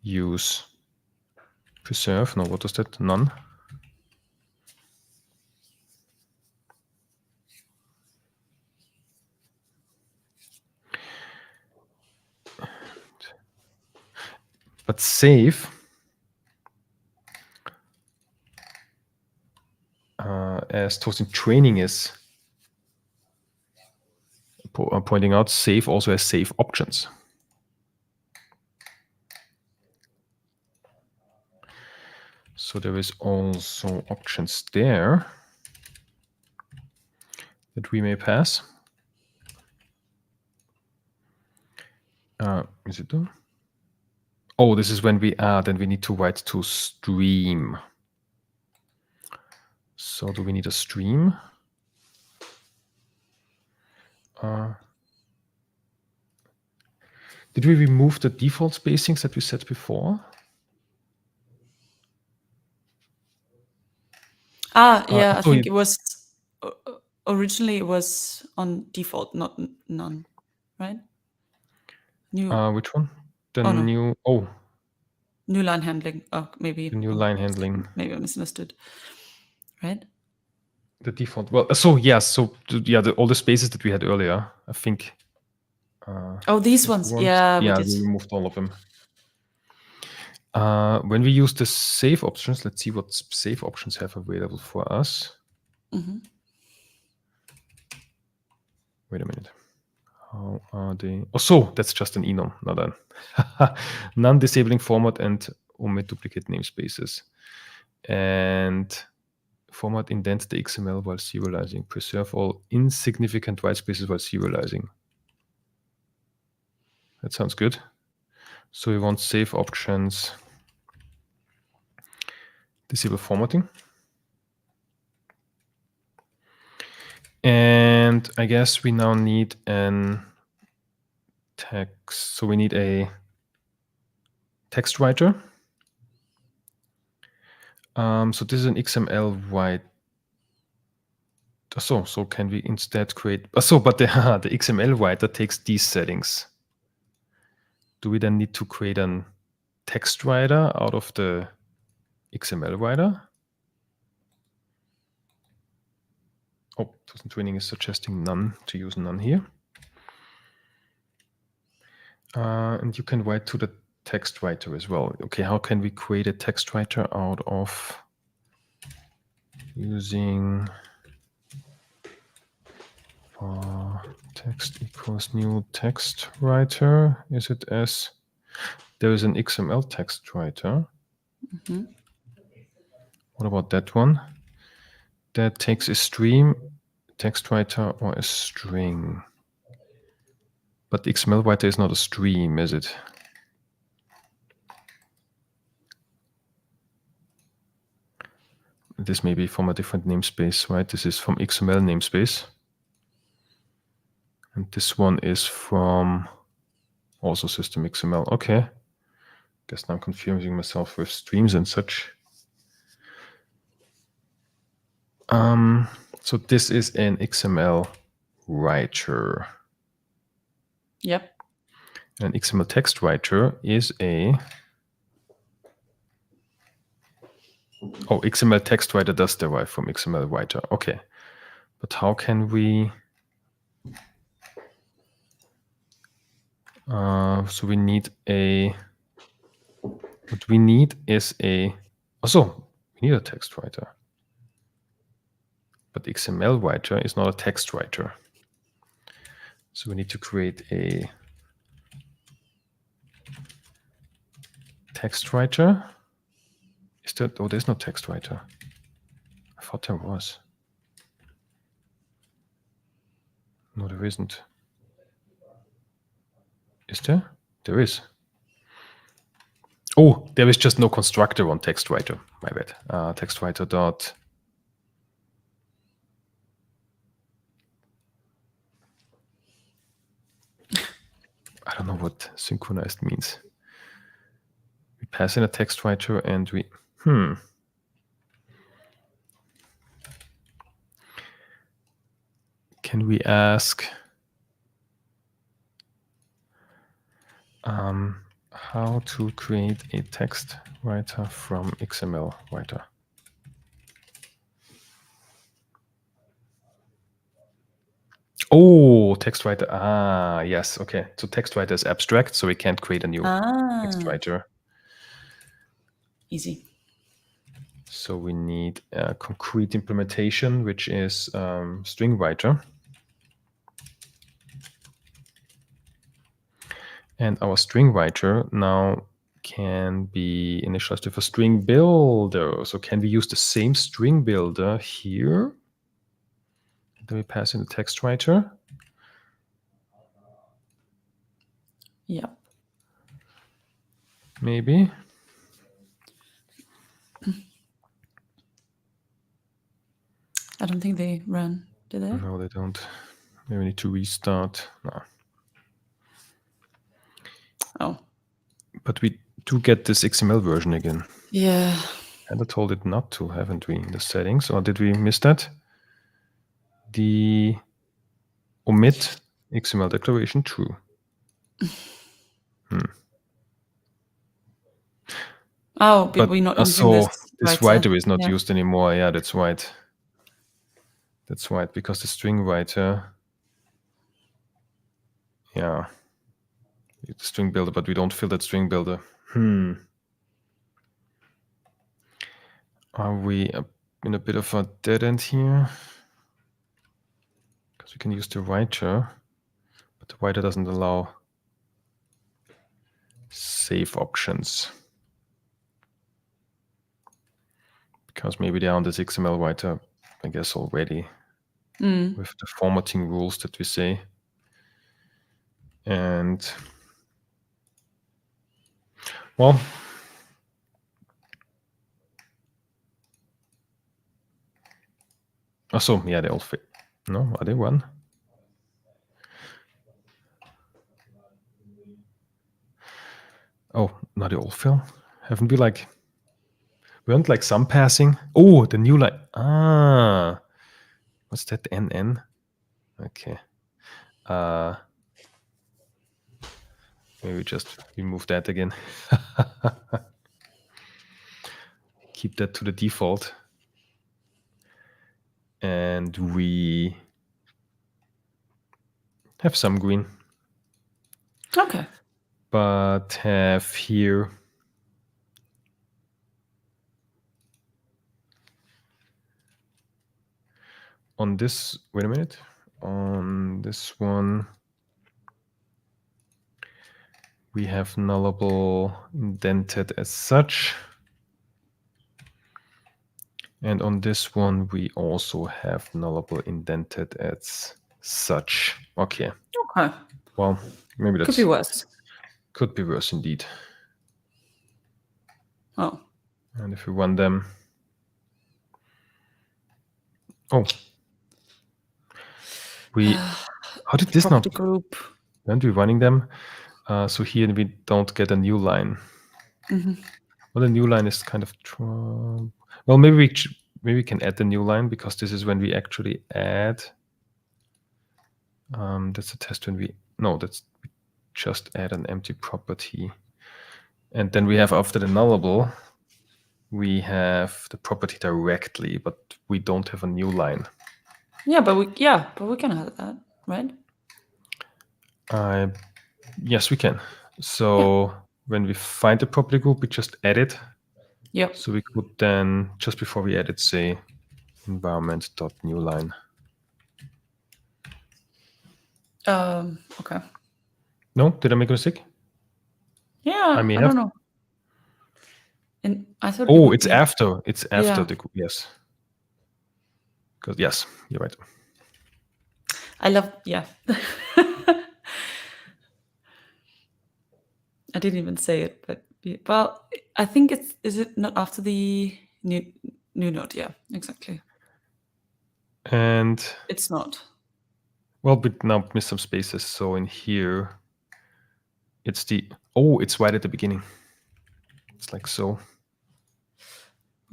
use preserve. No, what was that? None. But save as Toasting Training is pointing out, save also has save options. So there is also options there that we may pass. Is it done? Oh, this is when we then we need to write to stream. So do we need a stream? Did we remove the default spacings that we set before? Yeah, I think it was originally it was on default, not none, right? New. Which one? The new. New line handling. Oh, maybe. The new line handling. Maybe I misunderstood. Right. The default. Well, so yeah, all the spaces that we had earlier, I think. These ones. Yeah, we removed all of them. When we use the save options, let's see what save options have available for us. Wait a minute. How are they? Oh, so that's just an enum, not an non-disabling format and omit duplicate namespaces. And format indent the XML while serializing. Preserve all insignificant white spaces while serializing. That sounds good. So we want save options. Disable formatting. And I guess we now need an text. So we need a text writer. So this is an XML write. So can we instead create? But the XML writer takes these settings. Do we then need to create a text writer out of the XML writer? Toasting Training is suggesting none, to use none here. And you can write to the text writer as well. Okay, how can we create a text writer out of using text equals new text writer? Is it as there is an XML text writer? What about that one? That takes a stream, text writer, or a string. But the XML writer is not a stream, is it? This may be from a different namespace, right? This is from XML namespace. And this one is from also system XML. Okay. Guess now I'm confusing myself with streams and such. So this is an XML writer. Yep. An XML text writer is a... Oh, XML text writer does derive from XML writer. Okay. But how can we... so we need a... What we need is a... Also, we need a text writer. But XML writer is not a text writer. So we need to create a text writer. Is there? Oh, there's no text writer. I thought there was. No, there isn't. Is there? There is. Oh, there is just no constructor on text writer. My bad. Text writer dot. I don't know what synchronized means. We pass in a text writer and we... Can we ask how to create a text writer from XML writer? Oh, text writer. Ah, yes. Okay. So text writer is abstract, so we can't create a new text writer. Easy. So we need a concrete implementation, which is string writer. And our string writer now can be initialized with a string builder. So can we use the same string builder here? Then we pass in the text writer. Yep. Maybe. I don't think they ran, do they? No, they don't. Maybe we need to restart. No. Oh. But we do get this XML version again. Yeah. And I told it not to, haven't we, in the settings? Or did we miss that? The omit XML declaration true. Oh, but we're not using this writer is not used anymore. Yeah, that's right. That's right, because the string writer, yeah, the string builder, but we don't fill that string builder. Are we in a bit of a dead end here? Because we can use the writer, but the writer doesn't allow save options. Because maybe they're on this XML writer, I guess, already with the formatting rules that we say. And well, so yeah, they all fit. No, are they one? Oh, no, they all fill. Haven't we weren't some passing? Oh, the new line. Ah, what's that? NN. Okay. Maybe we just remove that again. Keep that to the default. And we have some green. Okay. But have here on this, wait a minute, on this one, we have nullable indented as such. And on this one, we also have nullable indented as such. Okay. Okay. Well, maybe that could be worse. Could be worse indeed. Oh. And if we run them, Oh. How did this not? Group. Aren't we running them? So here we don't get a new line. Well, the new line is kind of, well, maybe we can add the new line, because this is when we actually add. That's a test when we just add an empty property. And then we have, after the nullable, we have the property directly, but we don't have a new line. Yeah, but we can add that, right? Yes, we can. So when we find the property group, we just add it. Yep. So we could then, just before we edit, say environment.newline. Okay. No, did I make a mistake? Yeah, I don't know. And I thought. Oh, it's after. It's after the group. Yes. Because yes, you're right. I love. Yeah. I didn't even say it, but well, I think is it not after the new node? Yeah, exactly. And it's not. Well, but now missed some spaces. So in here, it's it's right at the beginning. It's like so.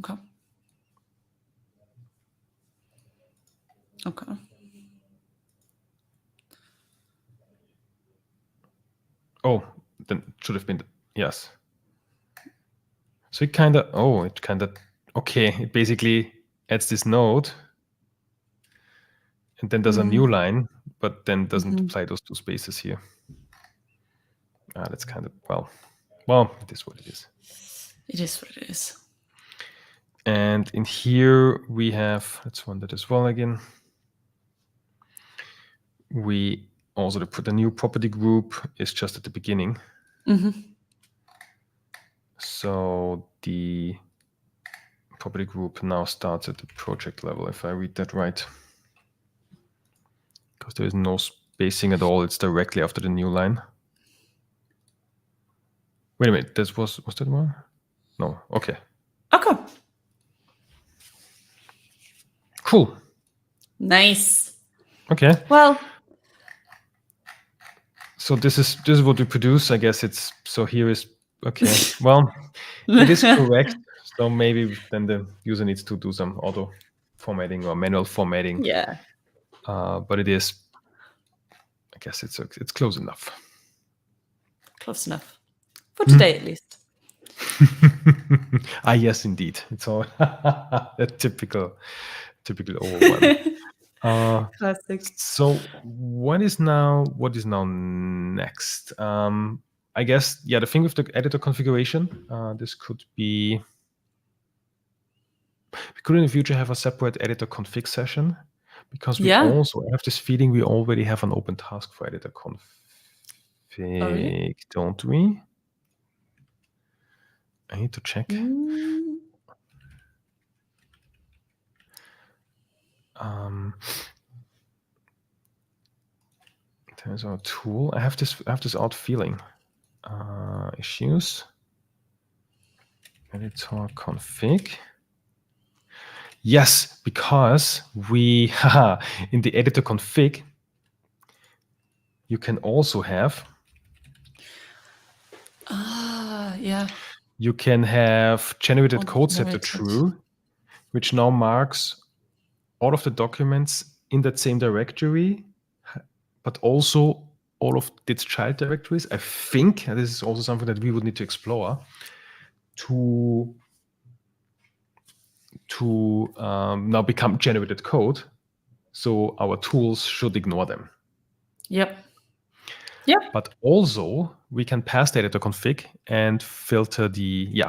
Okay. Okay. Oh, then it should have been, yes. So it kind of, okay, it basically adds this node and then there's a new line, but then doesn't apply those two spaces here. That's kind of, well, it is what it is. It is what it is. And in here we have, let's run that as well again. We also put a new property group is just at the beginning. So the property group now starts at the project level, if I read that right. Because there is no spacing at all. It's directly after the new line. Wait a minute, was that one? No, okay. Okay. Cool. Nice. Okay. Well. So this is what we produce. I guess it's, so here is, okay. Well, it is correct. So maybe then the user needs to do some auto formatting or manual formatting. Yeah. But it is, I guess it's close enough. Close enough. For today, at least. Yes, indeed. It's all a typical one. Classic. So what is now next? I guess, the thing with the editor configuration, this could be, we could in the future have a separate editor config session, because we also have this feeling we already have an open task for editor config, don't we? I need to check. There's our tool. I have this odd feeling. Issues. Editor config. Yes, because we in the editor config, you can also have. Yeah. You can have generated code set to true, which now marks all of the documents in that same directory, but also all of its child directories. I think, and this is also something that we would need to explore, to now become generated code. So our tools should ignore them. Yep. But also we can pass the editor config and filter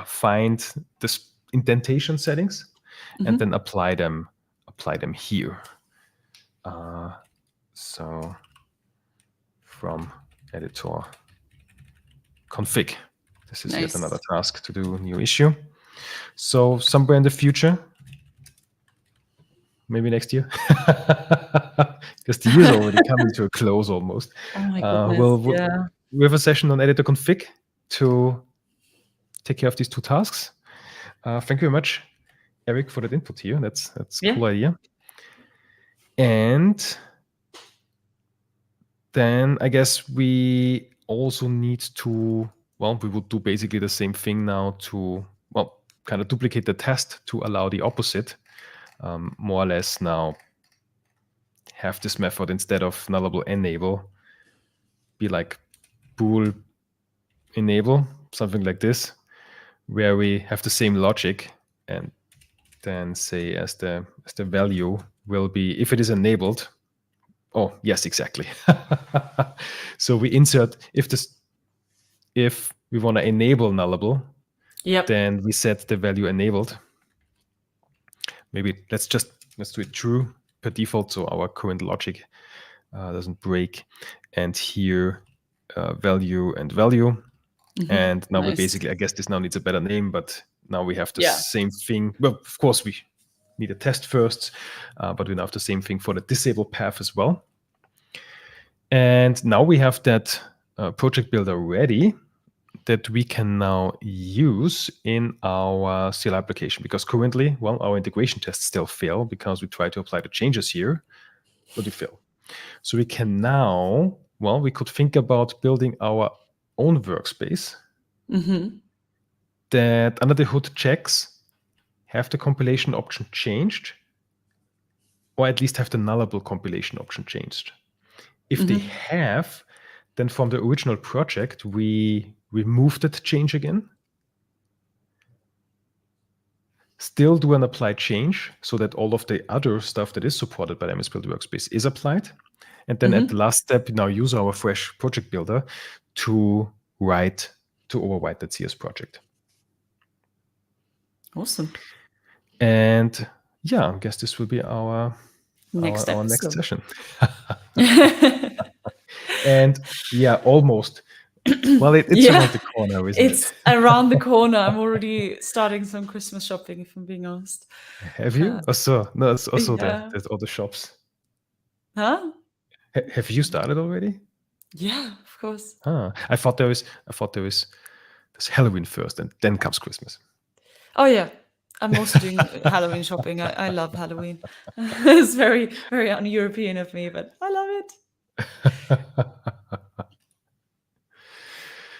find the indentation settings and then apply them here. So from editor config, this is yet another task to do, new issue. So somewhere in the future, maybe next year, because the year is already coming to a close almost. Oh my goodness, we have a session on editor config to take care of these two tasks. Thank you very much, Eric, for that input here. That's a cool idea. And then I guess we also need to, well, we would do basically the same thing now to, well, kind of duplicate the test to allow the opposite. More or less now have this method instead of nullable enable be like bool enable, something like this, where we have the same logic and then say as the value will be, if it is enabled. Oh, yes, exactly. So we insert, if we want to enable nullable, then we set the value enabled. Maybe let's do it true per default, so our current logic doesn't break. And here, value and value. And now we basically, I guess this now needs a better name, but now we have the same thing. Well, of course, we need a test first, but we now have the same thing for the disable path as well. And now we have that project builder ready that we can now use in our CLI application, because currently, well, our integration tests still fail because we try to apply the changes here, but they fail. So we can now, well, we could think about building our own workspace that under the hood checks, have the compilation option changed, or at least have the nullable compilation option changed. If they have, then from the original project, we remove that change again, still do an apply change so that all of the other stuff that is supported by the MSBuild-Workspace is applied. And then at the last step, now use our fresh project builder to overwrite that CS project. Awesome. And yeah, I guess this will be our next session. And yeah, almost. Well, it's around the corner, isn't it? It's around the corner. I'm already starting some Christmas shopping, if I'm being honest. Have you? No, it's also there's all the shops. Huh? Have you started already? Yeah, of course. I thought there was there's Halloween first, and then comes Christmas. Oh yeah, I'm also doing Halloween shopping. I love Halloween. It's very, very un-European of me, but I love it.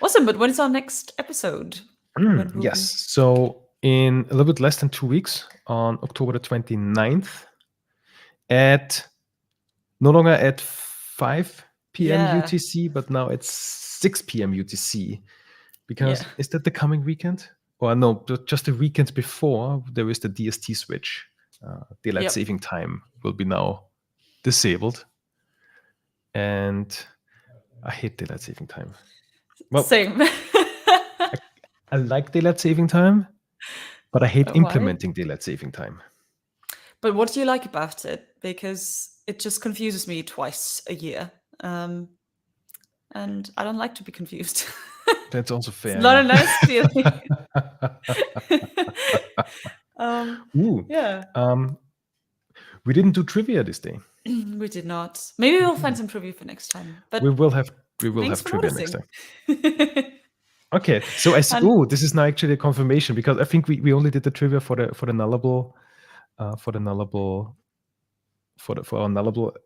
Awesome, but when is our next episode? Yes, so in a little bit less than 2 weeks, on October the 29th, no longer at 5 p.m. UTC, but now it's 6 p.m. UTC. Because is that the coming weekend? Or no, just the weekend before, there is the DST switch. Daylight saving time will be now disabled. And I hate daylight saving time. Well, same. I like daylight saving time, but I hate implementing daylight saving time. But what do you like about it? Because it just confuses me twice a year. And I don't like to be confused. That's also fair. It's not a nice feeling. We didn't do trivia this day. We did not. Maybe we'll find some trivia for next time. But we will have trivia next time. Okay, so I see. This is now actually a confirmation, because I think we only did the trivia for our nullable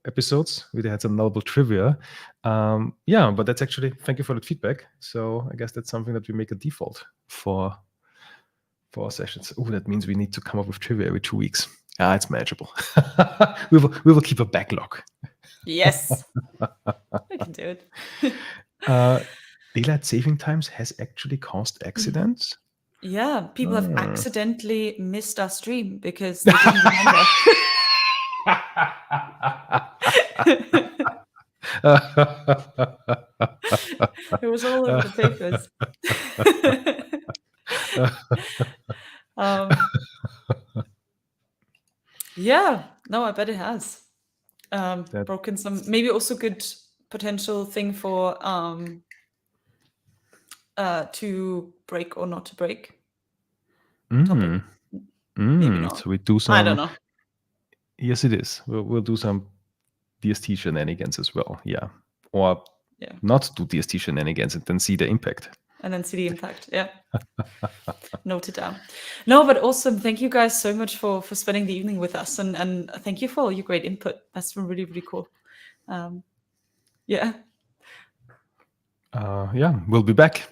episodes. We had some nullable trivia. But that's actually, thank you for that feedback. So I guess that's something that we make a default for our sessions. That means we need to come up with trivia every 2 weeks. It's manageable. we will keep a backlog. Yes, I can do it. Daylight saving times has actually caused accidents. Yeah, people have accidentally missed our stream because they didn't remember. It was all over the papers. I bet it has. Broken some, maybe also good potential thing for to break or not to break. Topic. Maybe not. So we do some. I don't know. Yes, it is. We'll do some DST shenanigans as well. Yeah, or not do DST shenanigans and then see the impact. and then see the impact. Yeah. Noted down. No, but awesome. Thank you guys so much for spending the evening with us, and thank you for all your great input. That's been really, really cool. Yeah. Yeah, we'll be back.